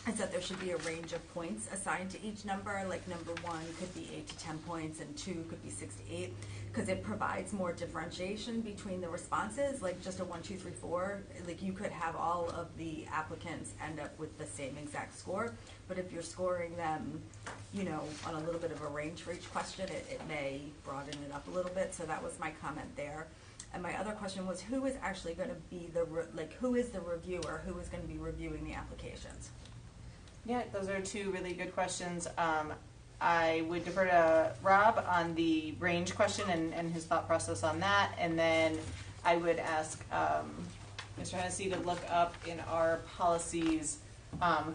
is that there should be a range of points assigned to each number. Like number 1 could be 8 to 10 points, and 2 could be 6 to 8, because it provides more differentiation between the responses. Like just a 1, 2, 3, 4. Like you could have all of the applicants end up with the same exact score, but if you're scoring them, you know, on a little bit of a range for each question, it may broaden it up a little bit. So that was my comment there. And my other question was, who is actually going to be who is the reviewer? Who is going to be reviewing the applications? Yeah, those are two really good questions. I would defer to Rob on the range question and his thought process on that, and then I would ask Mr. Hennessy to look up in our policies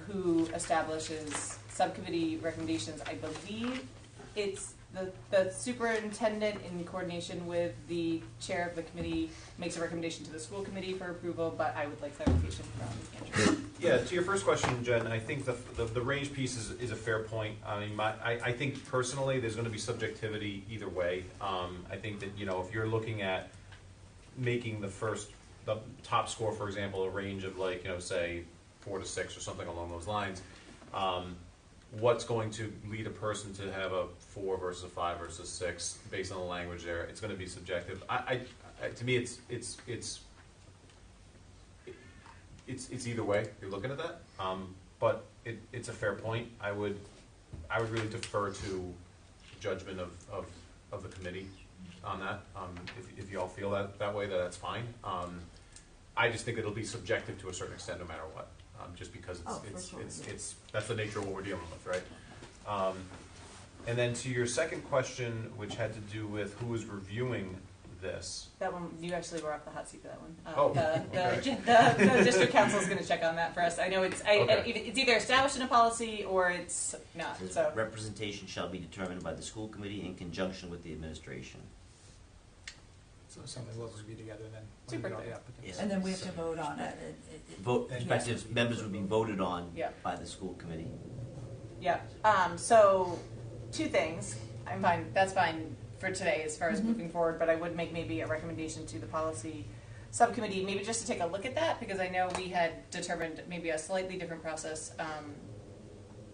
who establishes subcommittee recommendations. I believe it's the superintendent, in coordination with the chair of the committee, makes a recommendation to the school committee for approval, but I would like clarification from Andrew. Yeah, to your first question, Jen, I think the range piece is a fair point. I mean, I think personally there's going to be subjectivity either way. I think that, you know, if you're looking at making the top score, for example, a range of like, you know, say 4 to 6 or something along those lines, what's going to lead a person to have a 4 versus a 5 versus 6 based on the language there? It's going to be subjective. To me, it's either way. You're looking at that, but it's a fair point. I would really defer to judgment of the committee on that. If you all feel that way, that's fine. I just think it'll be subjective to a certain extent, no matter what. Just because it's that's the nature of what we're dealing with, right? And then to your second question, which had to do with who is reviewing this. That one, you actually were off the hot seat for that one. Okay. The district council is going to check on that for us. I know it's either established in a policy or it's not. So representation shall be determined by the school committee in conjunction with the administration. So something we'll review together then. Super when we get all the clear. applicants. Yes. And then we have to vote on it. Prospective members would be voted on Yeah. by the school committee. Yeah. So, two things. I'm fine. That's fine for today as far as moving forward. But I would make maybe a recommendation to the policy subcommittee, maybe just to take a look at that, because I know we had determined maybe a slightly different process.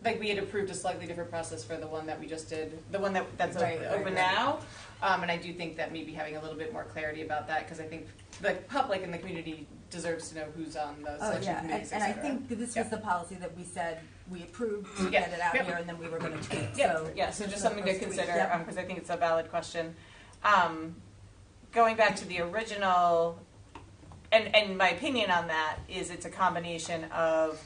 Like we had approved a slightly different process for the one that we just did, the one that's open now. And I do think that maybe having a little bit more clarity about that, because I think the public and the community deserves to know who's on the selection committees, and I et cetera. think this was the policy that we said we approved to Yeah. get it out Yep. here, and then we were going to tweak. So just something to consider, Yep. because I think it's a valid question. Going back to the original, and my opinion on that is it's a combination of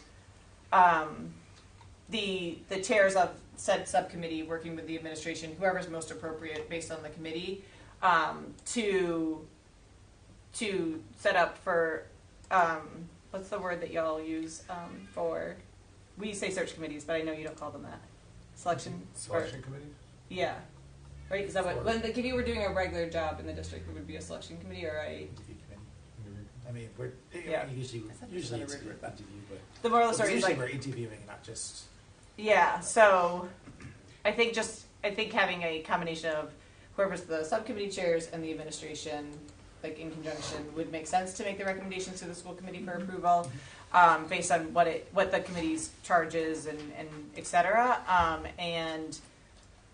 the chairs of said subcommittee working with the administration, whoever's most appropriate based on the committee, to set up for what's the word that y'all use for? We say search committees, but I know you don't call them that. Selection Committee? Yeah. Right? Is that what? Like if you were doing a regular job in the district, it would be a selection committee or a. I mean, usually it's an interview, but The moral of the story is usually like we're interviewing, not just. Yeah. So, I think having a combination of whoever's the subcommittee chairs and the administration, like in conjunction, would make sense to make the recommendations to the school committee for approval, based on what the committee's charge is and et cetera.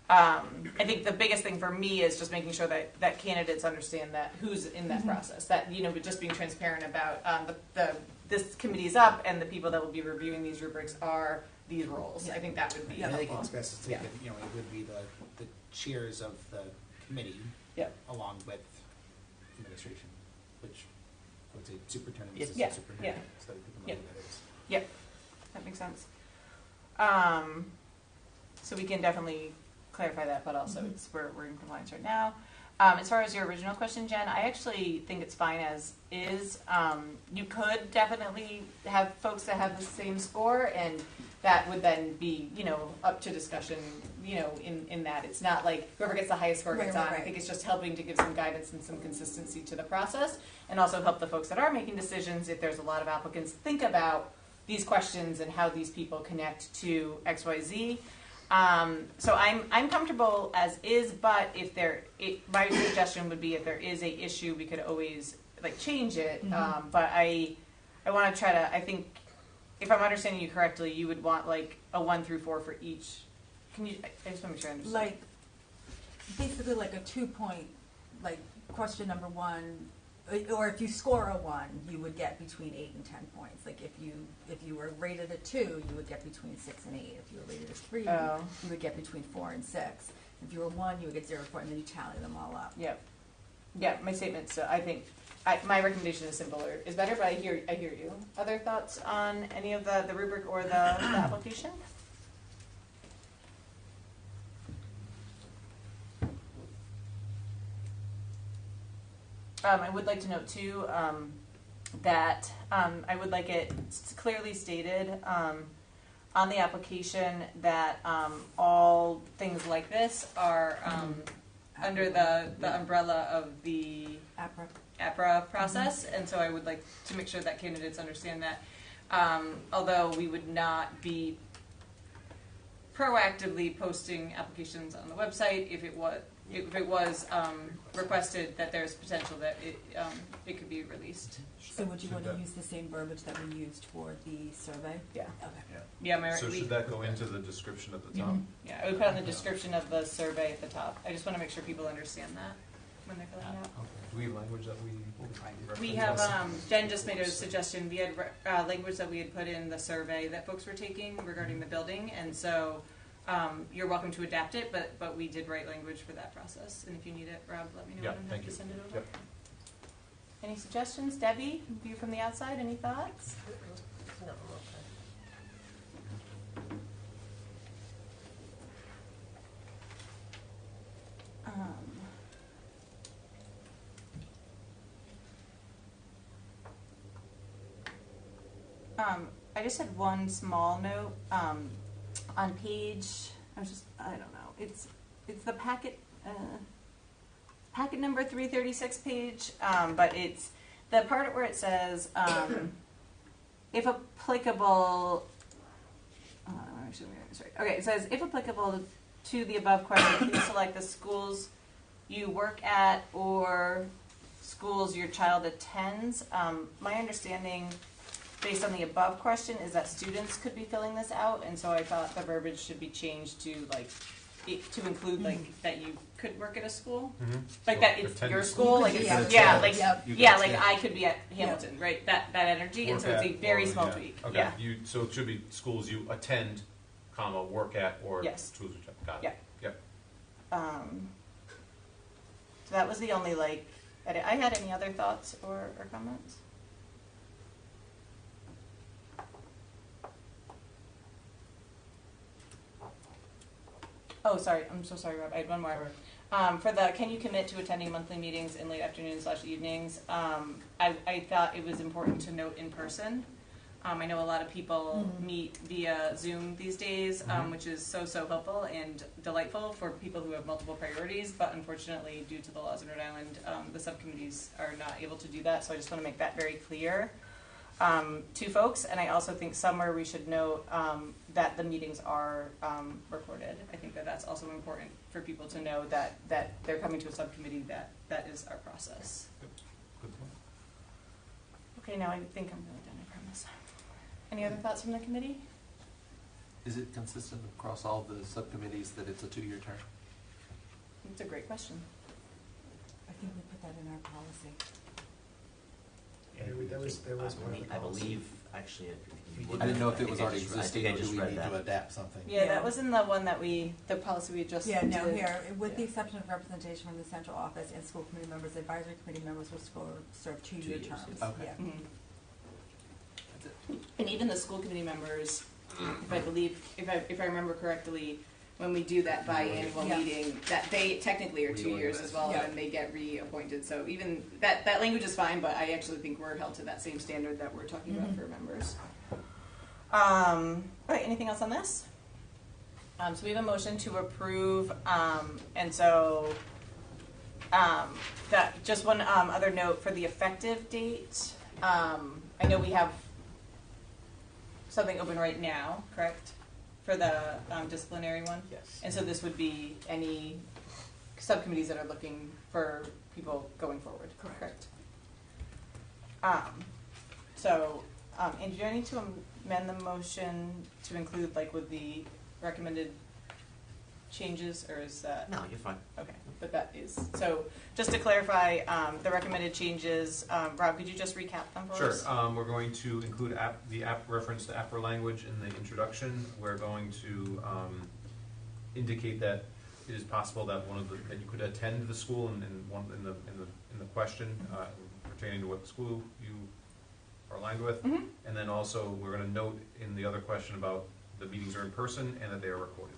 I think the biggest thing for me is just making sure that candidates understand that who's in that process. That but just being transparent about this committee's up and the people that will be reviewing these rubrics are these roles. I think that would be I think helpful. it's best to take it, it would be the chairs of the committee, along with administration, which I would say superintendent, assistant superintendent, so that people know who that is. Yep, that makes sense. So we can definitely clarify that, but also we're in compliance right now. As far as your original question, Jen, I actually think it's fine as is. You could definitely have folks that have the same score, and that would then be, up to discussion, in that. It's not like whoever gets the highest score gets on. I think it's just helping to give some guidance and some consistency to the process, and also help the folks that are making decisions, if there's a lot of applicants, think about these questions and how these people connect to XYZ. So I'm comfortable as is, but my suggestion would be if there is a issue, we could always change it. But I want to try to. I think if I'm understanding you correctly, you would want a 1 through 4 for each. Can you? I just want to make sure I understand. Basically a 2-point, question number 1. Or if you score a 1, you would get between 8 and 10 points. If you were rated a 2, you would get between 6 and 8. If you were rated a 3, you would get between 4 and 6. If you were 1, you would get 0 point, and then you tally them all up. Yep. Yeah, my statement. So I think my recommendation is simpler is better. But I hear you. Other thoughts on any of the rubric or the application? I would like to note too that I would like it clearly stated on the application that all things like this are under the umbrella of the APRA process, and so I would like to make sure that candidates understand that. Although we would not be proactively posting applications on the website, if it was requested that there's potential that it could be released. So would you want to use the same verbiage that we used for the survey? Yeah. Okay. Yeah. So should that go into the description at the top? Yeah, I would put on the description of the survey at the top. I just want to make sure people understand that when they're filling it out. Okay. Do we have language that we We have, Jen just made a suggestion. We had language that we had put in the survey that folks were taking regarding the building, and so you're welcome to adapt it, but we did write language for that process. And if you need it, Rob, let me know. Yeah, and I'm thank happy you. to send it over. Yep. Any suggestions? Debbie, view from the outside, any thoughts? No, I just had one small note on page. I don't know. It's the packet number 336 page, but it's the part where it says if applicable. Okay, it says if applicable to the above question, please select the schools you work at or schools your child attends. My understanding, based on the above question, is that students could be filling this out, and so I thought the verbiage should be changed to to include that you could work at a school, like So that it's your school, like it's, I could be at Hamilton, right? That energy, and so it's a very small tweak. Okay. Yeah. So it should be schools you attend, comma, work at, or schools you attend. Got it. Yeah. Yep. So that was the only edit. I had any other thoughts or comments? Oh, sorry. I'm so sorry, Rob. I had one more. For the can you commit to attending monthly meetings in late afternoons/evenings, I thought it was important to note in person. I know a lot of people meet via Zoom these days, which is so helpful and delightful for people who have multiple priorities, but unfortunately, due to the laws in Rhode Island, the subcommittees are not able to do that, so I just want to make that very clear to folks. And I also think somewhere we should note that the meetings are recorded. I think that's also important for people to know that they're coming to a subcommittee, that is our process. Good point. Okay, now I think I'm really done, I promise. Any other thoughts from the committee? Is it consistent across all the subcommittees that it's a 2-year term? It's a great question. I think we put that in our policy. I believe, actually, I didn't know if it was already existing, I or do just we read need that. to adapt something? Yeah, that was in the one that the policy we just Yeah, no, did. here, with the exception of representation from the central office and school committee members, advisory committee members will serve 2-year terms. Okay. Yeah. Mhm. And even the school committee members, if I remember correctly, when we do that biannual Yeah. meeting, that they technically are 2 years as well, Yeah. and they get reappointed. So even that language is fine, but I actually think we're held to that same standard that we're talking about for members. All right, anything else on this? So we have a motion to approve, and so that just one other note for the effective date. I know we have something open right now, correct? For the disciplinary one? Yes. And so this would be any subcommittees that are looking for people going forward, correct? Andy, do I need to amend the motion to include, like, with the recommended changes, or is that? No, you're fine. Okay, but that is, so just to clarify, the recommended changes, Rob, could you just recap them for us? Sure. We're going to include the reference to APRA language in the introduction. We're going to indicate that it is possible that that you could attend the school in the question pertaining to what school you are aligned with, and then also we're going to note in the other question about the meetings are in person and that they are recorded.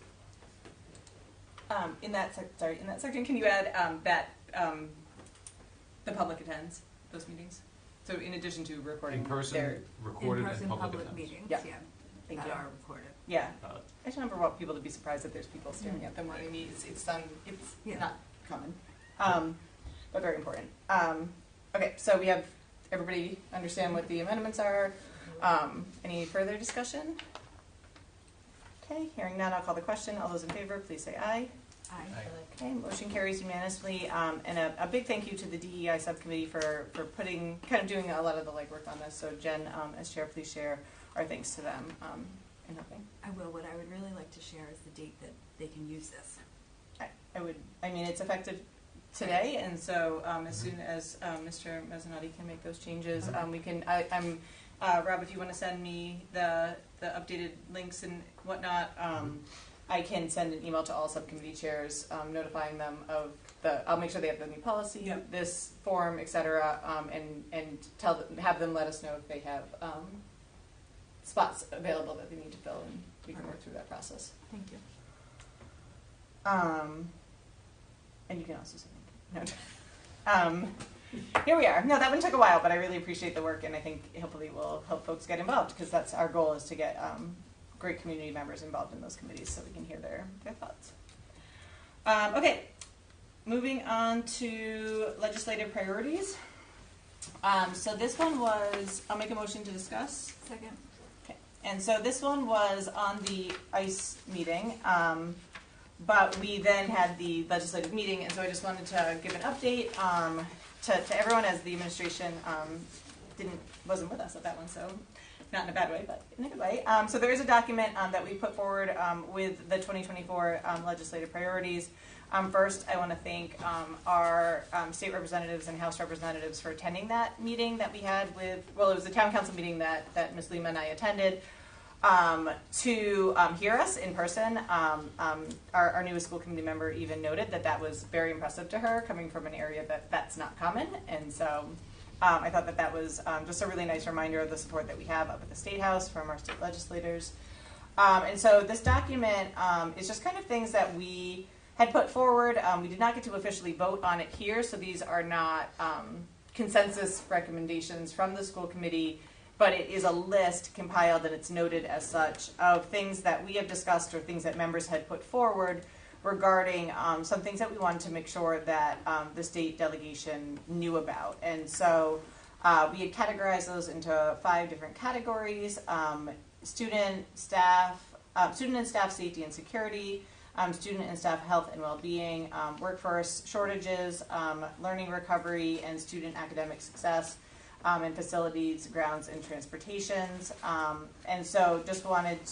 In that section, can you add that the public attends those meetings? So in addition to recording In person, their recorded, In-person and public public attendance. meetings, Yeah. yeah, Thank that you. are recorded. Yeah, I just never want people to be surprised that there's people staring at them when they meet. It's not common, but very important. Okay, so we have everybody understand what the amendments are. Any further discussion? Okay, hearing none, I'll call the question. All those in favor, please say aye. Aye. Okay, motion carries unanimously. And a big thank you to the DEI subcommittee for doing a lot of the legwork on this. So Jen, as chair, please share our thanks to them in helping. I will. What I would really like to share is the date that they can use this. It's effective today, and so as soon as Mr. Mezzanotte can make those changes, we can. Rob, if you want to send me the updated links and whatnot, I can send an email to all subcommittee chairs notifying them of I'll make sure they have the new policy, this form, etc., and have them let us know if they have spots available that they need to fill, and we can work through that process. Thank you. And you can also say thank you. Here we are. No, that one took a while, but I really appreciate the work, and I think hopefully will help folks get involved, because that's our goal, is to get great community members involved in those committees so we can hear their thoughts. Okay, moving on to legislative priorities. So this one was, I'll make a motion to discuss. Second. Okay, and so this one was on the ICE meeting, but we then had the legislative meeting, and so I just wanted to give an update to everyone, as the administration wasn't with us at that one, so not in a bad way, but in a good way. So there is a document that we put forward with the 2024 legislative priorities. First, I want to thank our state representatives and House representatives for attending that meeting that we had it was a town council meeting that Ms. Lima and I attended to hear us in person. Our newest school committee member even noted that was very impressive to her, coming from an area that's not common, and so I thought that was just a really nice reminder of the support that we have up at the State House from our state legislators. And so this document is just kind of things that we had put forward. We did not get to officially vote on it here, so these are not consensus recommendations from the school committee, but it is a list compiled, and it's noted as such, of things that we have discussed or things that members had put forward regarding some things that we wanted to make sure that the state delegation knew about. And so we had categorized those into 5 different categories: student and staff safety and security, student and staff health and well-being, workforce shortages, learning recovery, and student academic success, and facilities, grounds, and transportations. And so just wanted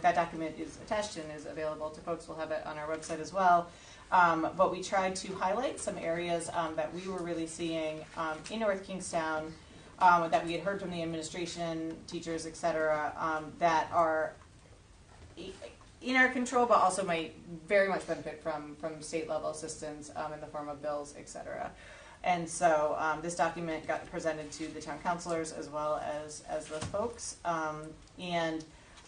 that document is attached and is available to folks. We'll have it on our website as well. But we tried to highlight some areas that we were really seeing in North Kingstown, that we had heard from the administration, teachers, et cetera, that are in our control, but also might very much benefit from state level assistance in the form of bills, et cetera. And so this document got presented to the town councilors as well as those folks. And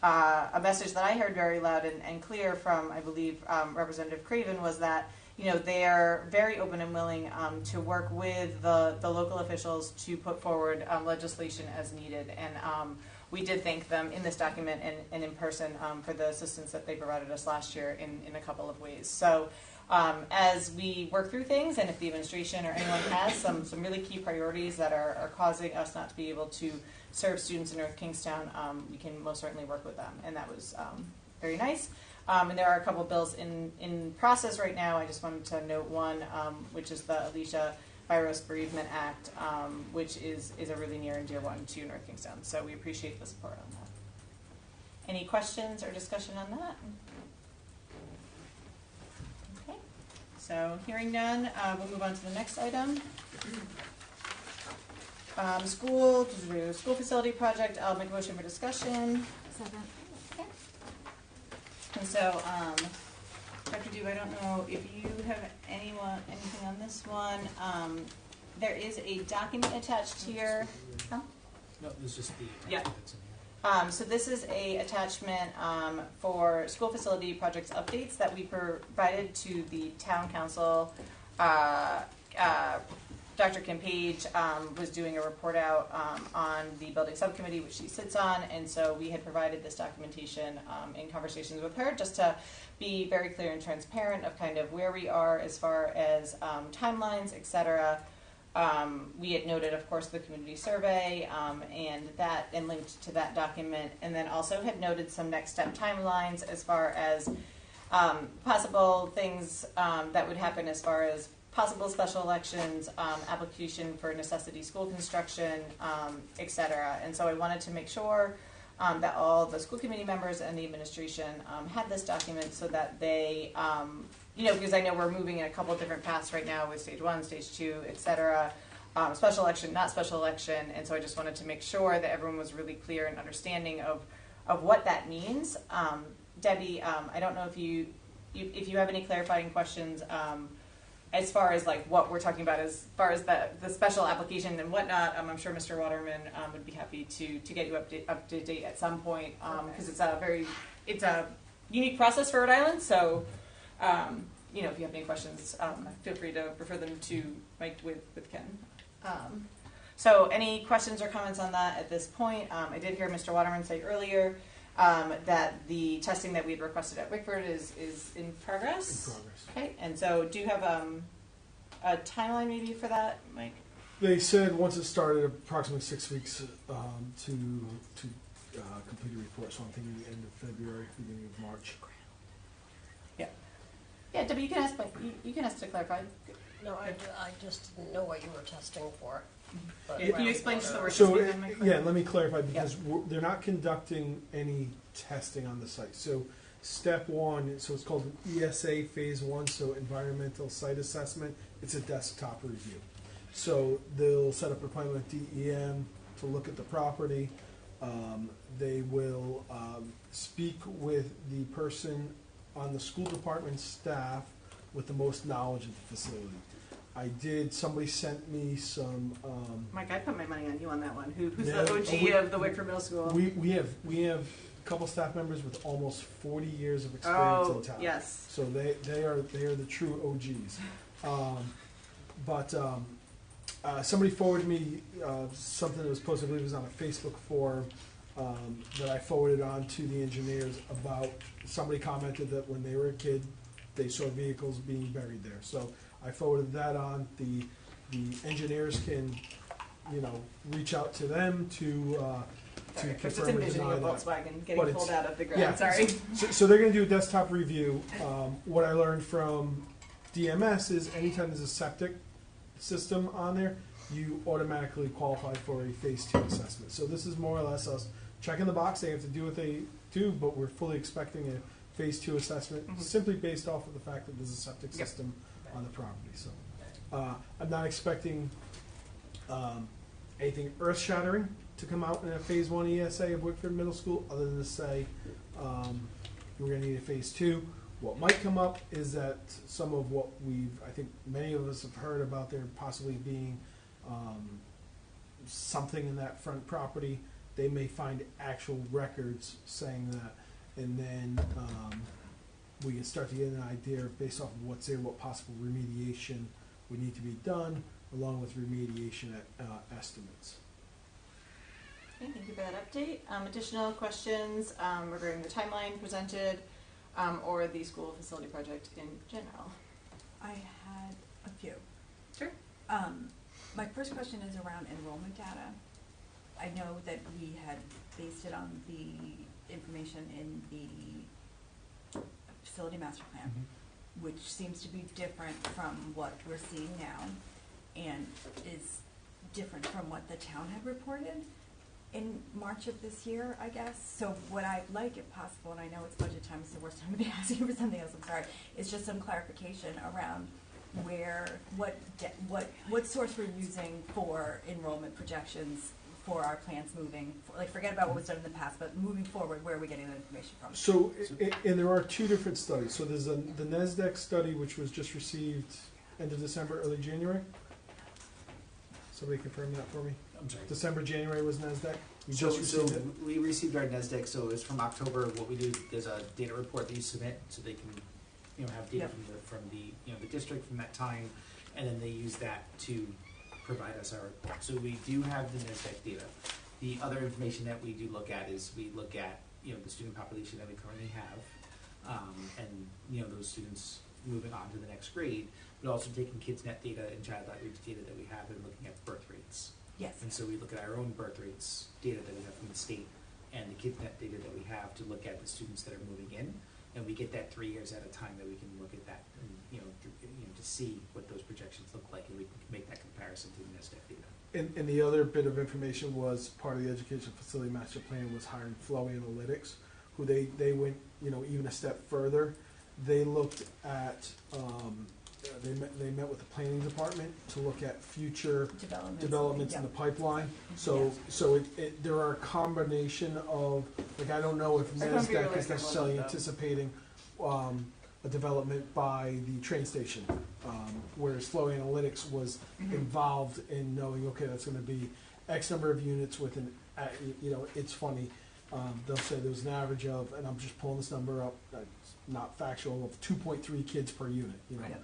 a message that I heard very loud and clear from, I believe, Representative Craven was that, you know, they're very open and willing to work with the local officials to put forward legislation as needed. And we did thank them in this document and in person for the assistance that they provided us last year in a couple of ways. So as we work through things, and if the administration or anyone has some really key priorities that are causing us not to be able to serve students in North Kingstown, we can most certainly work with them. And that was very nice. And there are a couple of bills in process right now. I just wanted to note one, which is the Alicia Virus Bereavement Act, which is a really near and dear one to North Kingstown. So we appreciate the support on that. Any questions or discussion on that? Okay. So hearing none, we'll move on to the next item. School facility project. I'll make a motion for discussion. Second. Okay. And so, Dr. Dube, I don't know if you have anything on this one. There is a document attached here. Huh? No, this is just the Yeah. that's in here. So this is a attachment for school facility projects updates that we provided to the town council. Dr. Kim Page was doing a report out on the building subcommittee, which she sits on, and so we had provided this documentation in conversations with her just to be very clear and transparent of kind of where we are as far as timelines, et cetera. We had noted, of course, the community survey and linked to that document, and then also had noted some next step timelines as far as possible things that would happen as far as possible special elections, application for necessity school construction, et cetera. And so I wanted to make sure that all the school committee members and the administration had this document so that they, because I know we're moving in a couple of different paths right now with stage 1, stage 2, et cetera. Special election, not special election. And so I just wanted to make sure that everyone was really clear and understanding of what that means. Debbie, I don't know if you have any clarifying questions as far as like what we're talking about as far as the special application and whatnot. I'm sure Mr. Waterman would be happy to get you up to date at some point because it's a unique process for Rhode Island. So if you have any questions, feel free to refer them to Mike with Ken. So any questions or comments on that at this point? I did hear Mr. Waterman say earlier that the testing that we had requested at Wickford is in progress. In progress. Okay, and so do you have a timeline maybe for that, Mike? They said once it started, approximately 6 weeks to complete a report. So I'm thinking the end of February, beginning of March. Yeah. Yeah, Debbie, you can ask. You can ask to clarify. No, I just didn't know what you were testing for. But Can you explain just the word? So let me clarify because they're not conducting any testing on the site. So step 1, so it's called an ESA phase 1, so environmental site assessment. It's a desktop review. So they'll set up an appointment with DEM to look at the property. They will speak with the person on the school department staff with the most knowledge of the facility. Somebody sent me some. Mike, I put my money on you on that one. Who's the OG of the Wickford Middle School? We have a couple staff members with almost 40 years of experience in town. Yes. So they are the true OGs. Somebody forwarded me something that was posted, I believe it was on a Facebook forum that I forwarded on to the engineers about somebody commented that when they were a kid, they saw vehicles being buried there. So I forwarded that on. The engineers can, reach out to them to confirm or deny a Volkswagen that. getting pulled out of the ground. Yeah, Sorry. So they're going to do a desktop review. What I learned from DMS is anytime there's a septic system on there, you automatically qualify for a phase 2 assessment. So this is more or less us checking the box. They have to do what they do, but we're fully expecting a phase 2 assessment simply based off of the fact that there's a septic system on the property. So I'm not expecting anything earth-shattering to come out in a phase 1 ESA of Wickford Middle School, other than to say we're going to need a phase 2. What might come up is that some of what I think many of us have heard about there possibly being something in that front property they may find actual records saying that, and then we can start to get an idea based off of what's there, what possible remediation would need to be done, along with remediation estimates. Okay, thank you for that update. Additional questions regarding the timeline presented or the school facility project in general? I had a few. Sure. My first question is around enrollment data. I know that we had based it on the information in the facility master plan, which seems to be different from what we're seeing now and is different from what the town had reported in March of this year, I guess. So what I'd like, if possible, and I know it's budget time, it's the worst time to be asking for something else, I'm sorry, is just some clarification around what source we're using for enrollment projections for our plans moving, like forget about what was done in the past, but moving forward, where are we getting that information from? So, and there are two different studies. So there's the NASDAQ study, which was just received end of December, early January. Somebody confirm that for me? I'm sorry. December, January was NASDAQ? We received our NASDAQ, so it's from October. What we do, there's a data report that you submit, so they can, have data from the the district from that time, and then they use that to provide us our report. So we do have the NASDAQ data. The other information that we do look at is we look at the student population that we currently have, and those students moving on to the next grade, but also taking KidsNet data and child outreach data that we have and looking at birth rates. Yes. And so we look at our own birth rates data that we have from the state and the KidsNet data that we have to look at the students that are moving in, and we get that 3 years at a time that we can look at that and to see what those projections look like, and we can make that comparison to the NASDAQ data. And the other bit of information was part of the education facility master plan was hiring Flow Analytics, who they went even a step further. They looked at they met with the planning department to look at future developments in the pipeline. So there are a combination of, like, I don't know if NASDAQ is necessarily anticipating a development by the train station, whereas Flow Analytics was involved in knowing, okay, that's going to be X number of units with an, it's funny. They'll say there was an average of, and I'm just pulling this number up, it's not factual, of 2.3 kids per unit. Right.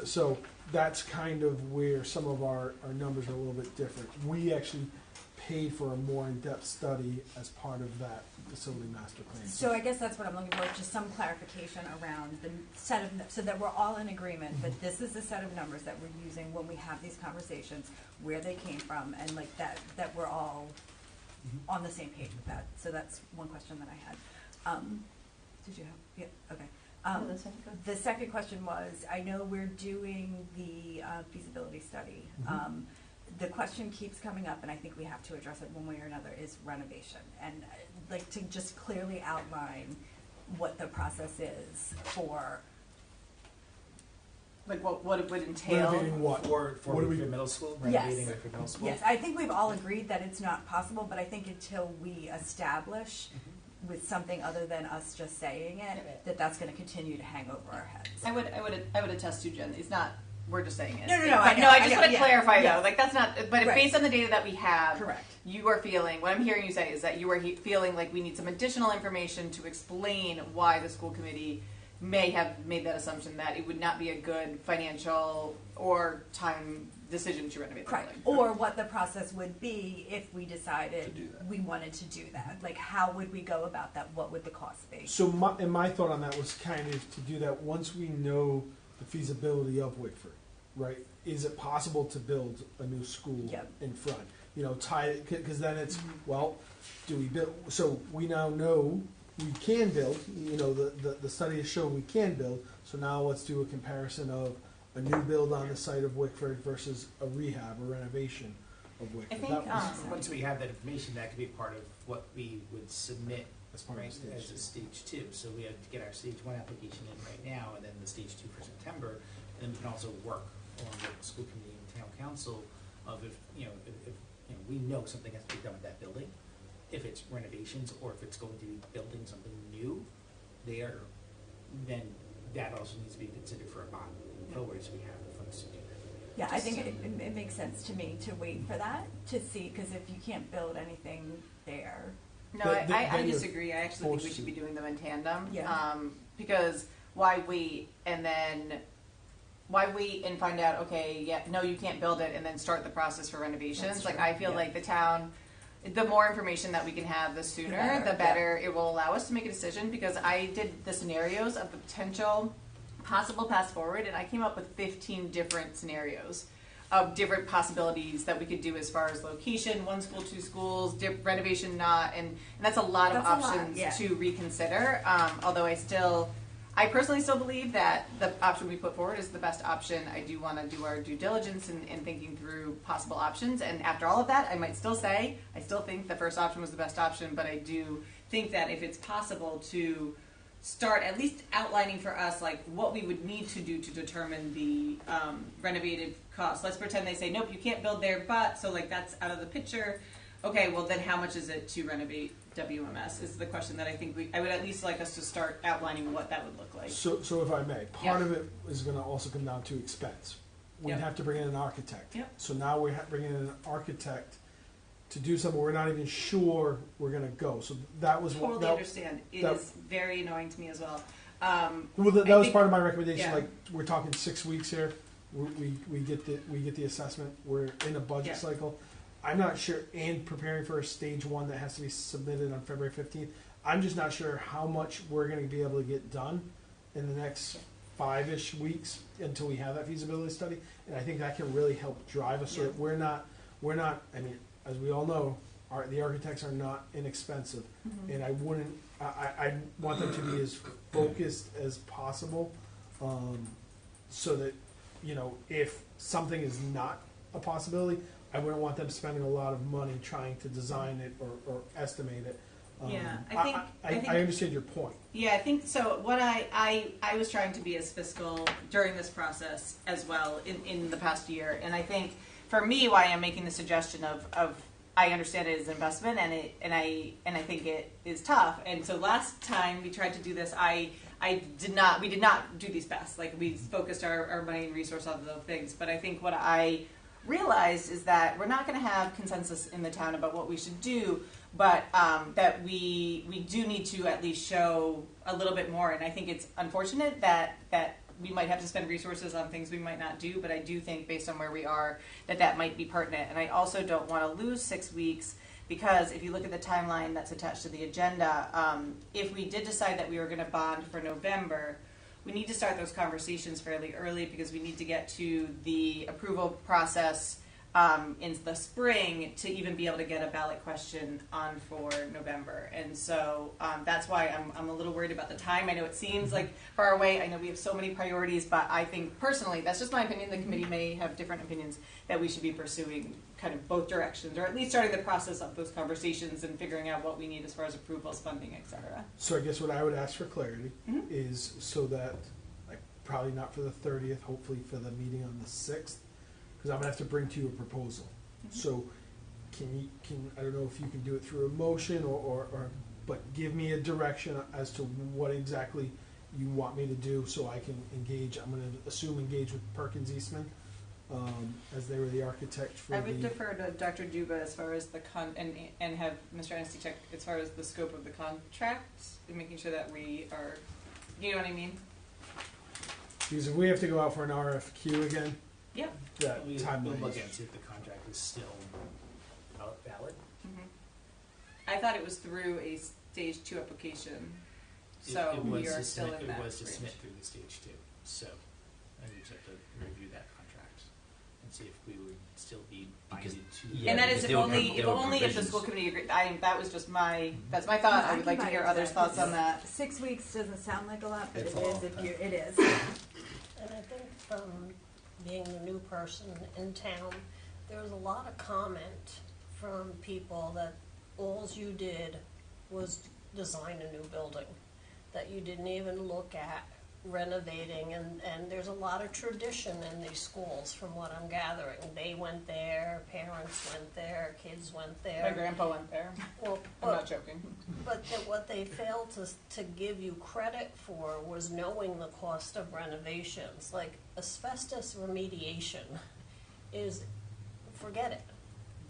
So that's kind of where some of our numbers are a little bit different. We actually paid for a more in-depth study as part of that facility master plan. So I guess that's what I'm looking for, just some clarification around the set of, so that we're all in agreement that this is the set of numbers that we're using when we have these conversations, where they came from, and like that we're all on the same page with that. So that's one question that I had. Did you have? Yeah. Okay. The second question was, I know we're doing the feasibility study. The question keeps coming up, and I think we have to address it one way or another, is renovation. And like to just clearly outline what the process is for. Like what it would entail. Renovating what? For middle school? Renovating Yes. for middle school? Yes, I think we've all agreed that it's not possible, but I think until we establish with something other than us just saying it, that's going to continue to hang over our heads. I would attest to Jen. It's not. We're just saying it. No. I just want to clarify though. Like that's not. But Right. based on the data that we have, Correct. You are feeling. What I'm hearing you say is that you are feeling like we need some additional information to explain why the school committee may have made that assumption that it would not be a good financial or time decision to renovate the Correct. building. Or what the process would be if we decided we wanted to do that. Like, how would we go about that? What would the cost be? So my thought on that was kind of to do that once we know the feasibility of Wickford, right? Is it possible to build a new school in front? Tie it, because then it's, well, do we build? So we now know we can build. The study has shown we can build. So now let's do a comparison of a new build on the site of Wickford versus a rehab or renovation of Wickford. I think once we have that information, that could be part of what we would submit as a stage 2. So we have to get our stage 1 application in right now, and then the stage 2 for September. And then we can also work along with the school committee and town council of if we know something has to be done with that building, if it's renovations or if it's going to be building something new there, then that also needs to be considered for a bond moving forward, so we have the funds to do that. Yeah, I think it makes sense to me to wait for that, to see, because if you can't build anything there. No, I disagree. I actually think we should be doing them in tandem. Yeah. Because why wait and find out, okay, yeah, no, you can't build it, and then start the process for renovations. Like, I feel like the town, the more information that we can have, the sooner, the better it will allow us to make a decision, because I did the scenarios of the potential possible paths forward, and I came up with 15 different scenarios of different possibilities that we could do as far as location, one school, two schools, renovation, not, and that's a lot of options to reconsider. Although I personally still believe that the option we put forward is the best option. I do want to do our due diligence in thinking through possible options, and after all of that, I might still say I still think the first option was the best option, but I do think that if it's possible to start at least outlining for us like what we would need to do to determine the renovated cost. Let's pretend they say, nope, you can't build there, but, so like that's out of the picture. Okay, well then how much is it to renovate WMS is the question that I think I would at least like us to start outlining what that would look like. So if I may, part of it is going to also come down to expense. We'd have to bring in an architect. So now we're bringing in an architect to do something we're not even sure we're going to go. So that was totally what... understand. It is very annoying to me as well. Well, that was part of my recommendation. Like, we're talking 6 weeks here. We get the assessment. We're in a budget cycle. I'm not sure, and preparing for a stage 1 that has to be submitted on February 15th. I'm just not sure how much we're going to be able to get done in the next 5-ish weeks until we have that feasibility study. And I think that can really help drive us so that we're not, I mean, as we all know, the architects are not inexpensive. And I want them to be as focused as possible, so that, you know, if something is not a possibility, I wouldn't want them spending a lot of money trying to design it or estimate it. I understand your point. Yeah, I think so. What I was trying to be as fiscal during this process as well in the past year, and I think for me, why I'm making the suggestion of I understand it as an investment, and I think it is tough. And so last time we tried to do this, we did not do these best. Like, we focused our money and resource on those things. But I think what I realized is that we're not going to have consensus in the town about what we should do, but that we do need to at least show a little bit more. And I think it's unfortunate that we might have to spend resources on things we might not do, but I do think based on where we are that might be pertinent. And I also don't want to lose 6 weeks, because if you look at the timeline that's attached to the agenda, if we did decide that we were going to bond for November, we need to start those conversations fairly early, because we need to get to the approval process in the spring to even be able to get a ballot question on for November. And so that's why I'm a little worried about the time. I know it seems like far away. I know we have so many priorities, but I think personally, that's just my opinion. The committee may have different opinions, that we should be pursuing kind of both directions, or at least starting the process of those conversations and figuring out what we need as far as approvals, funding, etc. So I guess what I would ask for clarity is so that, like, probably not for the 30th, hopefully for the meeting on the 6th, because I'm gonna have to bring to you a proposal. So can I don't know if you can do it through a motion but give me a direction as to what exactly you want me to do, so I can engage. I'm gonna assume engage with Perkins Eastman, as they were the architect for I would defer to Dr. Duba as far as the and have Mr. Anstey check as far as the scope of the contract, and making sure that we are, you know what I mean? Because if we have to go out for an RFQ again, that We'll timeline look is... and see if the contract is still valid. I thought it was through a stage 2 application, so we are still in that. It was to range. submit through the stage 2, so I just have to review that contract and see if we would still be binded to. And that is if only if the school committee agreed. That was just that's my thought. I would like to hear others' thoughts on that. 6 weeks doesn't sound like a lot, but it is. And I think from being the new person in town, there was a lot of comment from people that all you did was design a new building, that you didn't even look at renovating, and there's a lot of tradition in these schools from what I'm gathering. They went there, parents went there, kids went there. My grandpa went there. Well, I'm not joking. But what they failed to give you credit for was knowing the cost of renovations. Like asbestos remediation is, forget it.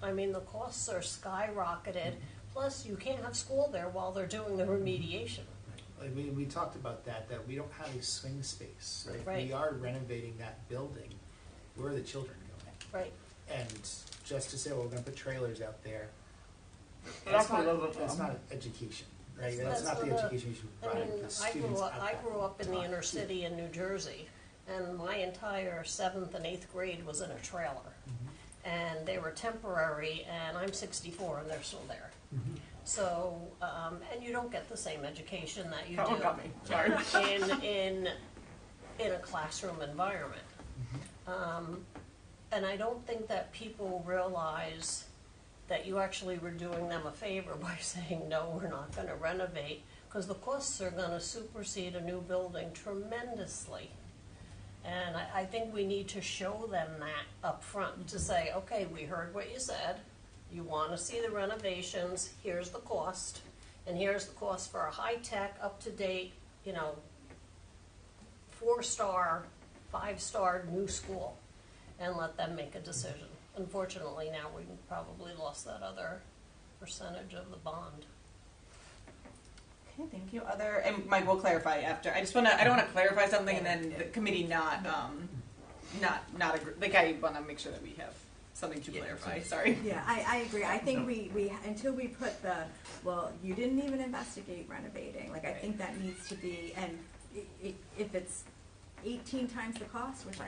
I mean, the costs are skyrocketed, plus you can't have school there while they're doing the remediation. Like we talked about that we don't have a swing space. Right. We are renovating that building. Where are the children going? Right. And just to say, well, we're going to put trailers out there, That's that's not education, right? That's not the education we should I provide mean, the students. I grew up in the inner city in New Jersey, and my entire 7th and 8th grade was in a trailer. And they were temporary, and I'm 64 and they're still there. So, and you don't get the same education that you That one got me. Sorry. in a classroom environment. And I don't think that people realize that you actually were doing them a favor by saying, no, we're not going to renovate, because the costs are going to supersede a new building tremendously. And I think we need to show them that up front, to say, okay, we heard what you said, you want to see the renovations, here's the cost, and here's the cost for a high-tech, up-to-date, 4-star, 5-star new school, and let them make a decision. Unfortunately, now we probably lost that other percentage of the bond. Okay, thank you. And Mike, we'll clarify after. I don't want to clarify something and then the committee not agree. Like, I want to make sure that we have something to clarify. Sorry. Yeah, I agree. I think we until we put you didn't even investigate renovating. Like, I think that needs to be, and if it's 18 times the cost, which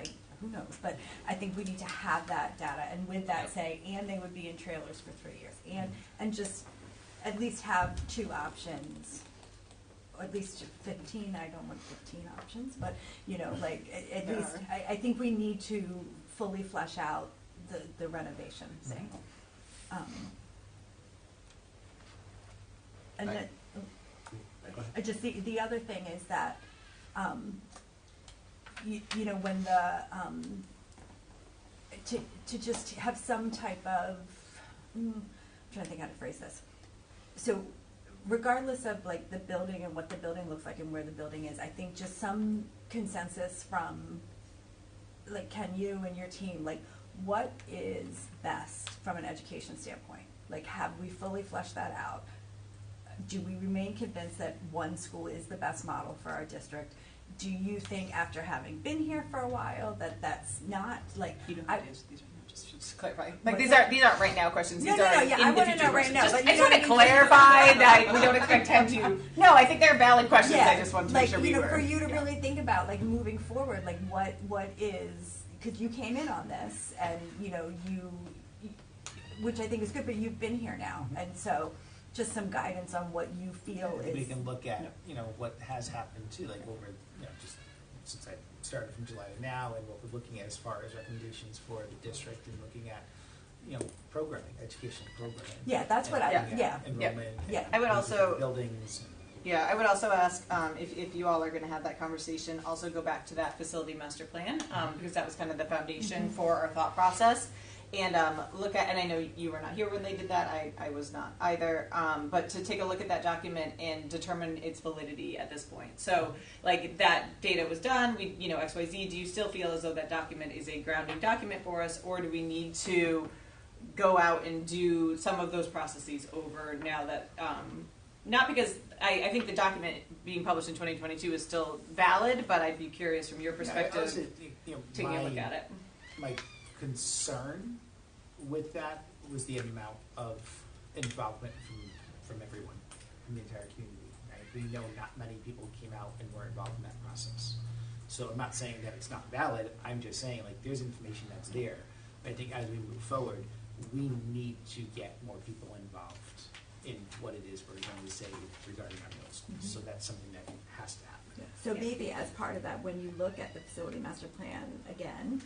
who knows, but I think we need to have that data, and with that say, and they would be in trailers for 3 years, and just at least have 2 options, or at least 15. I don't want 15 options, but at least I think we need to fully flesh out the renovation thing. And then just the other thing is that when to just have some type of I'm trying to think how to phrase this. So regardless of the building and what the building looks like and where the building is, I think just some consensus from Ken, you and your team, what is best from an education standpoint? Have we fully fleshed that out? Do we remain convinced that one school is the best model for our district? Do you think, after having been here for a while, that that's not you don't have to these just clarify. These aren't right now questions. No, These are yeah, I want to know right now. I just want to clarify that we don't expect him to. No, I think they're valid questions. Yeah, I just want to make sure we were. For you to really think about moving forward, what is, because you came in on this and you which I think is good, but you've been here now, and so just some guidance on what you feel is. We can look at what has happened too, over just since I started from July to now, and what we're looking at as far as recommendations for the district, and looking at programming, education programming. Yeah, that's what enrollment. Yeah, I would also buildings. Yeah, I would also ask if you all are going to have that conversation, also go back to that facility master plan, because that was kind of the foundation for our thought process. And look at, and I know you were not here when they did that, I was not either, but to take a look at that document and determine its validity at this point. So, that data was done, we, XYZ, do you still feel as though that document is a grounding document for us, or do we need to go out and do some of those processes over now that, not because I think the document being published in 2022 is still valid, but I'd be curious from your perspective, taking a look at it. My concern with that was the amount of involvement from everyone, from the entire community. Right? We know not many people came out and were involved in that process. So I'm not saying that it's not valid. I'm just saying there's information that's there. But I think as we move forward, we need to get more people involved in what it is we're going to say regarding our middle schools. So that's something that has to happen. So maybe as part of that, when you look at the facility master plan again,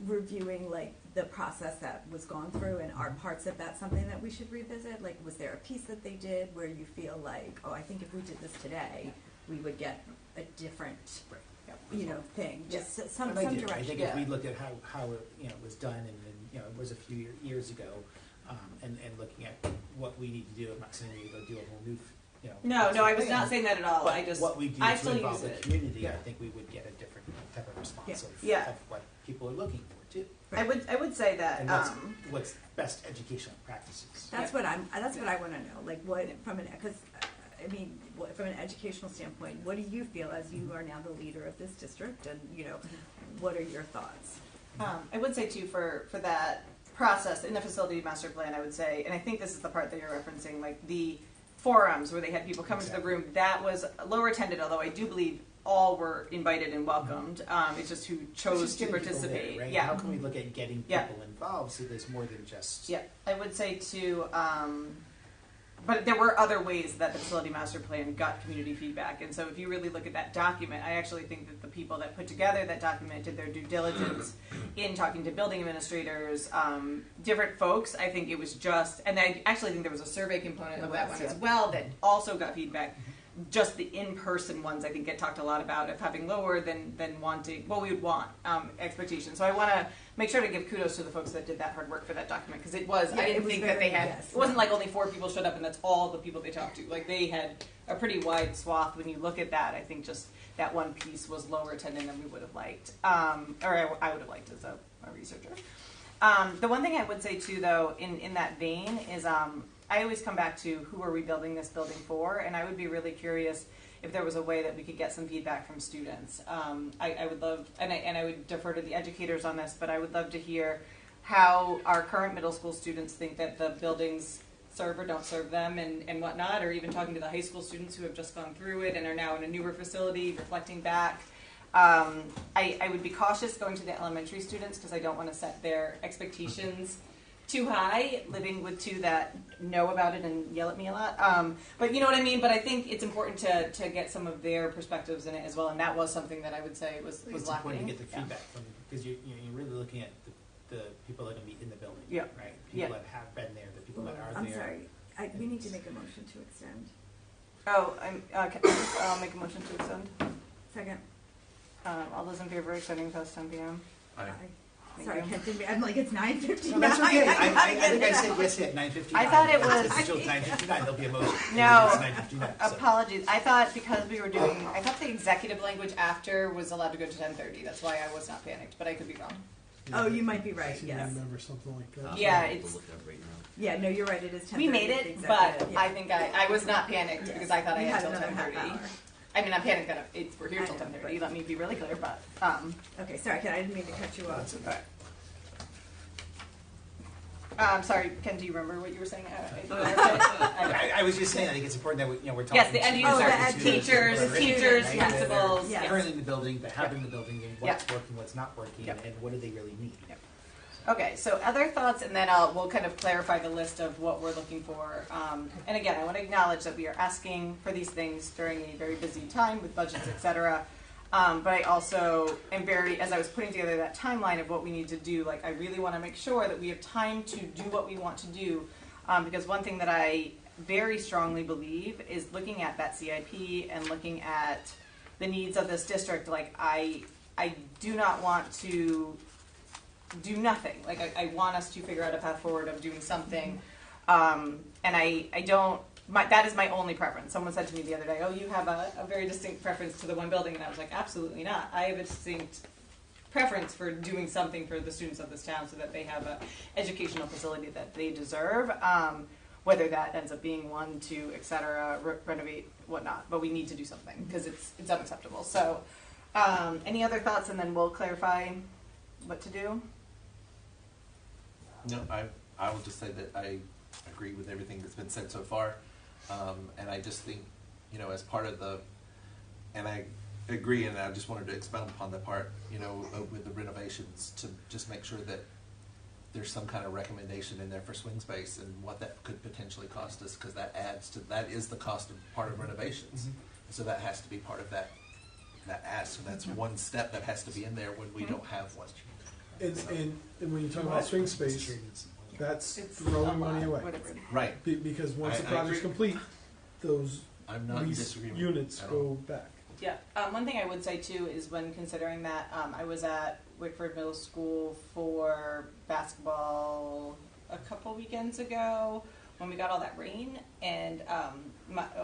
reviewing the process that was gone through, and are parts of that something that we should revisit? Was there a piece that they did where you feel I think if we did this today, we would get a different, thing? Just some direction. I think if we look at how it was done, and then it was a few years ago, and looking at what we need to do. I'm not saying we go do a whole new. No, I was not saying that at all. But what we do to involve the community, I think we would get a different type of response of what people are looking for too. I would say that. And what's best educational practices? That's what I want to know. Like, what from from an educational standpoint, what do you feel as you are now the leader of this district, and what are your thoughts? I would say too for that process in the facility master plan, I would say, and I think this is the part that you're referencing, like the forums where they had people come into the room. That was lower attended, although I do believe all were invited and welcomed. It's just who chose to participate. There, right? Yeah. How can we look at getting people involved so there's more than just... Yeah, I would say too, but there were other ways that the facility master plan got community feedback. And so if you really look at that document, I actually think that the people that put together that document did their due diligence in talking to building administrators, different folks. I think it was just, and I actually think there was a survey component of that one as well that also got feedback. Just the in-person ones, I think, get talked a lot about of having lower than wanting, well, we would want expectations. So I want to make sure to give kudos to the folks that did that hard work for that document, because it was, I didn't think that they had, it wasn't like only 4 people showed up and that's all the people they talked to. Like, they had a pretty wide swath. When you look at that, I think just that one piece was lower attended than we would have liked, or I would have liked as a researcher. The one thing I would say too, though, in that vein is, I always come back to who are we building this building for, and I would be really curious if there was a way that we could get some feedback from students. I would love, and I would defer to the educators on this, but I would love to hear how our current middle school students think that the buildings serve or don't serve them and whatnot, or even talking to the high school students who have just gone through it and are now in a newer facility, reflecting back. I would be cautious going to the elementary students because I don't want to set their expectations too high, living with 2 that know about it and yell at me a lot. But you know what I mean? But I think it's important to get some of their perspectives in it as well, and that was something that I would say was lacking. It's important to get the feedback from, because you're really looking at the people that are going to be in the building, right? People that have been there, the people that are there. I'm sorry, we need to make a motion to extend. Oh, I'll make a motion to extend. Second. All those in favor of extending past 10 p.m.? Aye. Sorry, I'm like, it's 9:59. No, that's okay. I think I said yes at 9:59. I thought it was... It's until 9:59, there'll be a motion. No, it's 9:59, apologies. I thought because we were doing, I thought the executive language after was allowed to go to 10:30. That's why I was not panicked, but I could be wrong. Oh, you might be right, I yes. remember something like that. Yeah, it's... Yeah, no, you're right, it is 10:30. We made it, but I think I was not panicked because I thought I had till 10:30. I mean, I'm panicked that we're here till 10:30. Let me be really clear, but... Okay, sorry, Ken, I didn't mean to cut you off. Sorry, Ken, do you remember what you were saying? I was just saying, I think it's important that we're talking yes, the end user, teachers, right? principals, they're currently in the building, that have been in the building, and what's working, what's not working, and what do they really need. Okay, so other thoughts, and then we'll kind of clarify the list of what we're looking for. And again, I want to acknowledge that we are asking for these things during a very busy time with budgets, et cetera. But I also am very, as I was putting together that timeline of what we need to do, like I really want to make sure that we have time to do what we want to do. Because one thing that I very strongly believe is looking at that CIP and looking at the needs of this district, like I do not want to do nothing. Like I want us to figure out a path forward of doing something. And I don't, that is my only preference. Someone said to me the other day, oh, you have a very distinct preference to the one building. And I was like, absolutely not. I have a distinct preference for doing something for the students of this town so that they have an educational facility that they deserve. Whether that ends up being 1, 2, et cetera, renovate, whatnot. But we need to do something because it's unacceptable. So any other thoughts, and then we'll clarify what to do? No, I will just say that I agree with everything that's been said so far. And I just think, as part of and I agree, and I just wanted to expound upon the part, with the renovations, to just make sure that there's some kind of recommendation in there for swing space and what that could potentially cost us, because that is the cost of part of renovations. Mm-hmm. So that has to be part of that ask. So that's one step that has to be in there when we don't have one. And when you talk about swing space, that's throwing money away. Right. Because once the project's complete, those lease units go back. Yeah. One thing I would say, too, is when considering that, I was at Wickford Middle School for basketball a couple weekends ago when we got all that rain, and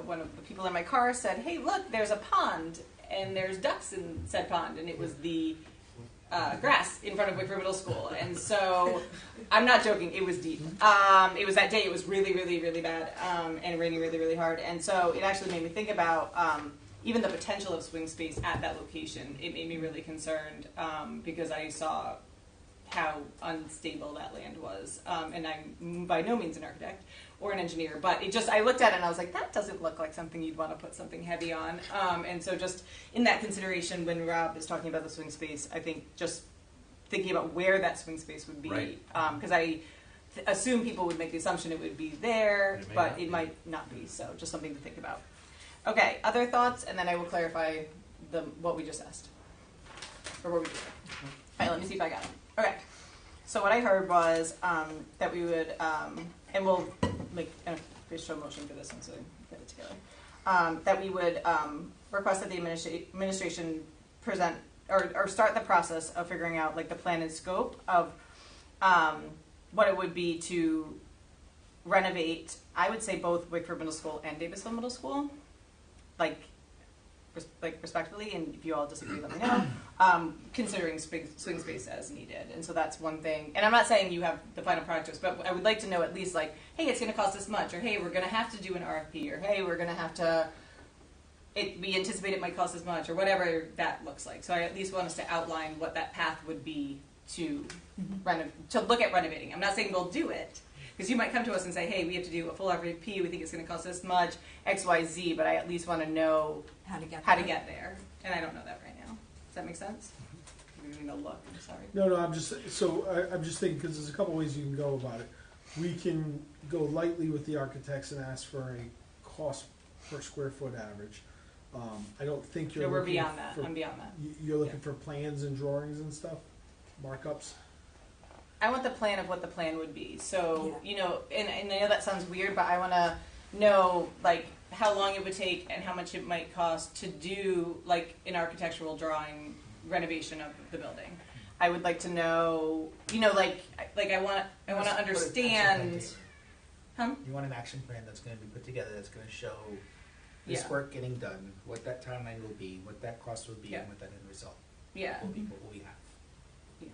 one of the people in my car said, hey, look, there's a pond, and there's ducks in said pond, and it was the grass in front of Wickford Middle School. And so, I'm not joking, it was deep. It was that day, it was really, really, really bad, and raining really, really hard. And so it actually made me think about even the potential of swing space at that location. It made me really concerned because I saw how unstable that land was. And I'm by no means an architect or an engineer, but I looked at it and I was like, that doesn't look like something you'd want to put something heavy on. And so just in that consideration, when Rob is talking about the swing space, I think just thinking about where that swing space would be, because I assume people would make the assumption it would be there, but it might not be, so just something to think about. Okay, other thoughts, and then I will clarify what we just asked, or what we did. All right, let me see if I got it. Okay, so what I heard was that we would, and we'll make an official motion for this one so we get it together, that we would request that the administration present or start the process of figuring out like the plan and scope of what it would be to renovate, I would say both Wickford Middle School and Davisville Middle School, like respectively, and if you all disagree, let me know, considering swing space as needed. And so that's one thing. And I'm not saying you have the final projects, but I would like to know at least like, hey, it's going to cost this much, or hey, we're going to have to do an RFP, or hey, we're going to have to, we anticipate it might cost this much, or whatever that looks like. So I at least want us to outline what that path would be to to look at renovating. I'm not saying we'll do it, because you might come to us and say, hey, we have to do a full RFP, we think it's going to cost this much, X, Y, Z, but I at least want to know how to get there. And I don't know that right now. Does that make sense? You're giving me no look, I'm sorry. No, I'm just thinking, because there's a couple ways you can go about it. We can go lightly with the architects and ask for a cost per square foot average. I don't think you're No, we're looking beyond that. for, I'm beyond that. You're looking for plans and drawings and stuff? Markups? I want the plan of what the plan would be. So, you know, and I know that sounds weird, but I want to know, like, how long it would take and how much it might cost to do, like, an architectural drawing renovation of the building. I would like to know, you know, like I want to understand. You want an action plan that's going to be put together, that's going to show this work getting done, what that timeline will be, what that cost will be, and what that end result will be, what we have.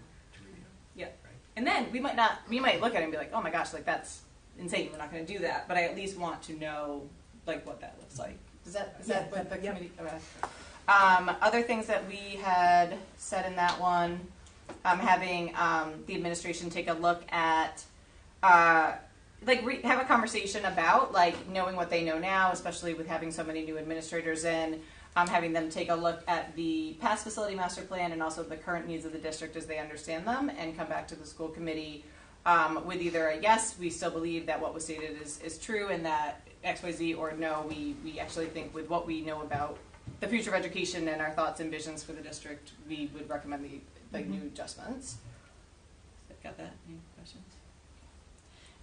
Yeah. And then we might look at it and be like, oh my gosh, like that's insane. We're not going to do that. But I at least want to know like what that looks like. Is that what the committee? Okay. Other things that we had said in that one, having the administration take a look at, have a conversation about like knowing what they know now, especially with having so many new administrators in. Having them take a look at the past facility master plan and also the current needs of the district as they understand them, and come back to the school committee with either a yes, we still believe that what was stated is true and that XYZ, or no, we actually think with what we know about the future of education and our thoughts and visions for the district, we would recommend the new adjustments. Got that? Any questions?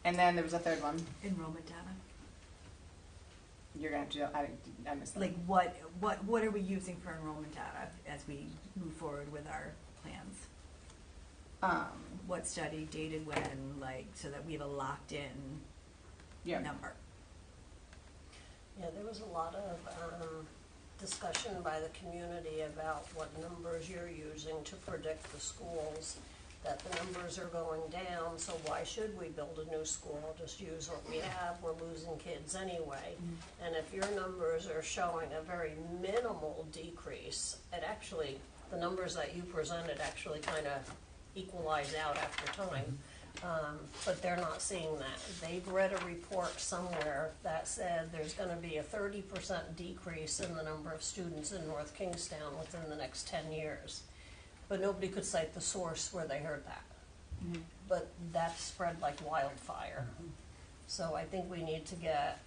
And then there was a third one. Enrollment data. You're going to have to, I missed that. Like what are we using for enrollment data as we move forward with our plans? What study dated when, like, so that we have a locked in number? Yeah, there was a lot of discussion by the community about what numbers you're using to predict the schools, that the numbers are going down, so why should we build a new school? Just use what we have, we're losing kids anyway. And if your numbers are showing a very minimal decrease, it actually, the numbers that you presented actually kind of equalize out after time. But they're not seeing that. They've read a report somewhere that said there's going to be a 30% decrease in the number of students in North Kingstown within the next 10 years. But nobody could cite the source where they heard that. But that spread like wildfire. So I think we need to get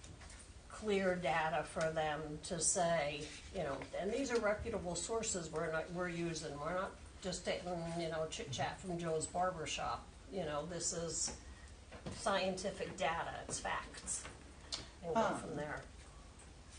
clear data for them to say, you know, and these are reputable sources we're using. We're not just taking, you know, chit chat from Joe's barber shop. You know, this is scientific data. It's facts, and go from there.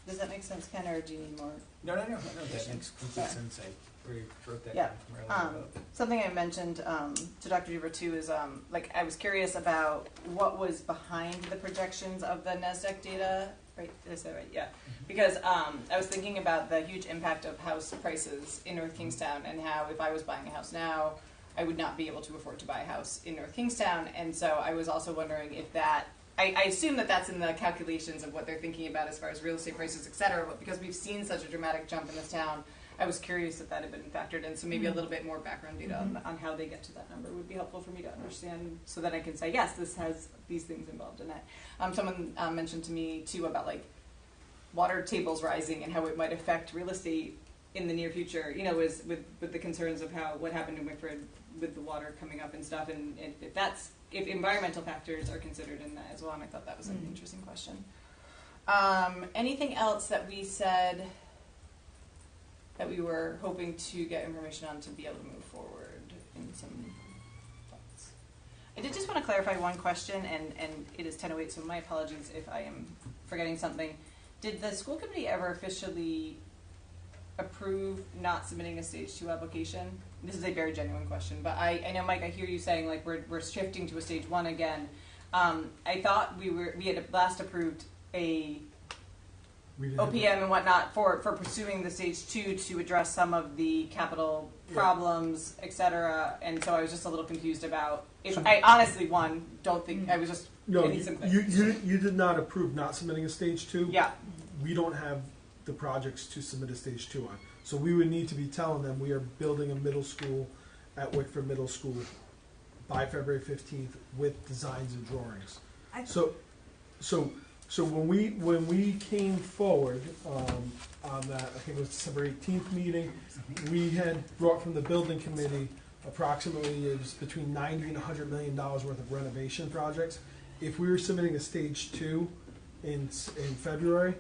Does that make sense, Ken, or do you need more? No, that makes complete sense. I wrote that Yeah. down from earlier. Something I mentioned to Dr. Duver too is like I was curious about what was behind the projections of the NASDAQ data right? Did I say that right? Yeah. Because I was thinking about the huge impact of house prices in North Kingstown and how if I was buying a house now, I would not be able to afford to buy a house in North Kingstown. And so I was also wondering if that, I assume that that's in the calculations of what they're thinking about as far as real estate prices, et cetera, but because we've seen such a dramatic jump in this town, I was curious if that had been factored in. So maybe a little bit more background data on how they get to that number would be helpful for me to understand so that I can say, yes, this has these things involved in it. Someone mentioned to me too about like water tables rising and how it might affect real estate in the near future, you know, is with the concerns of what happened in Wickford with the water coming up and stuff, and if environmental factors are considered in that as well, and I thought that was an interesting question. Anything else that we said that we were hoping to get information on to be able to move forward in some thoughts? I did just want to clarify one question, and it is 10:08, so my apologies if I am forgetting something. Did the school committee ever officially approve not submitting a stage 2 application? This is a very genuine question, but I know, Mike, I hear you saying like we're shifting to a stage 1 again. I thought we had last approved a OPM and whatnot for pursuing the stage 2 to address some of the capital problems, etc. And so I was just a little confused about if I honestly don't think I was just you did not approve not submitting a stage 2. Yeah, we don't have the projects to submit a stage 2 on. So we would need to be telling them we are building a middle school at Wickford Middle School by February 15th with designs and drawings. So when we came forward on that, I think it was December 18th meeting, we had brought from the building committee approximately it was between $90 and $100 million worth of renovation projects. If we were submitting a stage 2 in February,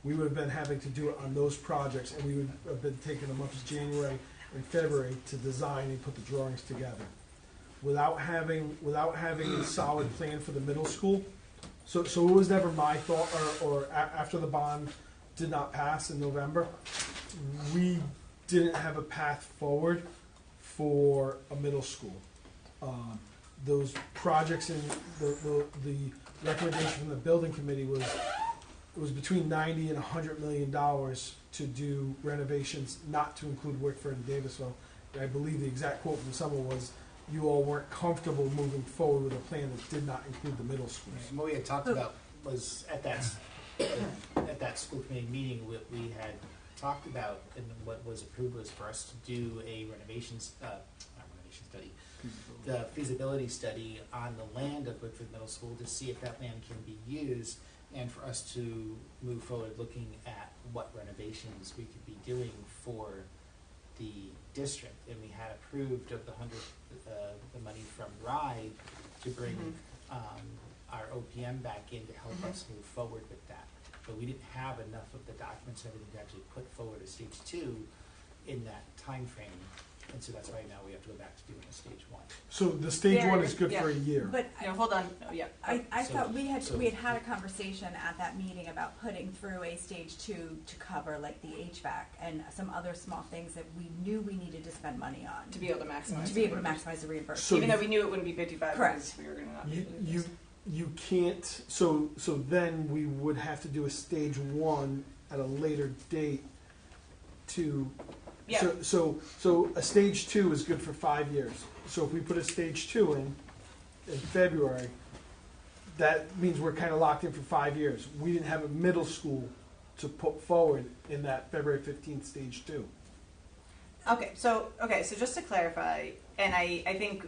we would have been having to do it on those projects, and we would have been taking the months of January and February to design and put the drawings together. Without having a solid plan for the middle school, so it was never my thought, or after the bond did not pass in November, we didn't have a path forward for a middle school. Those projects in the recommendation from the building committee was between $90 and $100 million to do renovations, not to include Wickford and Davisville. I believe the exact quote from someone was, you all weren't comfortable moving forward with a plan that did not include the middle schools. And what we had talked about was at that school committee meeting, what we had talked about and what was approved was for us to do a the feasibility study on the land of Wickford Middle School to see if that land can be used, and for us to move forward looking at what renovations we could be doing for the district. And we had approved of the money from RIDE to bring our OPM back in to help us move forward with that. But we didn't have enough of the documents and everything to actually put forward a stage 2 in that time frame. And so that's why now we have to go back to doing a stage 1. So the stage 1 is good for a year. But no, hold on. Oh, yeah. I thought we had had a conversation at that meeting about putting through a stage 2 to cover like the HVAC and some other small things that we knew we needed to spend money on to be able to maximize the reimbursement. So even though we knew it wouldn't be 55. Correct. We were going to not be you can't. So then we would have to do a stage 1 at a later date to. Yeah. So a stage 2 is good for 5 years. So if we put a stage 2 in February, that means we're kind of locked in for 5 years. We didn't have a middle school to put forward in that February 15th stage 2. Okay, so just to clarify, and I think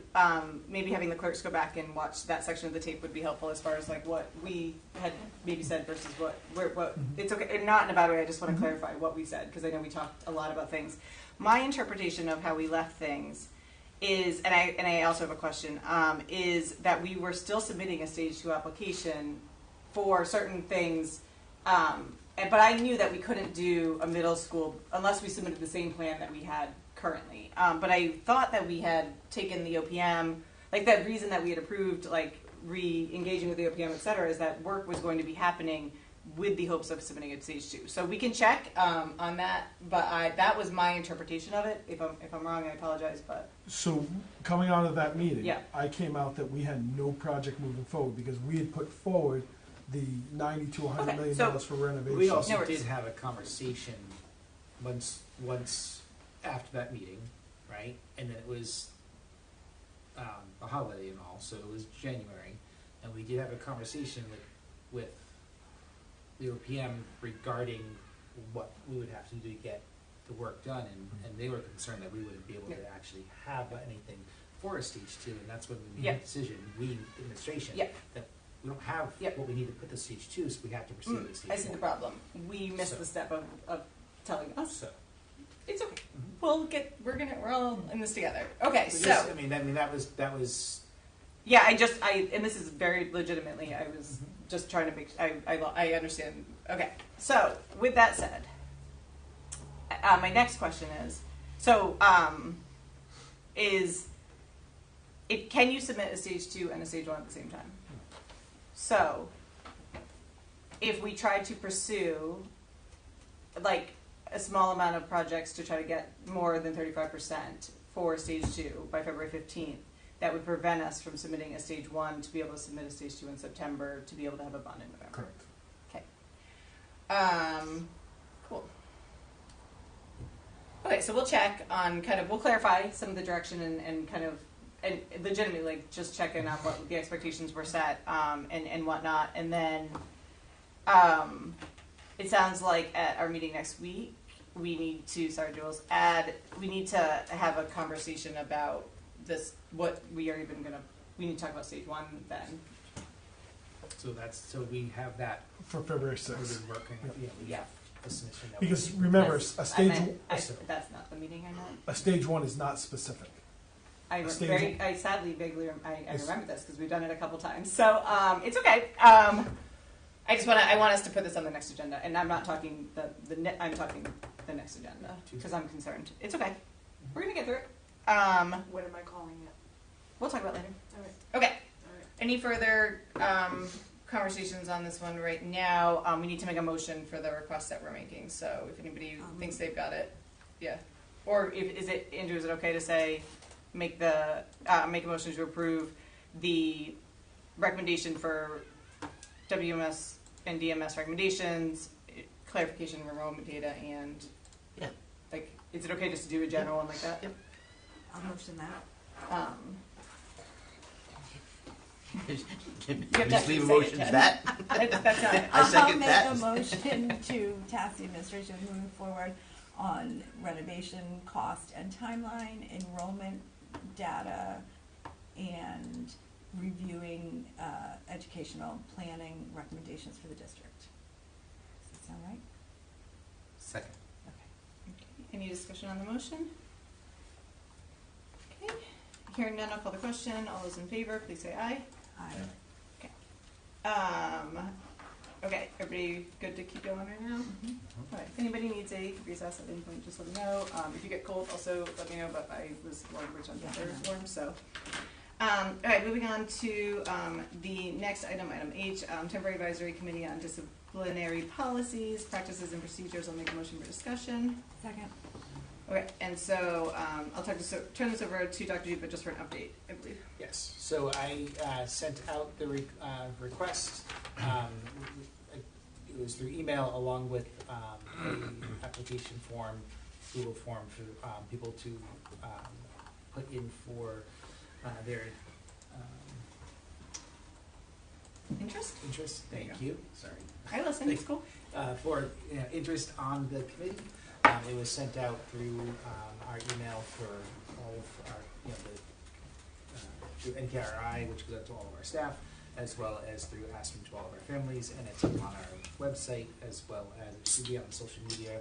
maybe having the clerks go back and watch that section of the tape would be helpful as far as like what we had maybe said versus what it's okay, and not in a bad way. I just want to clarify what we said because I know we talked a lot about things. My interpretation of how we left things is, and I also have a question, is that we were still submitting a stage 2 application for certain things. But I knew that we couldn't do a middle school unless we submitted the same plan that we had currently. But I thought that we had taken the OPM, like that reason that we had approved, like re-engaging with the OPM, et cetera, is that work was going to be happening with the hopes of submitting it stage 2. So we can check on that, but that was my interpretation of it. If I'm wrong, I apologize. But so coming out of that meeting, yeah. I came out that we had no project moving forward because we had put forward the $90 to $100 Okay, million so for renovation. We also No worries. did have a conversation once after that meeting, right? And then it was a holiday and all, so it was January, and we did have a conversation with the OPM regarding what we would have to do to get the work done, and they were concerned that we wouldn't be able to actually have anything for a stage 2, and that's when we made the decision, we, the administration, that we don't have what we need to put the stage 2, so we have to proceed with stage 1. I see the problem. We missed the step of telling us. So. It's okay. We're all in this together. Okay, so. Just, I mean, that was. Yeah, and this is very legitimately, I was just trying to make, I understand. Okay, so with that said, my next question is, can you submit a stage 2 and a stage 1 at the same time? So, if we try to pursue, like, a small amount of projects to try to get more than 35% for stage 2 by February 15th, that would prevent us from submitting a stage 1 to be able to submit a stage 2 in September to be able to have a bond in November. Correct. Okay. Cool. Okay, so we'll check on we'll clarify some of the direction and legitimately, like, just check in on what the expectations were set, and whatnot. And then, it sounds like at our meeting next week, we need to have a conversation about this, we need to talk about stage 1 then. So we have that. For February 6th. We've been working, the submission that Because we- remember, a stage, That's not the meeting I meant. a stage 1 is not specific. I sadly vaguely remember this because we've done it a couple times. So it's okay. I want us to put this on the next agenda, and I'm not talking I'm talking the next agenda because I'm concerned. It's okay. We're gonna get through it. What am I calling it? We'll talk about it later. All right. Okay. All right. Any further conversations on this one right now? We need to make a motion for the request that we're making. So if anybody thinks they've got it, yeah. Or is it okay to say make a motion to approve the recommendation for WMS and DMS recommendations, clarification of enrollment data, and is it okay just to do a general one like that? Yep. I'll motion that. Just leave a motion to that? That's not it. I second that. I'll make a motion to task the administration moving forward on renovation cost and timeline, enrollment data, and reviewing educational planning recommendations for the district. Does that sound right? Second. Okay. Any discussion on the motion? Okay. Hearing none, I'll call the question. All those in favor, please say aye. Aye. Okay. Okay, everybody good to keep going right now? All right. If anybody needs a recess at any point, just let me know. If you get cold, also let me know, but I was language on the third form, so. All right, moving on to the next item, item H, Temporary Advisory Committee on Disciplinary Policies, Practices and Procedures. I'll make a motion for discussion. Second. Okay, and so I'll turn this over to Dr. G, but just for an update, I believe. Yes, so I sent out the request. It was through email along with an application form, Google form for people to put in for their interest. Thank you. Sorry. I listen. It's cool. For interest on the committee. It was sent out through our email for all of our, through NKRI, which goes out to all of our staff, as well as through asking to all of our families, and it's on our website, as well as it should be on social media,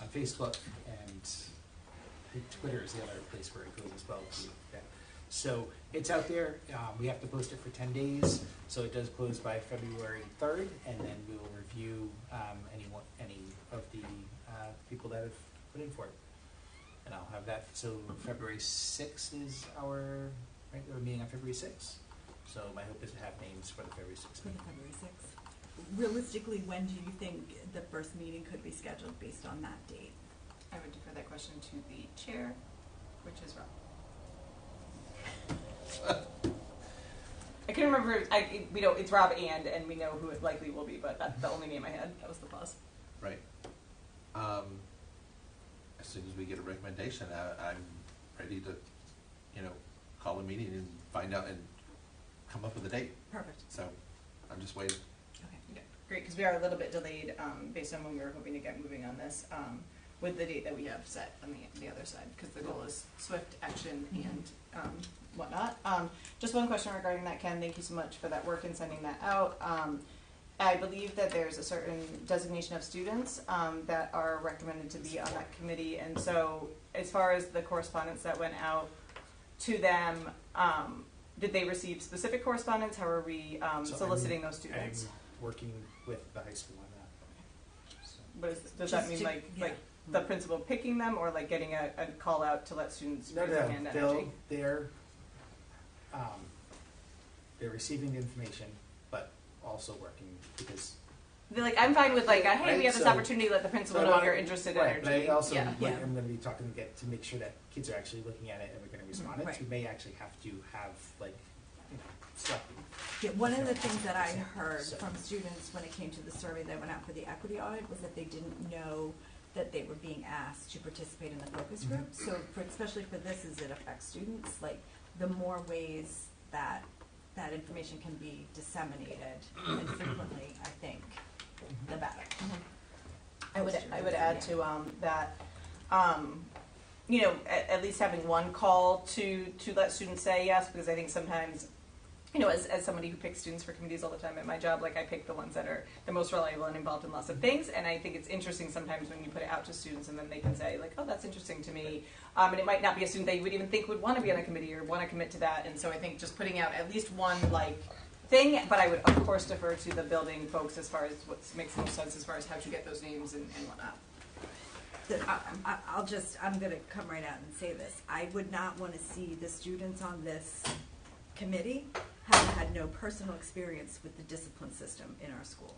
on Facebook, and I think Twitter is the other place where it goes as well too. Yeah. So it's out there. We have to post it for 10 days, so it does close by February 3rd, and then we will review any of the people that have put in for it. And I'll have that, so February 6th is our regular meeting on February 6th. So my hope is to have names for the February 6th meeting. February 6th. Realistically, when do you think the first meeting could be scheduled based on that date? I would defer that question to the chair, which is Rob. I couldn't remember. We know it's Rob and we know who it likely will be, but that's the only name I had. That was the pause. Right. As soon as we get a recommendation, I'm ready to, call a meeting and find out and come up with a date. Perfect. So I'm just waiting. Okay. Yeah. Great, because we are a little bit delayed based on when we were hoping to get moving on this with the date that we have set on the other side, because the goal is swift action and whatnot. Just one question regarding that, Ken. Thank you so much for that work and sending that out. I believe that there's a certain designation of students that are recommended to be on that committee, and so as far as the correspondence that went out to them, did they receive specific correspondence? How are we soliciting those students? I'm working with the high school on that. So. But does that mean like the principal picking them, or like getting a call out to let students raise their hand energy? They're receiving the information, but also working because they're like, I'm fine with like, hey, we have this opportunity to let the principal know you're interested in energy. But I also I'm going to be talking to make sure that kids are actually looking at it and we're going to respond it. We may actually have to have like stuff. Yeah, one of the things that I heard from students when it came to the survey that went out for the equity audit was that they didn't know that they were being asked to participate in the focus group. So especially for this, as it affects students, like the more ways that that information can be disseminated and frequently, I think, the better. I would add to that, at least having one call to let students say yes, because I think sometimes, as somebody who picks students for committees all the time at my job, like I pick the ones that are the most reliable and involved in lots of things, and I think it's interesting sometimes when you put it out to students and then they can say like, oh, that's interesting to me, and it might not be a student that you would even think would want to be on a committee or want to commit to that, and so I think just putting out at least one thing, but I would of course defer to the building folks as far as what makes the most sense as far as how to get those names and whatnot. I'm going to come right out and say this. I would not want to see the students on this committee having had no personal experience with the discipline system in our school.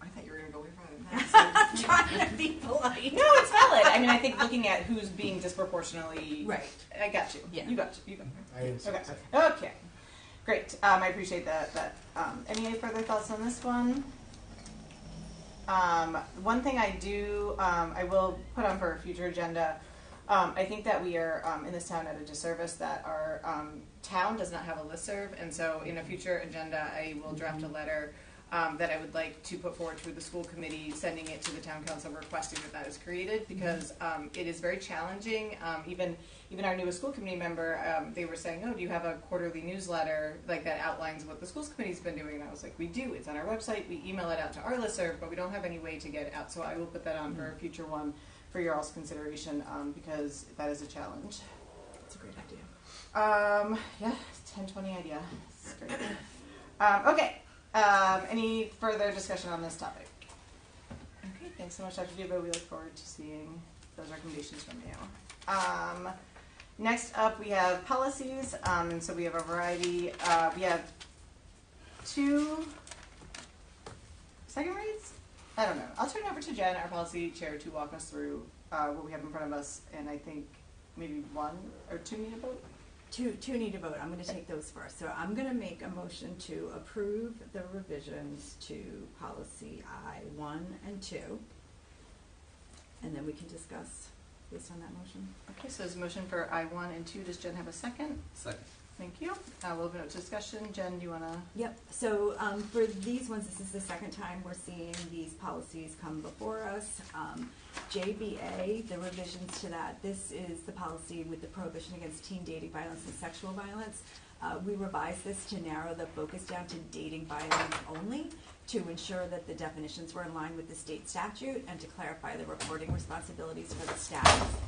I thought you were going to go way further than that. I'm trying to be polite. No, it's valid. I mean, I think looking at who's being disproportionately... Right. I got you. Yeah. You got you. Okay. Great. I appreciate that. Any further thoughts on this one? One thing I will put on for a future agenda, I think that we are in this town at a disservice that our town does not have a listserv, and so in a future agenda I will draft a letter that I would like to put forward to the school committee, sending it to the town council requesting that is created, because it is very challenging. Even our newest school committee member, they were saying, oh, do you have a quarterly newsletter like that outlines what the schools committee's been doing? And I was like, we do. It's on our website. We email it out to our listserv, but we don't have any way to get it out. So I will put that on for a future one for your all's consideration, because that is a challenge. That's a great idea. Yeah, 10-20 idea. It's great. Okay. Any further discussion on this topic? Okay, thanks so much, Dr. Dubo. We look forward to seeing those recommendations from you. Next up, we have policies, and so we have a variety. We have 2 second reads? I don't know. I'll turn it over to Jen, our policy chair, to walk us through what we have in front of us, and I think maybe 1 or 2 need a vote? Two need a vote. I'm going to take those first. So I'm going to make a motion to approve the revisions to policy I-1 and 2, and then we can discuss based on that motion. Okay, so there's a motion for I-1 and 2. Does Jen have a second? Second. Thank you. We'll open up to discussion. Jen, do you want to? Yep. So for these ones, this is the second time we're seeing these policies come before us. JBA, the revisions to that, this is the policy with the prohibition against teen dating violence and sexual violence. We revised this to narrow the focus down to dating violence only, to ensure that the definitions were in line with the state statute and to clarify the reporting responsibilities for the staff.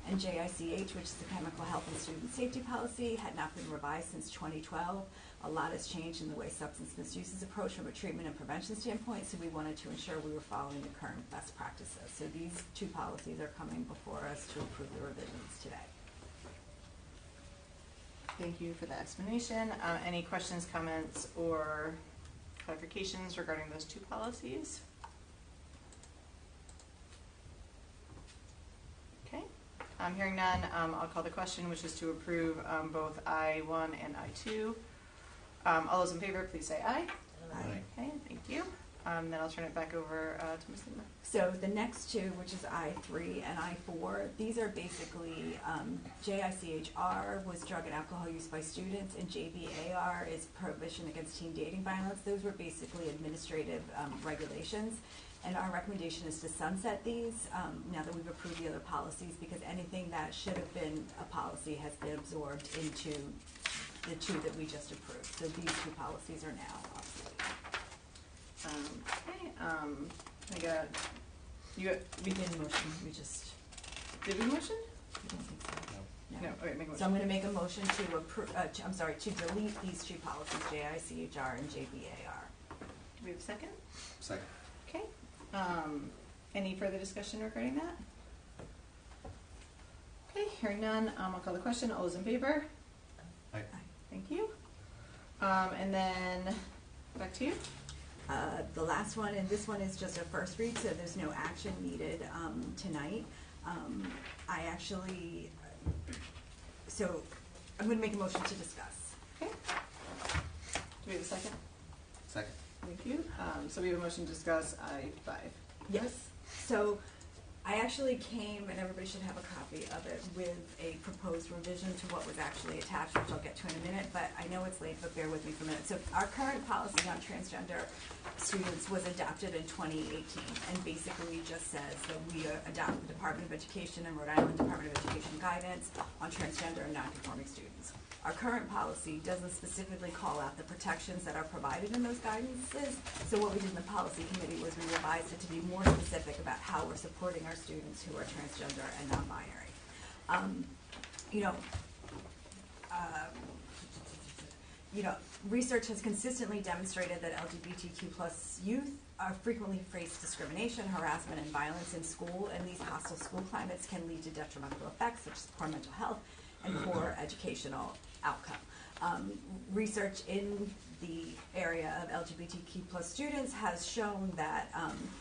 And JICH, which is the Chemical Health and Student Safety Policy, had not been revised since 2012. A lot has changed in the way substance misuse is approached from a treatment and prevention standpoint, so we wanted to ensure we were following the current best practices. So these 2 policies are coming before us to approve the revisions today. Thank you for the explanation. Any questions, comments, or clarifications regarding those 2 policies? Okay. Hearing none, I'll call the question, which is to approve both I-1 and I-2. All those in favor, please say aye. Aye. Okay, thank you. Then I'll turn it back over to Ms. Lima. So the next two, which is I3 and I4, these are basically JICHR was drug and alcohol use by students, and JBAR is prohibition against teen dating violence. Those were basically administrative regulations. And our recommendation is to sunset these now that we've approved the other policies, because anything that should have been a policy has been absorbed into the two that we just approved. So these two policies are now obsolete. Okay, We did a motion, we just. Did we motion? I don't think so. No, okay, make a motion. So I'm gonna make a motion to approve, to delete these two policies, JICHR and JBAR. Do we have a second? Second. Okay. Any further discussion regarding that? Okay, hearing none, I'll call the question. All those in favor? Aye. Thank you. And then, back to you. The last one, and this one is just a first read, so there's no action needed tonight. So I'm going to make a motion to discuss. Okay. Do we have a second? Second. Thank you. So we have a motion to discuss I-5. Yes. So I actually came, and everybody should have a copy of it, with a proposed revision to what was actually attached, which I'll get to in a minute, but I know it's late, but bear with me for a minute. So our current policy on transgender students was adopted in 2018, and basically just says that we adopt the Department of Education and Rhode Island Department of Education guidance on transgender and nonconforming students. Our current policy doesn't specifically call out the protections that are provided in those guidances. So what we did in the policy committee was we revised it to be more specific about how we're supporting our students who are transgender and non-binary. Research has consistently demonstrated that LGBTQ+ youth are frequently face discrimination, harassment, and violence in school, and these hostile school climates can lead to detrimental effects such as poor mental health and poor educational outcome. Research in the area of LGBTQ+ students has shown that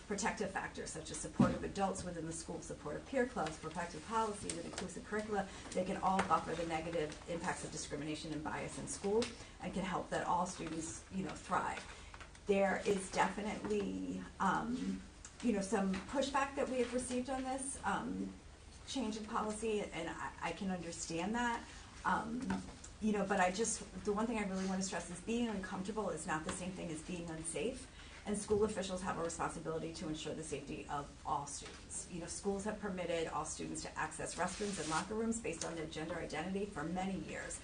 protective factors such as supportive adults within the school, supportive peer clubs, protective policies, and inclusive curricula, they can all buffer the negative impacts of discrimination and bias in school and can help that all students, thrive. There is definitely, some pushback that we have received on this change in policy, and I can understand that. But the one thing I really want to stress is being uncomfortable is not the same thing as being unsafe, and school officials have a responsibility to ensure the safety of all students. Schools have permitted all students to access restrooms and locker rooms based on their gender identity for many years.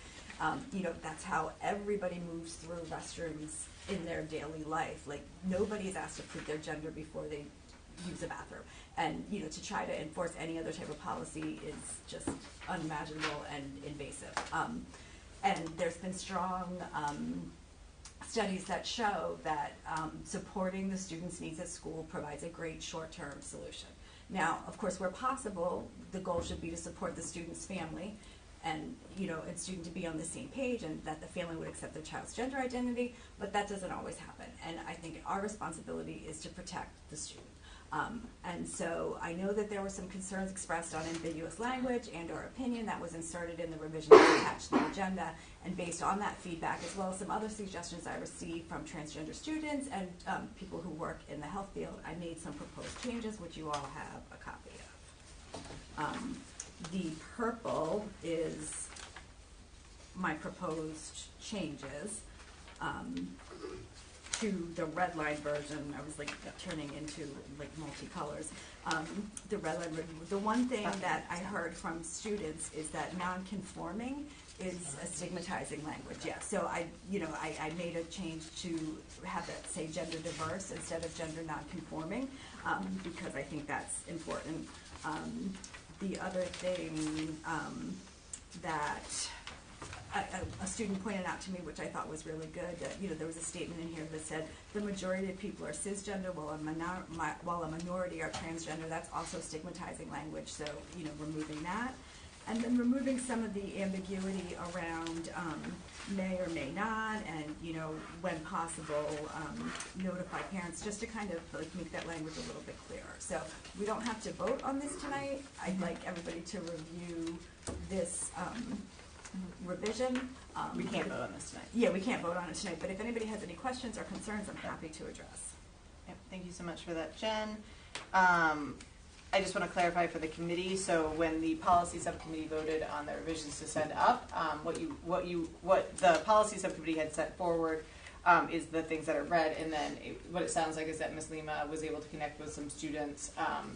That's how everybody moves through restrooms in their daily life. Like, nobody's asked to prove their gender before they use a bathroom. And, to try to enforce any other type of policy is just unimaginable and invasive. And there's been strong studies that show that supporting the students' needs at school provides a great short-term solution. Now, of course, where possible, the goal should be to support the student's family and, and student to be on the same page and that the family would accept their child's gender identity, but that doesn't always happen. And I think our responsibility is to protect the student. And so I know that there were some concerns expressed on ambiguous language and or opinion that was inserted in the revision attached to the agenda, and based on that feedback, as well as some other suggestions I received from transgender students and people who work in the health field, I made some proposed changes, which you all have a copy of. The purple is my proposed changes. To the red line version, I was turning into multicolors. The red line version. The one thing that I heard from students is that non-conforming is a stigmatizing language. Yeah. So I made a change to have that say gender diverse instead of gender non-conforming because I think that's important. The other thing that a student pointed out to me, which I thought was really good, that there was a statement in here that said the majority of people are cisgender while a minority are transgender. That's also stigmatizing language, so removing that. And then removing some of the ambiguity around may or may not, and when possible, notify parents, just to kind of make that language a little bit clearer. So we don't have to vote on this tonight. I'd like everybody to review this revision. We can't vote on this tonight. Yeah, we can't vote on it tonight, but if anybody has any questions or concerns, I'm happy to address. Yep, thank you so much for that, Jen. I just want to clarify for the committee, so when the policy subcommittee voted on the revisions to send up, what the policy subcommittee had set forward is the things that are read, and then what it sounds like is that Ms. Lima was able to connect with some students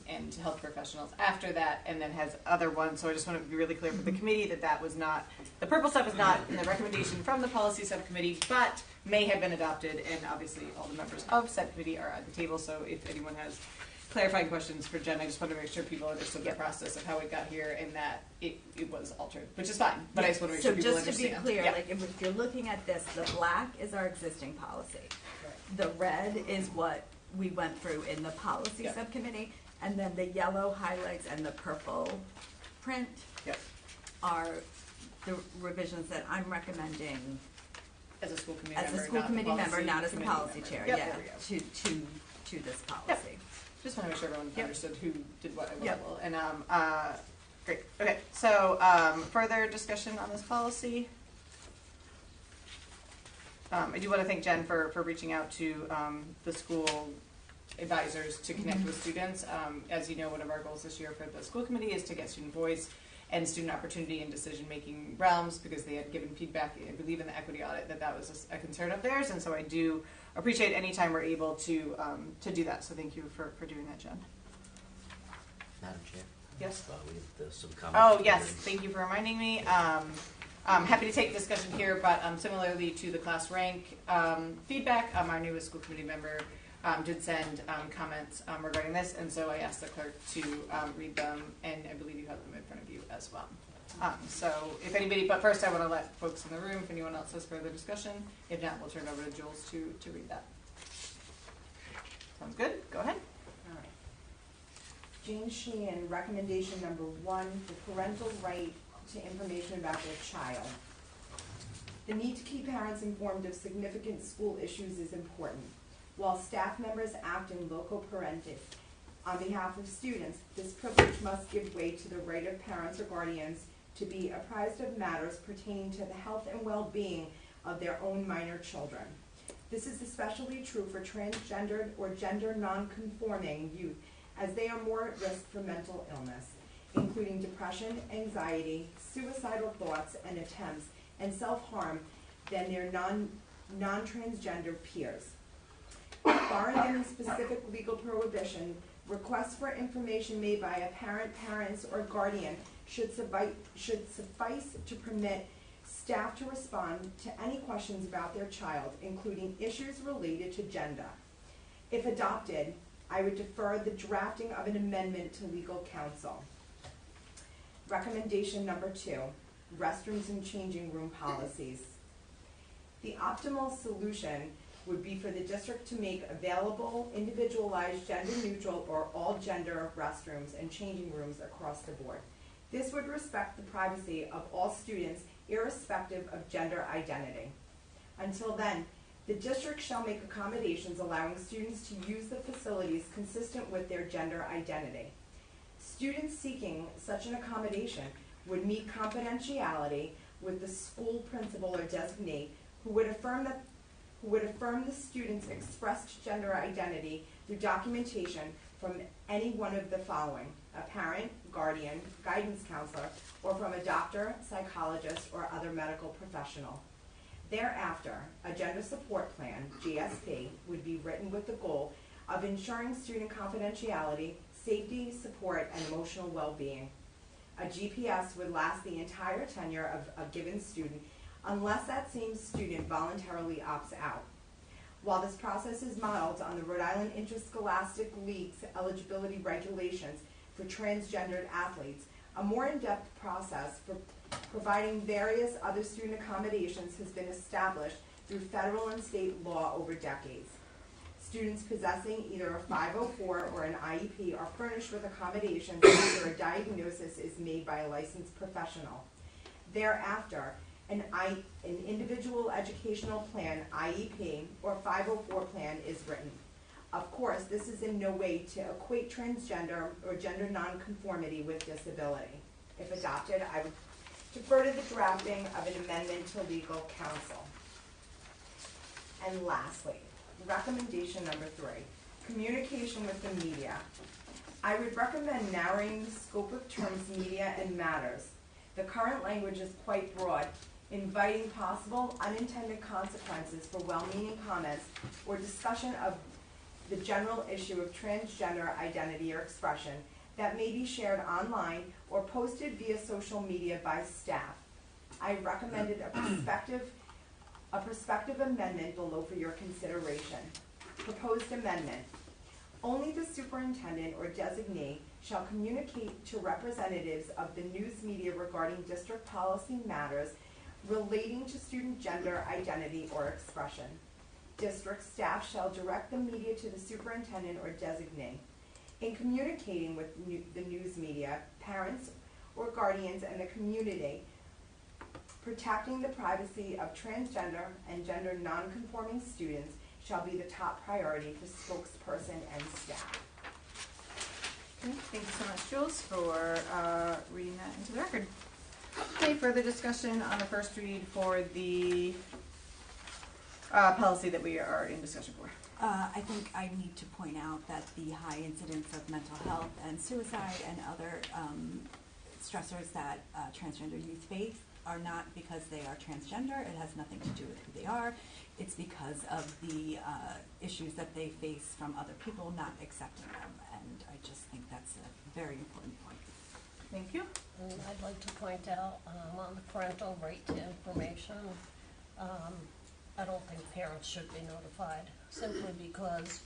and health professionals after that, and then has other ones. So I just want to be really clear for the committee that that was not, the purple stuff is not in the recommendation from the policy subcommittee, but may have been adopted, and obviously all the members of said committee are at the table, so if anyone has clarifying questions for Jen, I just want to make sure people understood the process of how it got here and that it was altered, which is fine, but I just want to make sure people understand. So just to be clear, like if you're looking at this, the black is our existing policy. The red is what we went through in the policy subcommittee, and then the yellow highlights and the purple print are the revisions that I'm recommending as a school committee member, not as a policy chair, to this policy. Just want to make sure everyone understood who did what at what level. And great. Okay. So further discussion on this policy. I do want to thank Jen for reaching out to the school advisors to connect with students. As you know, one of our goals this year for the school committee is to get student voice and student opportunity in decision-making realms, because they had given feedback, I believe, in the equity audit that was a concern of theirs, and so I do appreciate any time we're able to do that. So thank you for doing that, Jen. Madam Chair? Yes? We have some comments. Oh, yes. Thank you for reminding me. I'm happy to take discussion here, but similarly to the class rank feedback, our newest school committee member did send comments regarding this, and so I asked the clerk to read them, and I believe you have them in front of you as well. So if anybody, but first I want to let folks in the room, if anyone else has further discussion. If not, we'll turn it over to Jules to read that. Sounds good? Go ahead. All right. Jane Sheehan, recommendation number 1, the parental right to information about their child. The need to keep parents informed of significant school issues is important. While staff members act in loco parentis on behalf of students, this privilege must give way to the right of parents or guardians to be apprised of matters pertaining to the health and well-being of their own minor children. This is especially true for transgendered or gender non-conforming youth, as they are more at risk for mental illness, including depression, anxiety, suicidal thoughts and attempts, and self-harm than their non-transgender peers. Barring any specific legal prohibition, requests for information made by a parent, parents, or guardian should suffice to permit staff to respond to any questions about their child, including issues related to gender. If adopted, I would defer the drafting of an amendment to legal counsel. Recommendation number 2, restrooms and changing room policies. The optimal solution would be for the district to make available individualized gender-neutral or all-gender restrooms and changing rooms across the board. This would respect the privacy of all students irrespective of gender identity. Until then, the district shall make accommodations allowing students to use the facilities consistent with their gender identity. Students seeking such an accommodation would meet confidentiality with the school principal or designee who would affirm the student's expressed gender identity through documentation from any one of the following: a parent, guardian, guidance counselor, or from a doctor, psychologist, or other medical professional. Thereafter, a gender support plan, GSP, would be written with the goal of ensuring student confidentiality, safety, support, and emotional well-being. A GPS would last the entire tenure of a given student unless that same student voluntarily opts out. While this process is modeled on the Rhode Island Interscholastic League's eligibility regulations for transgendered athletes, a more in-depth process for providing various other student accommodations has been established through federal and state law over decades. Students possessing either a 504 or an IEP are furnished with accommodations after a diagnosis is made by a licensed professional. Thereafter, an individual educational plan, IEP, or 504 plan is written. Of course, this is in no way to equate transgender or gender nonconformity with disability. If adopted, I would defer to the drafting of an amendment to legal counsel. And lastly, recommendation number 3, communication with the media. I would recommend narrowing the scope of terms media and matters. The current language is quite broad, inviting possible unintended consequences for well-meaning comments or discussion of the general issue of transgender identity or expression that may be shared online or posted via social media by staff. I recommended a prospective amendment below for your consideration. Proposed amendment. Only the superintendent or designee shall communicate to representatives of the news media regarding district policy matters relating to student gender identity or expression. District staff shall direct the media to the superintendent or designee. In communicating with the news media, parents or guardians and the community, protecting the privacy of transgender and gender nonconforming students shall be the top priority for spokesperson and staff. Okay, thank you so much, Jules, for reading that into the record. Okay, further discussion on the first read for the policy that we are in discussion for. I think I need to point out that the high incidence of mental health and suicide and other stressors that transgender youth face are not because they are transgender. It has nothing to do with who they are. It's because of the issues that they face from other people not accepting them. And I just think that's a very important point. Thank you. And I'd like to point out on the parental right to information, I don't think parents should be notified simply because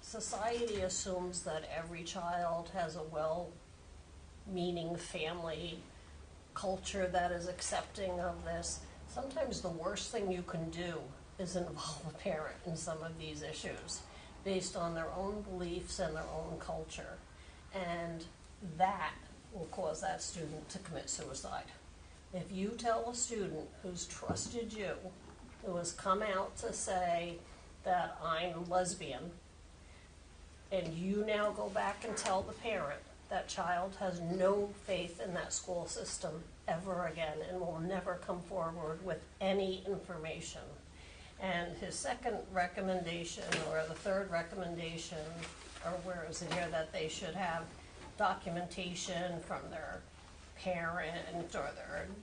society assumes that every child has a well-meaning family culture that is accepting of this. Sometimes the worst thing you can do is involve a parent in some of these issues based on their own beliefs and their own culture. And that will cause that student to commit suicide. If you tell a student who's trusted you, who has come out to say that I'm lesbian, and you now go back and tell the parent that child has no faith in that school system ever again and will never come forward with any information. And his second recommendation, or the third recommendation, or where is it here, that they should have documentation from their parent or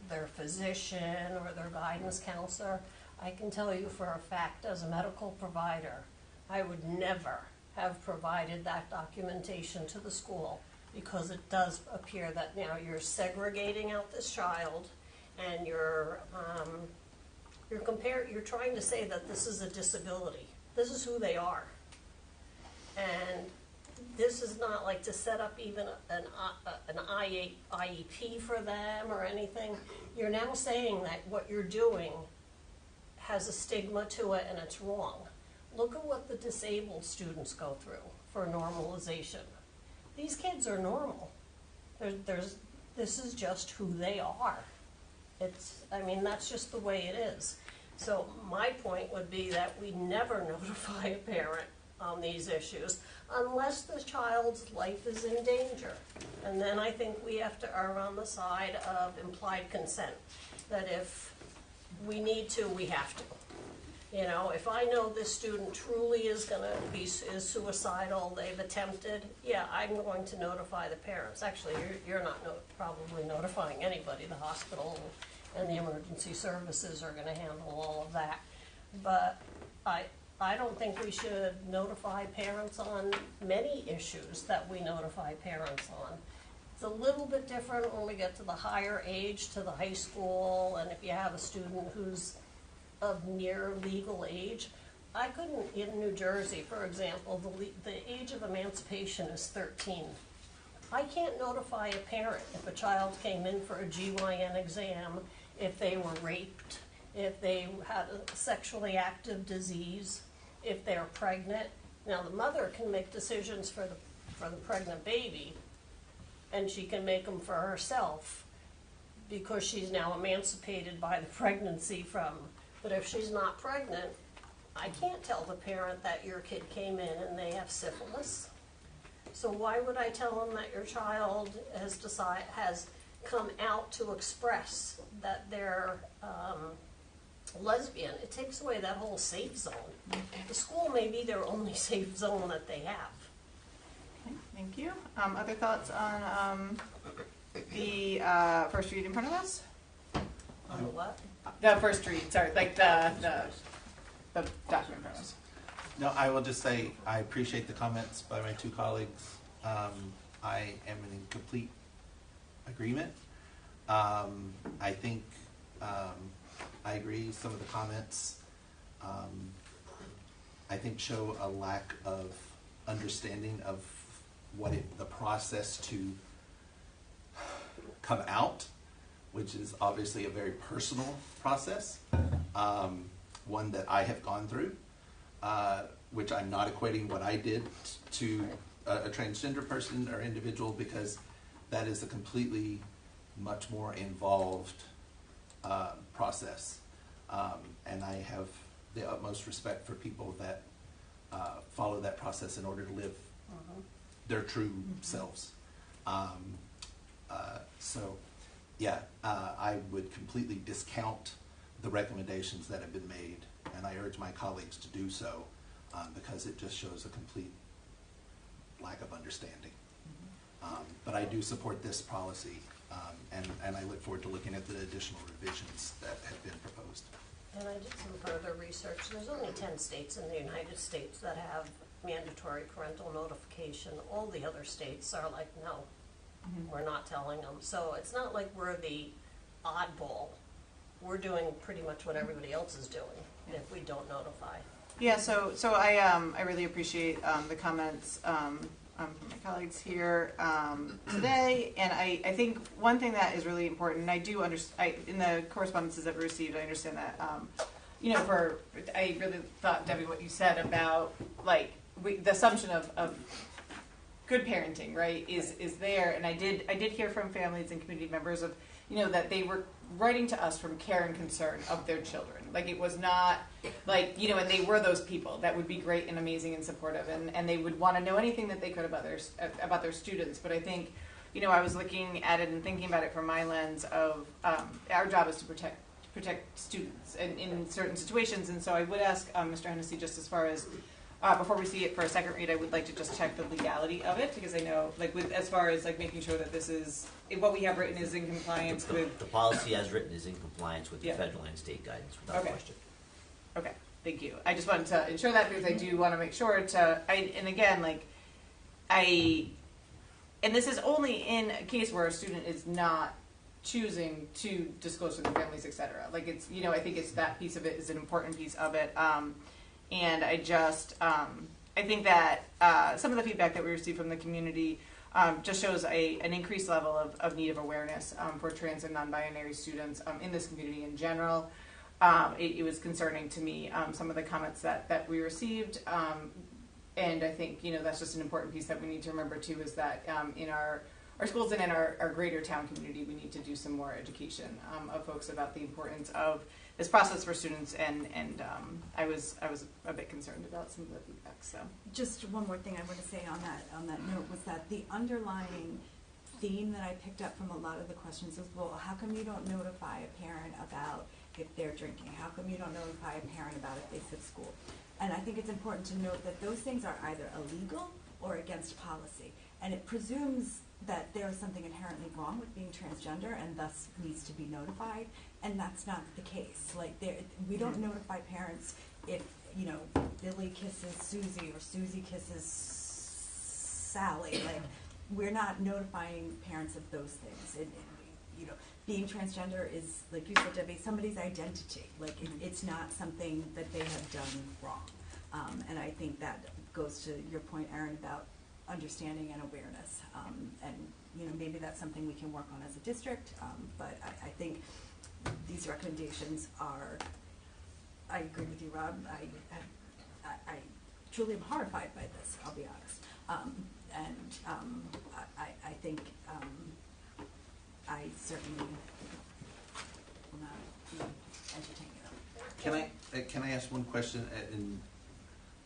their physician or their guidance counselor. I can tell you for a fact, as a medical provider, I would never have provided that documentation to the school, because it does appear that now you're segregating out this child, and you're trying to say that this is a disability. This is who they are, and this is not like to set up even an IEP for them or anything. You're now saying that what you're doing has a stigma to it and it's wrong. Look at what the disabled students go through for normalization. These kids are normal. This is just who they are. That's just the way it is. So my point would be that we never notify a parent on these issues unless the child's life is in danger. And then I think we have to err on the side of implied consent, that if we need to, we have to. You know, if I know this student truly is going to be suicidal, they've attempted, yeah, I'm going to notify the parents. Actually, you're not probably notifying anybody. The hospital and the emergency services are going to handle all of that. But I don't think we should notify parents on many issues that we notify parents on. It's a little bit different when we get to the higher age, to the high school, and if you have a student who's of near legal age. I couldn't, in New Jersey, for example, the age of emancipation is 13. I can't notify a parent if a child came in for a GYN exam, if they were raped, if they had a sexually active disease, if they're pregnant. Now, the mother can make decisions for the pregnant baby, and she can make them for herself because she's now emancipated by the pregnancy from. But if she's not pregnant, I can't tell the parent that your kid came in and they have syphilis. So why would I tell them that your child has come out to express that they're lesbian, it takes away that whole safe zone. The school may be their only safe zone that they have. Okay, thank you. Other thoughts on the first read in front of us? On the what? The first read, sorry, like the document in front of us. No, I will just say I appreciate the comments by my two colleagues. I am in complete agreement. I think I agree. Some of the comments I think show a lack of understanding of what the process to come out, which is obviously a very personal process, one that I have gone through, which I'm not equating what I did to a transgender person or individual, because that is a completely much more involved process. And I have the utmost respect for people that follow that process in order to live their true selves. So, yeah, I would completely discount the recommendations that have been made, and I urge my colleagues to do so, because it just shows a complete lack of understanding. But I do support this policy, and I look forward to looking at the additional revisions that have been proposed. And I did some further research. There's only 10 states in the United States that have mandatory parental notification. All the other states are like, no, we're not telling them. So it's not like we're the oddball. We're doing pretty much what everybody else is doing if we don't notify. Yeah, so I really appreciate the comments from my colleagues here today, and I think one thing that is really important, and I do understand, in the correspondences that we received, I understand that, I really thought, Debbie, what you said about, like, the assumption of good parenting, right, is there, and I did hear from families and community members of, that they were writing to us from care and concern of their children. Like, it was not, like, and they were those people that would be great and amazing and supportive, and they would want to know anything that they could about their students. But I think, I was looking at it and thinking about it from my lens of our job is to protect students in certain situations. And so I would ask Mr. Hennessy, just as far as, before we see it for a second read, I would like to just check the legality of it, because I know, like, as far as, like, making sure that this is, what we have written is in compliance with... The policy as written is in compliance with the Yeah. federal and state guidance, without question. Okay, thank you. I just wanted to ensure that, because I do want to make sure and again, like, and this is only in a case where a student is not choosing to disclose to their families, et cetera. Like, it's, I think it's that piece of it is an important piece of it. And I just, I think that some of the feedback that we received from the community just shows an increased level of need of awareness for trans and non-binary students in this community in general. It was concerning to me, some of the comments that we received. And I think, that's just an important piece that we need to remember too, is that in our schools and in our greater town community, we need to do some more education of folks about the importance of this process for students, and I was a bit concerned about some of the feedback. So just one more thing I want to say on that note was that the underlying theme that I picked up from a lot of the questions was, well, how come you don't notify a parent about if they're drinking? How come you don't notify a parent about if they skip school? And I think it's important to note that those things are either illegal or against policy, and it presumes that there is something inherently wrong with being transgender and thus needs to be notified, and that's not the case. Like, we don't notify parents if, Billy kisses Susie or Susie kisses Sally. Like, we're not notifying parents of those things. Being transgender is, like you said, Debbie, somebody's identity. Like, it's not something that they have done wrong. And I think that goes to your point, Erin, about understanding and awareness. And maybe that's something we can work on as a district. But I think these recommendations are, I agree with you, Rob. I truly am horrified by this, I'll be honest. I think I certainly will not be entertaining them. Can I ask one question?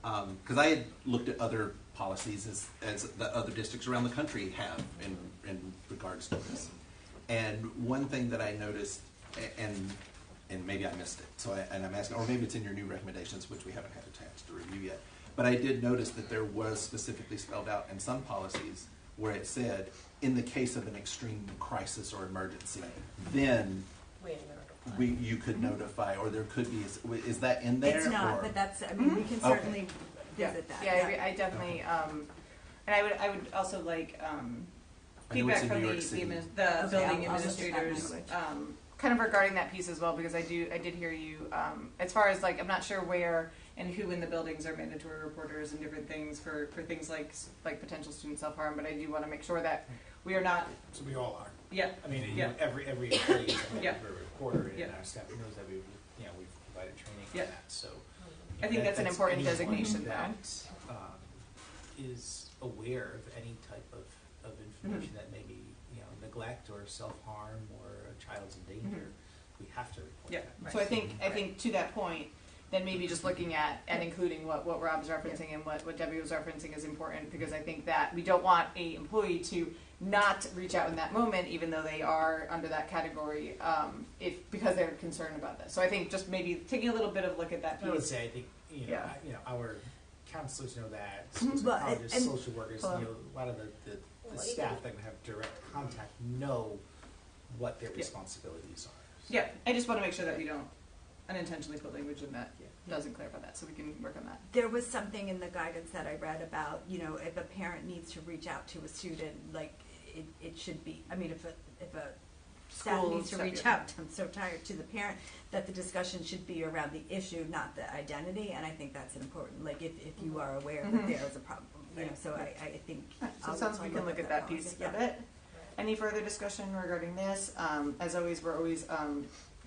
Because I had looked at other policies as the other districts around the country have in regards to this, And one thing that I noticed, and maybe I missed it, so I'm asking, or maybe it's in your new recommendations, which we haven't had a chance to review yet. But I did notice that there was specifically spelled out in some policies where it said, in the case of an extreme crisis or emergency, then you could notify, or there could be. Is that in there? It's not, or? but that's, I mean, we can Okay. certainly visit that. Yeah, I definitely, and I would also like, feedback from the building administrators, kind of regarding that piece as well, because I did hear you, as far as like, I'm not sure where and who in the buildings are mandatory reporters and different things for things like potential student self-harm, but I do want to make sure that we are not. So we all are. Yeah. I mean, yeah. Every employee is a Yeah. reporter, and Yeah. our staff knows that we've provided training for Yeah. that. So I think that's an important anyone designation, that is aware of any type of information that may be neglect or self-harm or a child's in danger, we have to report Yeah. that. So I think to that point, then maybe just looking at and including what Rob's referencing and what Debbie was referencing is important, because I think that we don't want a employee to not reach out in that moment, even though they are under that category, because they're concerned about this. So I think just maybe taking a little bit of a look at that piece. I would say, I think our counselors know that, psychologists, social workers, a lot of the staff that have direct contact know what their responsibilities are. Yeah, I just want to make sure that you don't unintentionally put language in that doesn't clarify that, so we can work on that. There was something in the guidance that I read about, if a parent needs to reach out to a student, like, it should be, I mean, if a staff School needs to stuff, reach yeah. out, I'm so tired, to the parent, that the discussion should be around the issue, not the identity, and I think that's important, like, if you are aware that there is a problem, so I think. So it sounds like we can look at that piece of it. Any further discussion regarding this? As always,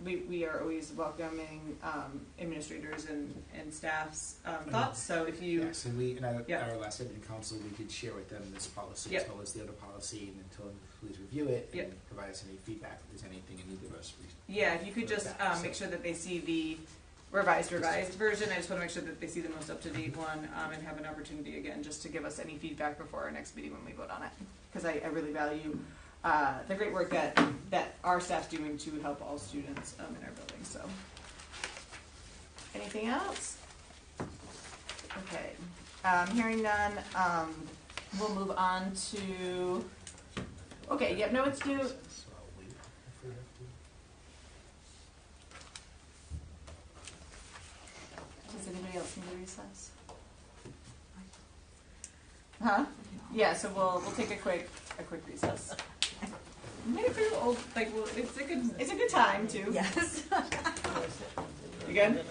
we are always welcoming administrators and staff's thoughts. So if you yes, and our last meeting council, we did share with them this policy as well as the other policy, and tell them please review it and provide us any feedback if there's anything in either of us. if you could just make sure that they see the revised version. I just want to make sure that they see the most up-to-date one, and have an opportunity again just to give us any feedback before our next meeting when we vote on it, because I really value the great work that our staff's doing to help all students in our building. So, anything else? Okay, hearing none, we'll move on to. Okay, yep, no, it's due. Does anybody else need a recess? Huh? Yeah, so we'll take a quick recess. Made it feel old, like, well, it's a good time too. Yes. You good?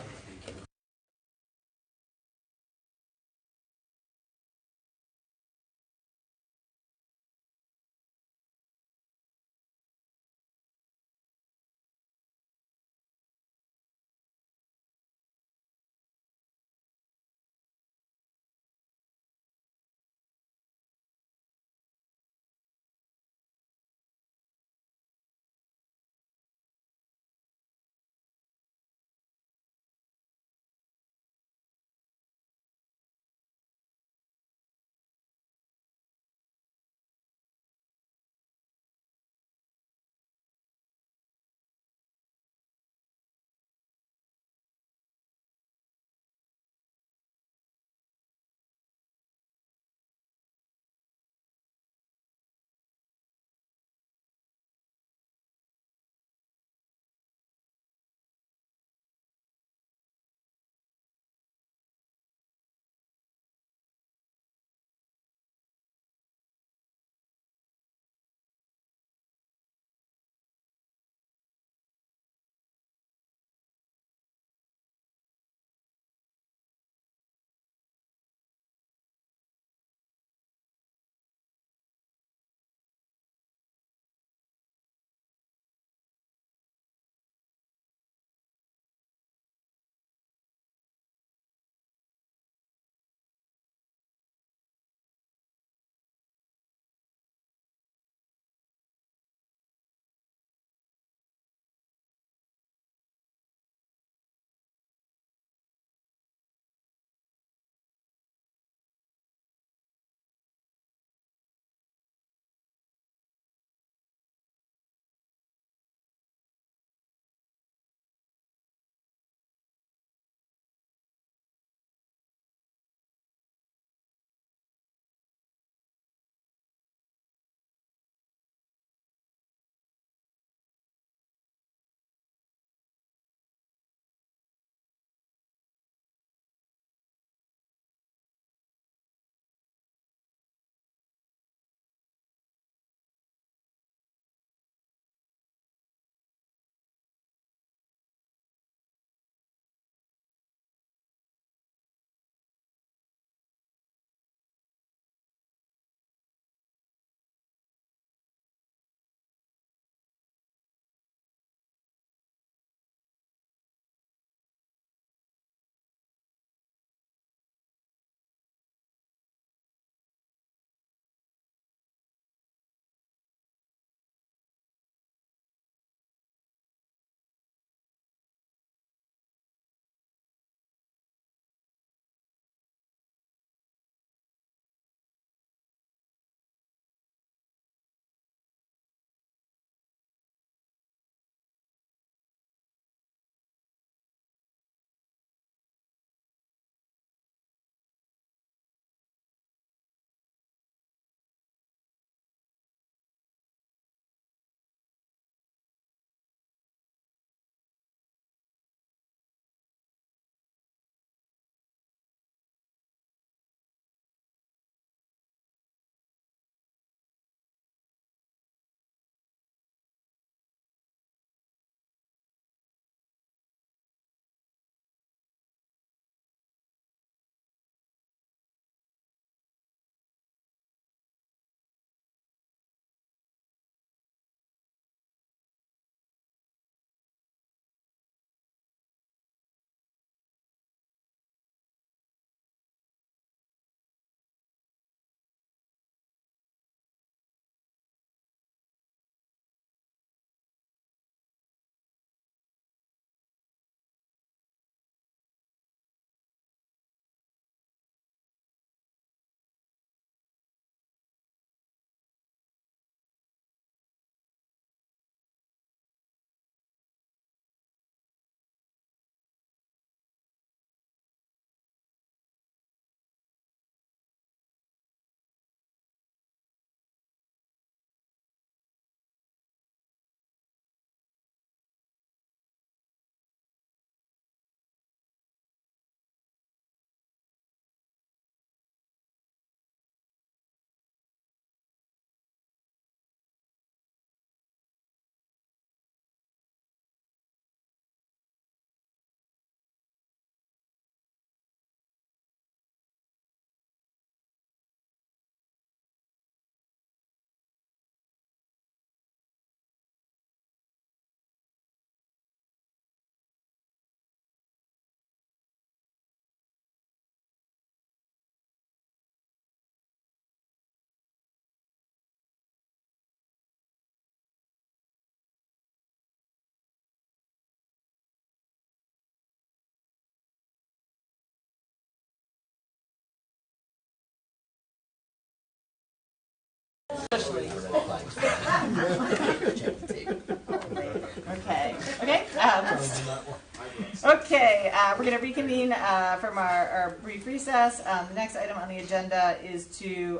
Especially. Okay. Okay. We're going to reconvene from our brief recess. The next item on the agenda is to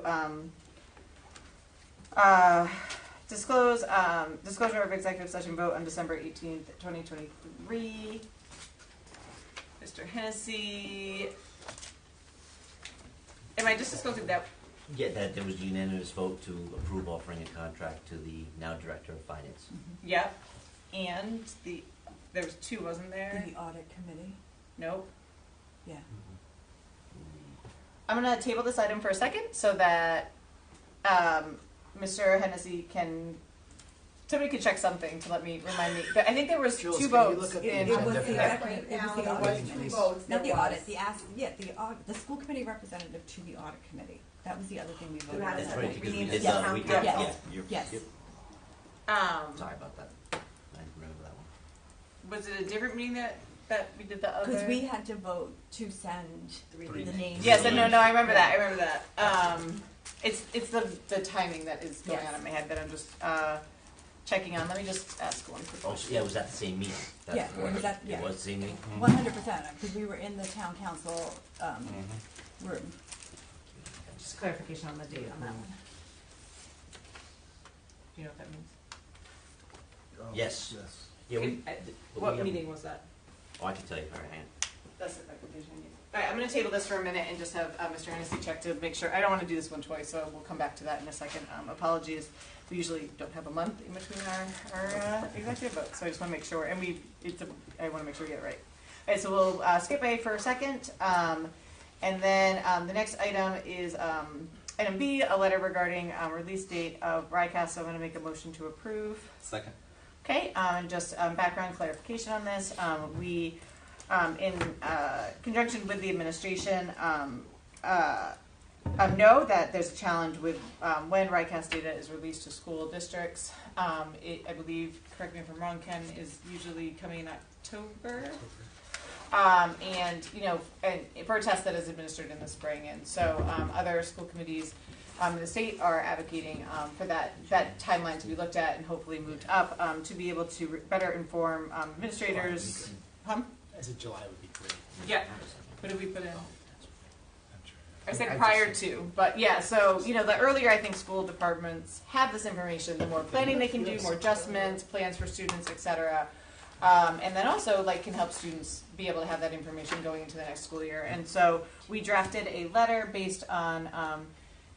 disclosure of executive session vote on December 18th, 2023. Mr. Hennessy. Am I just disclosing that? Yeah, that there was a unanimous vote to approve offering a contract to the now Director of Finance. Yep. And there was two, wasn't there? The audit committee. Nope. Yeah. I'm going to table this item for a second so that Mr. Hennessy can. Somebody could check something to remind me. But I think there was Jules, two can you votes. look at the It was the audit committee. Not the audit, the school committee representative to the audit committee. That was the other thing we voted on. That's right, because we did, Yes. we did, Yes. yeah. Yes. Yep. Sorry about that. I didn't remember that one. Was it a different meeting that we did the other? Because we had to vote to send the names. Yes, no, I remember that. It's the timing that is going on in my head that I'm just checking on. Let me just ask one quick Oh, question. so yeah, was that the same meeting? That's Yeah, what- was that- It yeah. was the same meeting? 100%, because we were in the town council room. Just clarification on the date on that one. Do you know what that means? Yes. Yeah, we. What meeting was that? Oh, I can tell you, all right, hang on. That's the clarification I need. All right, I'm going to table this for a minute and just have Mr. Hennessy check to make sure. I don't want to do this one twice, so we'll come back to that in a second. Apologies. We usually don't have a month in between our executive votes, so I just want to make sure. And I want to make sure we get it right. All right, so we'll skip A for a second. And then the next item is item B, a letter regarding release date of broadcast. So I'm going to make a motion to approve. Second. Okay, just background clarification on this. We, in conjunction with the administration, know that there's a challenge with when RICAS data is released to school districts. I believe, correct me if I'm wrong, Ken, is usually coming in October. And for a test that is administered in the spring. And so other school committees in the state are advocating for that timeline to be looked at and hopefully moved up to be able to better inform administrators. I said July would be great. Yeah. What did we put in? I said prior to, but yeah, so, the earlier I think school departments have this information, the more planning they can do, more adjustments, plans for students, et cetera. And then also, can help students be able to have that information going into the next school year. And so we drafted a letter based on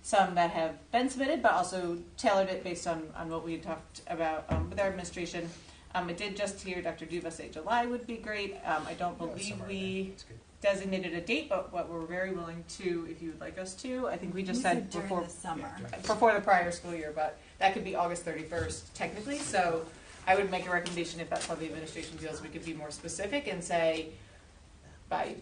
some that have been submitted, but also tailored it based on what we had talked about with our administration. I did just hear Dr. Duva say July would be great. I don't believe we designated a date, but what we're very willing to, if you would like us to. I think we just said during the summer. Before the prior school year, but that could be August 31st technically. So I would make a recommendation if that's how the administration feels. We could be more specific and say by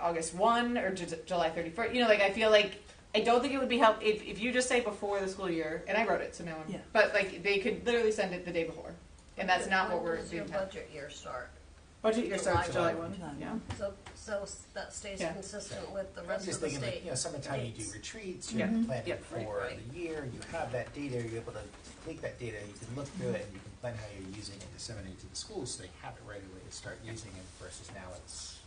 August 1 or July 31st. I feel like I don't think it would be helpful if you just say before the school year. And I wrote it, so now I'm. Yeah. But they could literally send it the day before, and that's not what we're When does your doing. budget year start? Budget year starts July 1. Yeah. So that stays Yeah. consistent with the I'm rest just of the thinking, state. summertime you do dates. retreats, Yeah. you're planning Yep. for Right. the year, you have that data, you're able to take that data, you can look through it, and you can plan how you're using it and disseminate it to the schools, so they have it right away to start using it, versus now it's,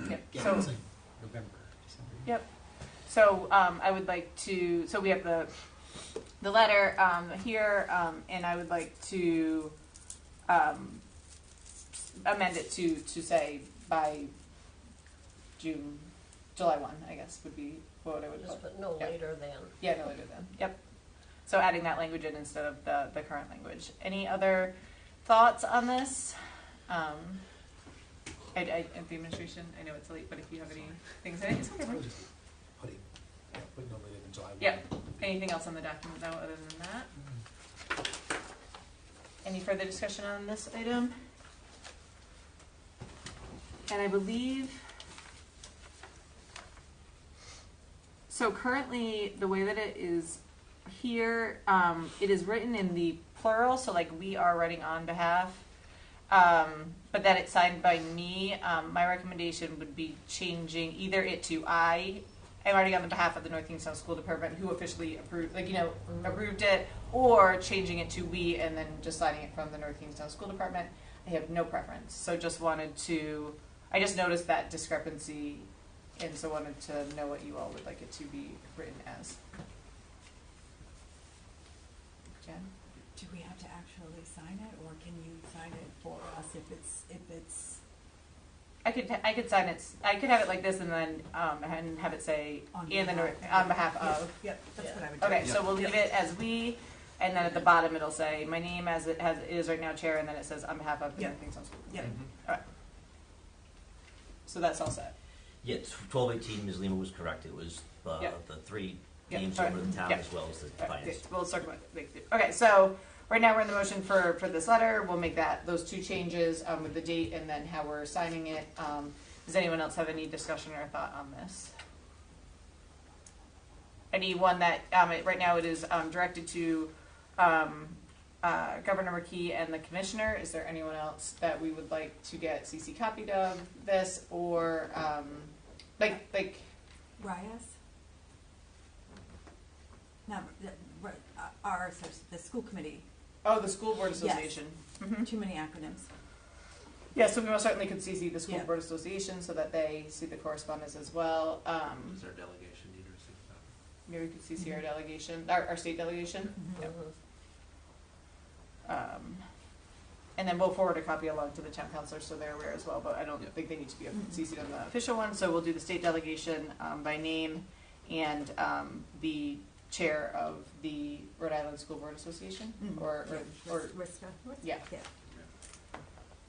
Yep. it's like November, December. Yep. So I would like to. So we have the letter here, and I would like to amend it to say by July 1. I guess would be what I would Just put. but no Yep. later than. Yeah, no later than. Yep. So adding that language in instead of the current language. Any other thoughts on this? At the administration, I know it's late, but if you have any things, it's okay. I would just put no later than July 1. Yep. Anything else on the document though, other than that? Any further discussion on this item? And I believe, so currently the way that it is here, it is written in the plural, so we are writing on behalf, but that it's signed by me. My recommendation would be changing either it to I I'm writing on the behalf of the North Kingstown School Department who officially approved, approved it, or changing it to we and then just signing it from the North Kingstown School Department. I have no preference. So just wanted to, I just noticed that discrepancy and so wanted to know what you all would like it to be written as. Jen? Do we have to actually sign it, or can you sign it for us if it's? I could sign it. I could have it like this, and then and have it say on behalf of. Yep, that's what I would do. Okay, so we'll leave it as we, and then at the bottom it'll say my name as it is right now, Chair, and then it says on behalf of the North Kingstown School. Yep. All right. So that's all set. Yeah, 1218, Ms. Lima was correct. It was the three names over the town as well as the finance. We'll circle back. Okay, so right now we're in the motion for this letter. We'll make those two changes with the date and then how we're signing it. Does anyone else have any discussion or thought on this? Anyone that right now it is directed to Governor McKee and the Commissioner. Is there anyone else that we would like to get CC copied of this, or like Rias? No, the school committee. Oh, the School Board Association. Yes. Mm-hmm. Too many acronyms. Yeah, so we most certainly could CC the School Board Association so that they see the correspondence as well. Is our delegation need to receive that? Maybe we could CC our delegation, our state delegation. Mm-hmm. Yep. And then we'll forward a copy along to the town councilors so they're aware as well, but I don't think they need to be CC'd on the official one. So we'll do the state delegation by name and the chair of the Rhode Island School Board Association, or yeah.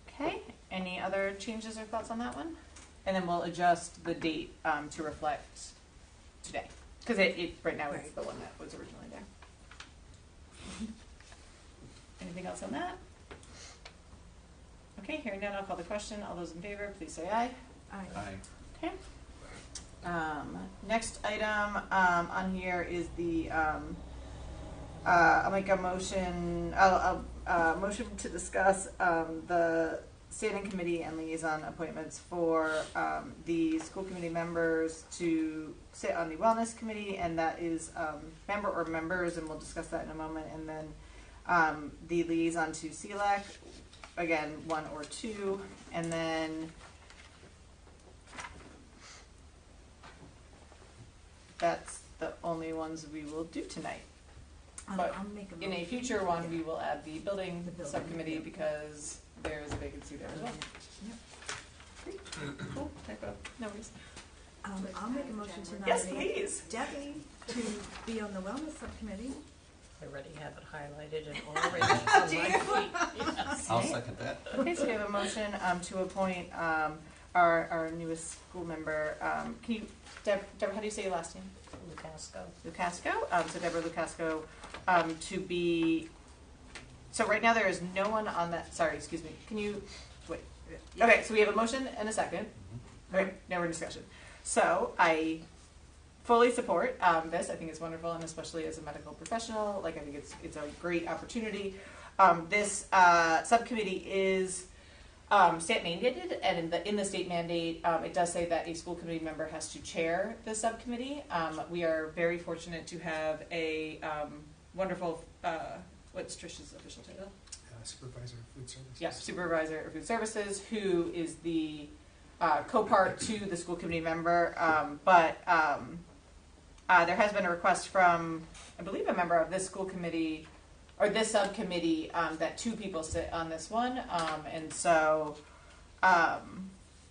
Okay. Any other changes or thoughts on that one? And then we'll adjust the date to reflect today, because it right now it's the one that was originally there. Anything else on that? Okay, hearing none, I'll call the question. All those in favor, please say aye. Aye. Okay. Next item on here is the, I'll make a motion, motion to discuss the standing committee and liaison appointments for the school committee members to sit on the wellness committee, and that is member or members, and we'll discuss that in a moment, and then the liaison to CELAC, again, 1 or 2, and then that's the only ones we will do tonight. But I'll make a in a motion. future one, we will add the building subcommittee because there is a vacancy there as well. Great. Cool. Typo. No worries. I'll make a motion to nominate Yes, please. Debbie to be on the wellness subcommittee. I already have it highlighted and orange on my sheet. Yes. I'll second that. Okay, so we have a motion to appoint our newest school member. Can you, Deborah, how do you say your last name? Lucasco. So Deborah Lucasco to be. So right now there is no one on that. Sorry, excuse me. Can you wait? Okay, so we have a motion and a second. Okay, now we're in discussion. So I fully support this. I think it's wonderful, and especially as a medical professional, I think it's a great opportunity. This subcommittee is state mandated, and in the state mandate, it does say that a school committee member has to chair the subcommittee. We are very fortunate to have a wonderful, what's Trish's official title? Supervisor of Food Services. Yeah, Supervisor of Food Services, who is the co-part to the school committee member. But there has been a request from, I believe, a member of this school committee or this subcommittee that 2 people sit on this one, and so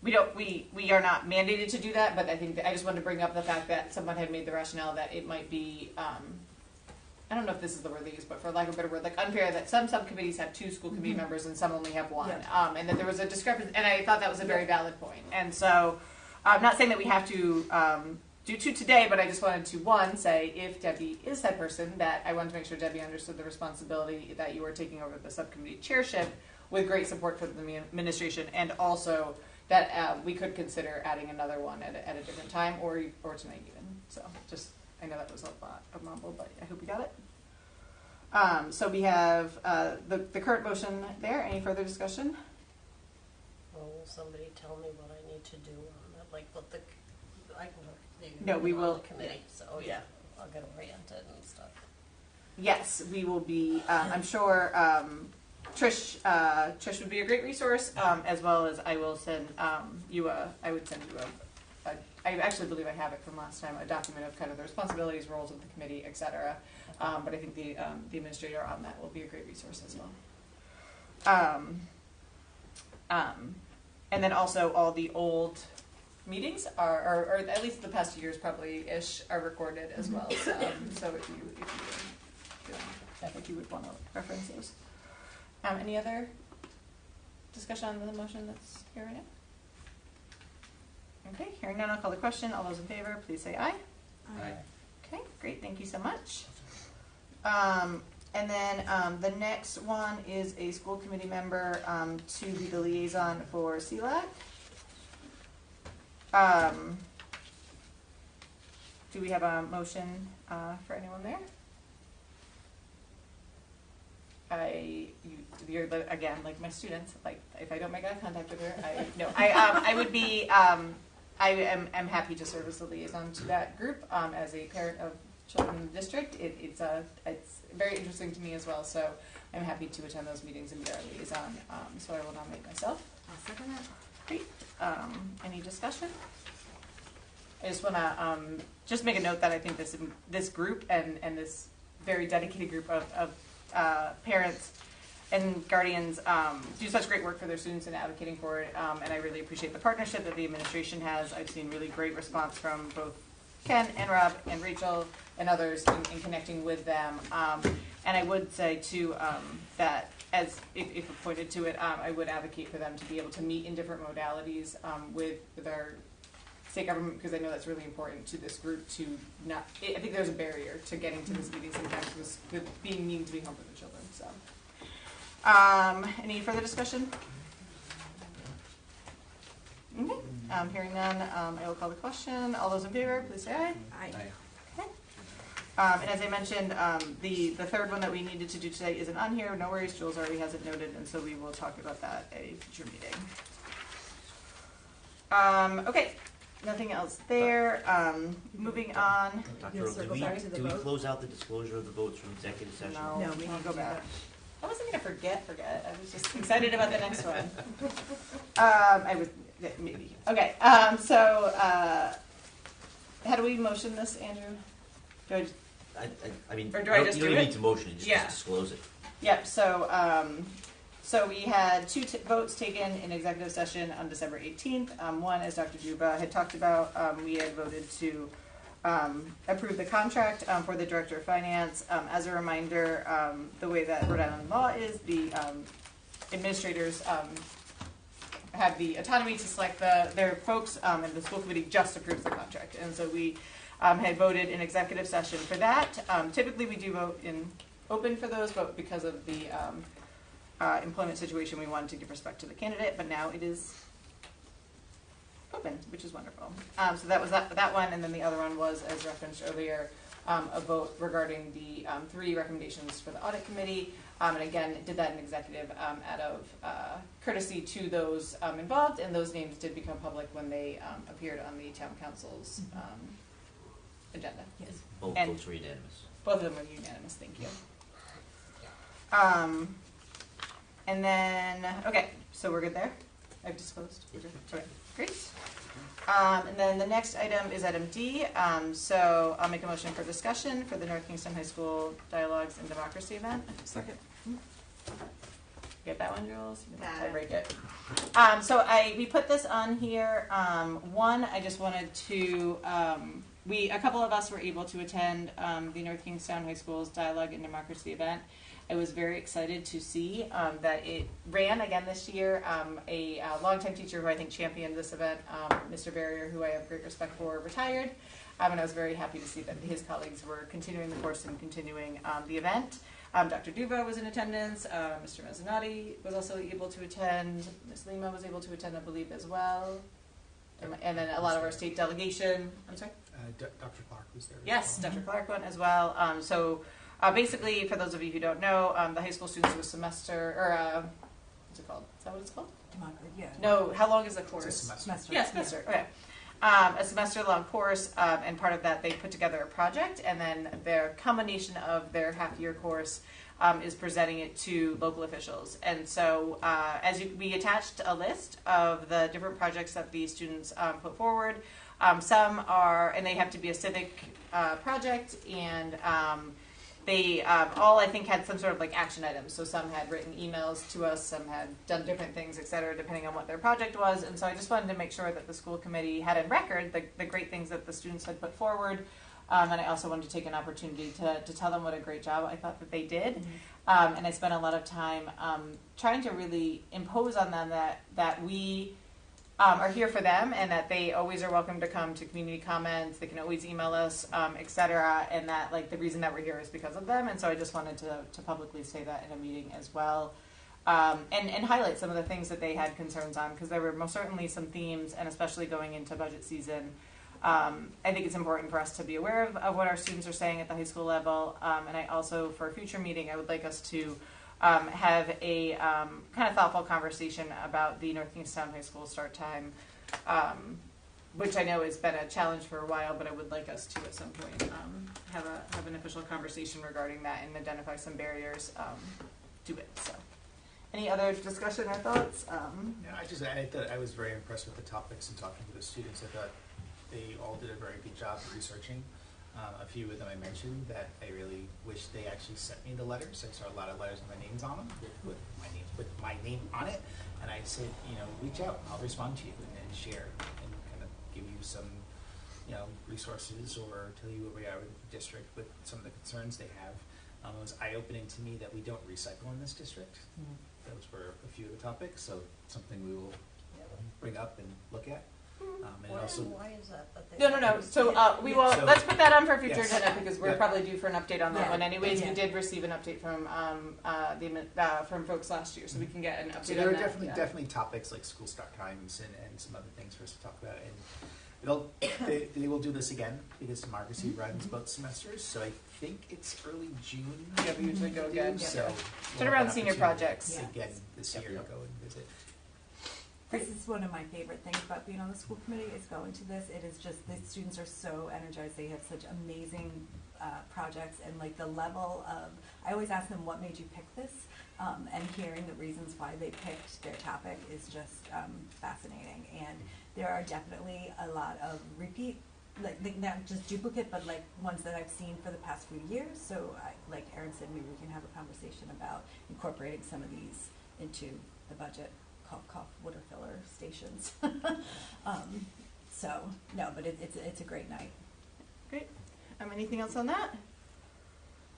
we are not mandated to do that. But I think I just wanted to bring up the fact that someone had made the rationale that it might be. I don't know if this is the word they use, but for lack of a better word, unfair that some subcommittees have 2 school committee members and some only have 1, and that there was a discrepancy, and I thought that was a very valid point. And so, I'm not saying that we have to do 2 today, but I just wanted to, 1, say if Debbie is that person, that I wanted to make sure Debbie understood the responsibility that you were taking over the subcommittee chairship with great support from the administration, and also that we could consider adding another one at a different time, or tonight even. So just. I know that was a lot of mumble, but I hope you got it. So we have the current motion there. Any further discussion? Well, will somebody tell me what I need to do on that? Like what the No, we on will- the committee, so yeah, I'll get oriented and stuff. Yes, we will be, I'm sure, Trish would be a great resource, as well as I will send, I would send you I actually believe I have it from last time, a document of kind of the responsibilities, roles of the committee, et cetera. But I think the administrator on that will be a great resource as well. And then also all the old meetings are, or at least the past years probably-ish, are recorded as well. So I think you would want to reference those. Any other discussion on the motion that's here right now? Okay, hearing none, I'll call the question. All those in favor, please say aye. Aye. Okay, great, thank you so much. And then the next one is a school committee member to be the liaison for CLAC. Do we have a motion for anyone there? You're again like my students. Like if I don't make eye contact with her, I would be. I am happy to serve as the liaison to that group as a parent of children in the district. It's very interesting to me as well. So I'm happy to attend those meetings and be our liaison. So I will nominate myself. I'll second that. Great. Any discussion? I just want to just make a note that I think this group and this very dedicated group of parents and guardians do such great work for their students and advocating for it, and I really appreciate the partnership that the administration has. I've seen really great response from both Ken and Rob and Rachel and others in connecting with them. And I would say too that as if appointed to it, I would advocate for them to be able to meet in different modalities with our state government, because I know that's really important to this group to not. I think there's a barrier to getting to this meeting sometimes with being needing to be home for the children. So, any further discussion? Okay. Hearing none, I will call the question. All those in favor, please say aye. Aye. Okay. And as I mentioned, the third one that we needed to do today isn't on here. No worries, Jules already has it noted, and so we will talk about that at a future meeting. Okay. Nothing else there. Moving on. Dr. Earl, did we close out the disclosure of the votes from executive session? No, we need to go back. I wasn't going to forget. I was just excited about the next one. I was, maybe. Okay, so how do we motion this, Andrew? Do I mean, or do I just you don't do need to motion it, just disclose it. Yep, so we had two votes taken in executive session on December 18th. One, as Dr. Juba had talked about, we had voted to approve the contract for the Director of Finance. As a reminder, the way that Rhode Island law is, the administrators have the autonomy to select their folks, and the school committee just approves the contract. And so we had voted in executive session for that. Typically we do vote in open for those, but because of the employment situation, we wanted to give respect to the candidate, but now it is open, which is wonderful. So that was that one, and then the other one was, as referenced earlier, a vote regarding the 3 recommendations for the audit committee, and again, did that in executive out of courtesy to those involved, and those names did become public when they appeared on the town council's agenda. Yes. Both votes were unanimous. Both of them were unanimous, thank you. And then, okay, so we're good there? I've disclosed? Okay, great. And then the next item is item D. So I'll make a motion for discussion for the North Kingstown High School Dialogues and Democracy event. Second. Get that one, Jules? I break it. So we put this on here. One, I just wanted to, a couple of us were able to attend the North Kingstown High School's Dialogue and Democracy event. I was very excited to see that it ran again this year. A longtime teacher who I think championed this event, Mr. Barrier, who I have great respect for, retired. And I was very happy to see that his colleagues were continuing the course and continuing the event. Dr. Duva was in attendance. Mr. Mezzanotti was also able to attend. Ms. Lima was able to attend, I believe, as well. And then a lot of our state delegation. I'm sorry? Dr. Clark was there. Yes, Dr. Clark went as well. Basically, for those of you who don't know, the high school students do a semester, or what's it called? Is that what it's called? Yeah. No, how long is the course? It's a semester. Yeah, semester. Okay. a semester-long course, and part of that they put together a project, and then their combination of their half-year course is presenting it to local officials. And so we attached a list of the different projects that the students put forward. Some are, and they have to be a civic project, and they all, I think, had some sort of like action items. So some had written emails to us, some had done different things, et cetera, depending on what their project was. And so I just wanted to make sure that the school committee had in record the great things that the students had put forward. And I also wanted to take an opportunity to tell them what a great job I thought that they did. Mm-hmm. And I spent a lot of time trying to really impose on them that we are here for them, and that they always are welcome to come to community comments. They can always email us, et cetera, and that like the reason that we're here is because of them. And so I just wanted to publicly say that in a meeting as well, and highlight some of the things that they had concerns on, because there were most certainly some themes, and especially going into budget season. I think it's important for us to be aware of what our students are saying at the high school level, and I also, for a future meeting, I would like us to have a kind of thoughtful conversation about the North Kingstown High School start time, which I know has been a challenge for a while, but I would like us to at some point have an official conversation regarding that and identify some barriers to it. So, any other discussion or thoughts? I thought I was very impressed with the topics and talking to the students. I thought they all did a very good job researching. A few of them I mentioned that I really wish they actually sent me the letters. I saw a lot of letters with my names on them, with my name on it, and I said, reach out. I'll respond to you and share and kind of give you some, resources or tell you where we are with the district with some of the concerns they have. It was eye-opening to me that we don't recycle in this district. Mm-hmm. Those were a few of the topics, so something we will bring up and look at. Why is that? No. So we will. Let's put that on for a future agenda, because we're probably due for an update on that one. Anyways, we did receive an update from from folks last year, so we can get an update. So there on are that. definitely topics like school start times and some other things for us to talk about. And they will do this again because democracy runs both semesters. So I think it's early June. Yeah, we usually go again. So we'll around senior projects again this year to go and visit. This is one of my favorite things about being on the school committee, is going to this. It is just, the students are so energized. They have such amazing projects, and like the level of, I always ask them, what made you pick this? And hearing the reasons why they picked their topic is just fascinating. And there are definitely a lot of repeat, like not just duplicate, but like ones that I've seen for the past few years. So like Erin said, maybe we can have a conversation about incorporating some of these into the budget. Cough water filler stations. So no, but it's a great night. Great. Anything else on that?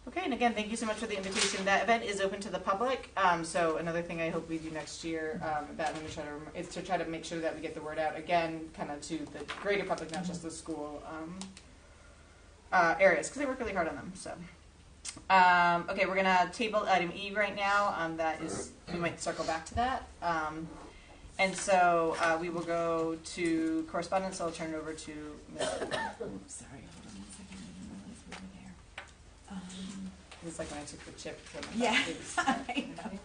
Okay, and again, thank you so much for the invitation. That event is open to the public. So another thing I hope we do next year that I'm going to try is to try to make sure that we get the word out again, kind of to the greater public, not just the school areas, because they work really hard on them. So. Okay, we're gonna table item E right now. That is, we might circle back to that. And so we will go to correspondence. So I'll turn it over to Ms. Oops, sorry, hold on 1 second. I didn't realize we were there. It's like when I took the chip from yeah, I know.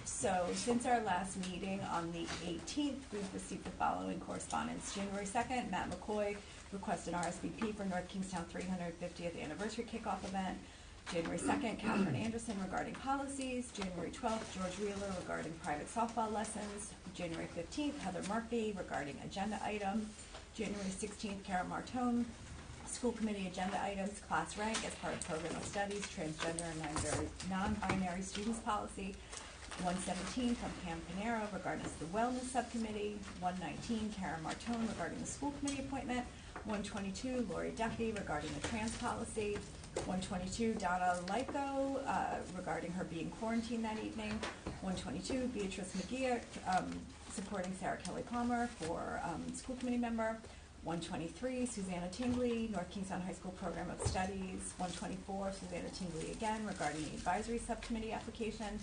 So since our last meeting on the 18th, we've received the following correspondence. January 2nd, Matt McCoy requested RSVP for North Kingstown 350th anniversary kickoff event. January 2nd, Catherine Anderson regarding policies. January 12th, George Wheeler regarding private softball lessons. January 15th, Heather Murphy regarding agenda item. January 16th, Karen Martone, school committee agenda items, class rank as part of program of studies, transgender and non-binary students policy. 117 from Pam Panero regarding the wellness subcommittee. 119, Karen Martone regarding the school committee appointment. 122, Lori Duffy regarding the trans policy. 122, Donna Lyko regarding her being quarantined that evening. 122, Beatrice McGee supporting Sarah Kelly Palmer for school committee member. 123, Susanna Tingley, North Kingstown High School Program of Studies. 124, Susanna Tingley again regarding the advisory subcommittee application.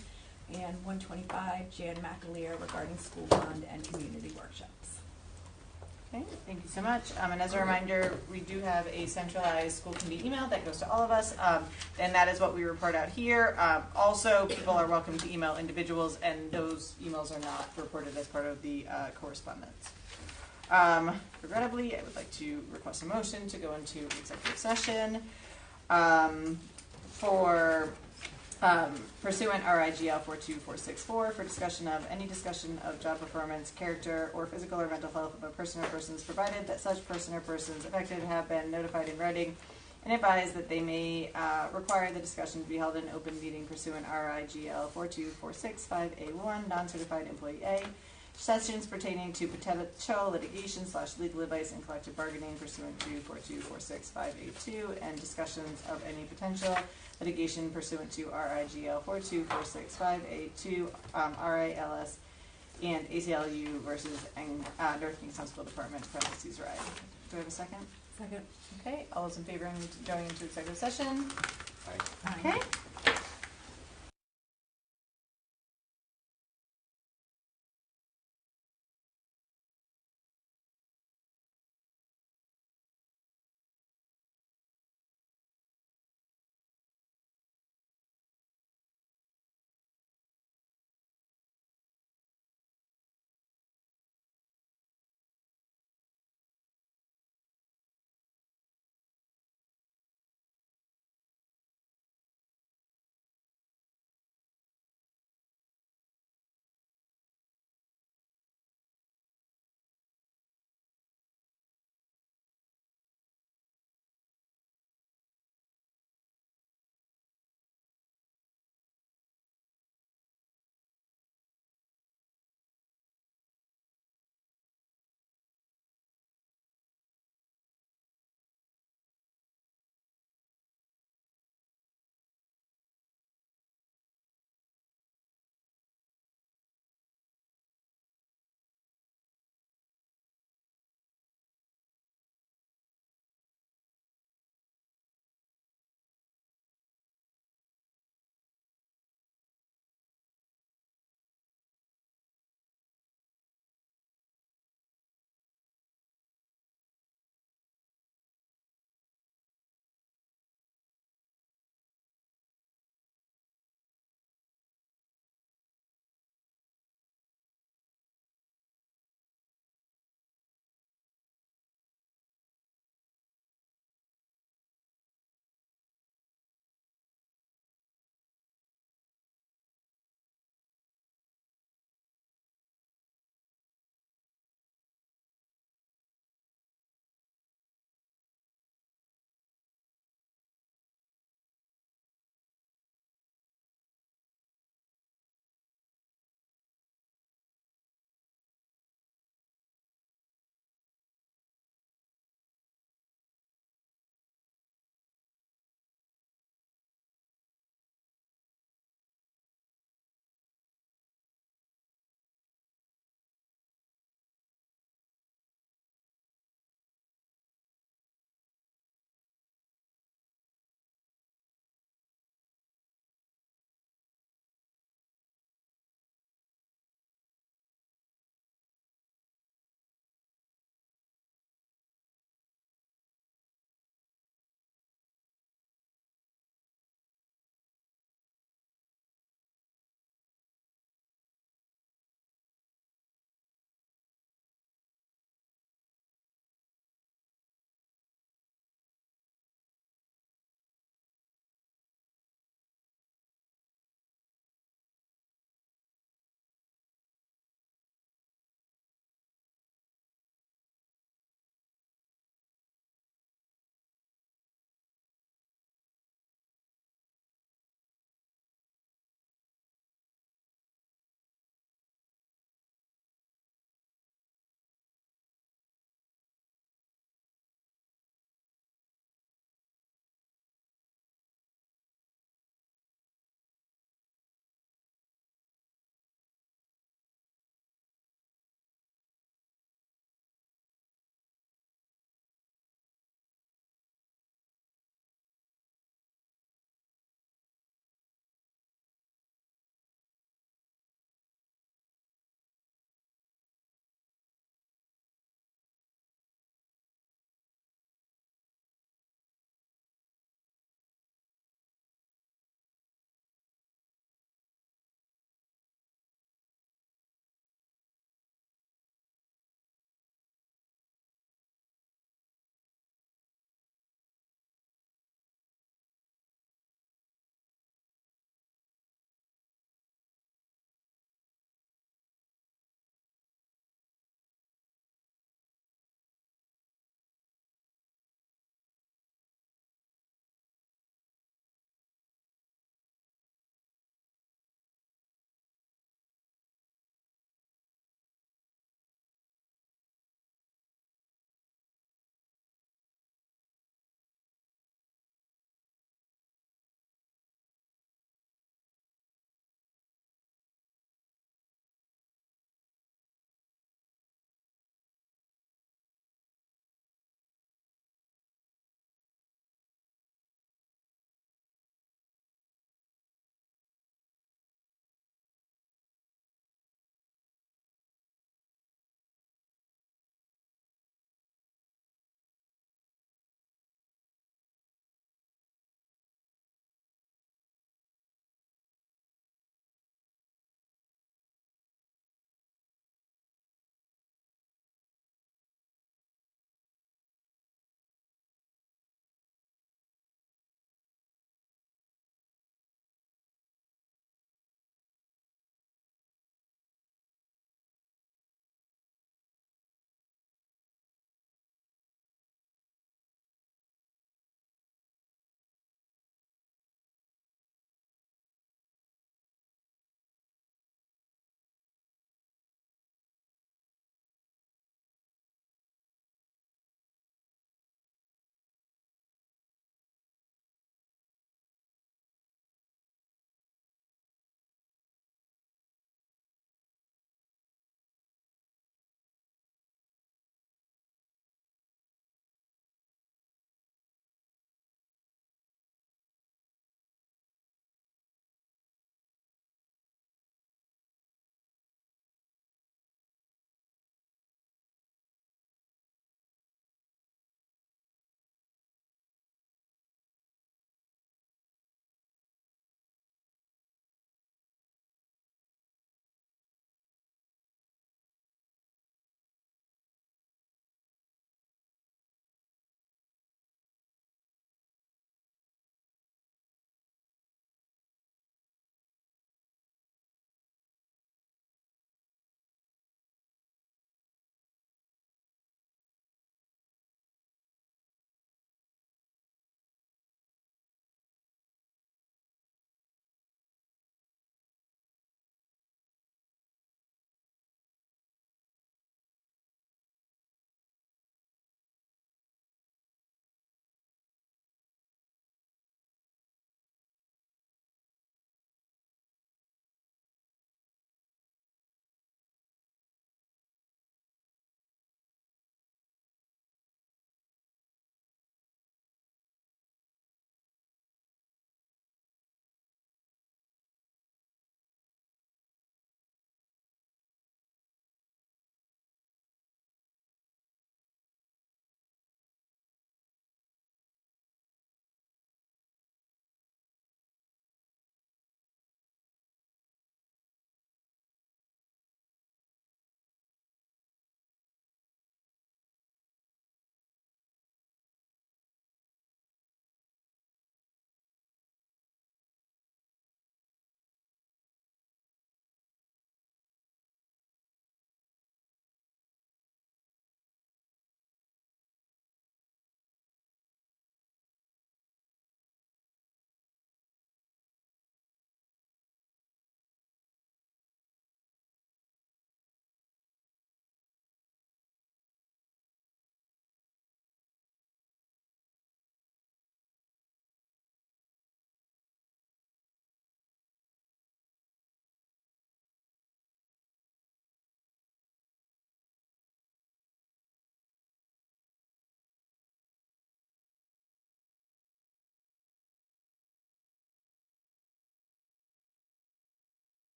And 125, Jan McAleer regarding school bond and community workshops. Okay, thank you so much. And as a reminder, we do have a centralized school committee email that goes to all of us, and that is what we report out here. Also, people are welcome to email individuals, and those emails are not reported as part of the correspondence. Regrettably, I would like to request a motion to go into executive session for pursuant RIGL 42464 for discussion of job performance, character, or physical or mental health of a person or persons, provided that such person or persons affected have been notified in writing and advised that they may require the discussion to be held in open meeting pursuant RIGL 42465A1, non-certified employee A. Sessions pertaining to potential litigation / legal advice and collective bargaining pursuant to 42465A2, and discussions of any potential litigation pursuant to RIGL 42465A2, RILS, and ACLU versus North Kingstown School Department, parentheses, RIDE. Do I have a second? Second. Okay, all those in favor of going into executive session? Aye. Okay.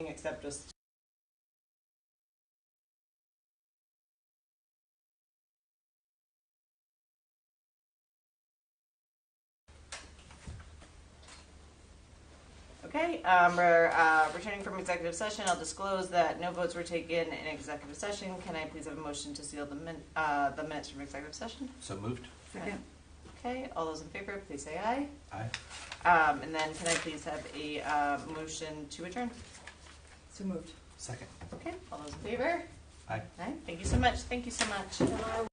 except just okay. We're returning from executive session. I'll disclose that no votes were taken in executive session. Can I please have a motion to seal the minutes from executive session? So moved. Second. Okay, all those in favor, please say aye. Aye. And then can I please have a motion to adjourn? So moved. Second. Okay, all those in favor? Aye. Aye. Thank you so much. Thank you so much.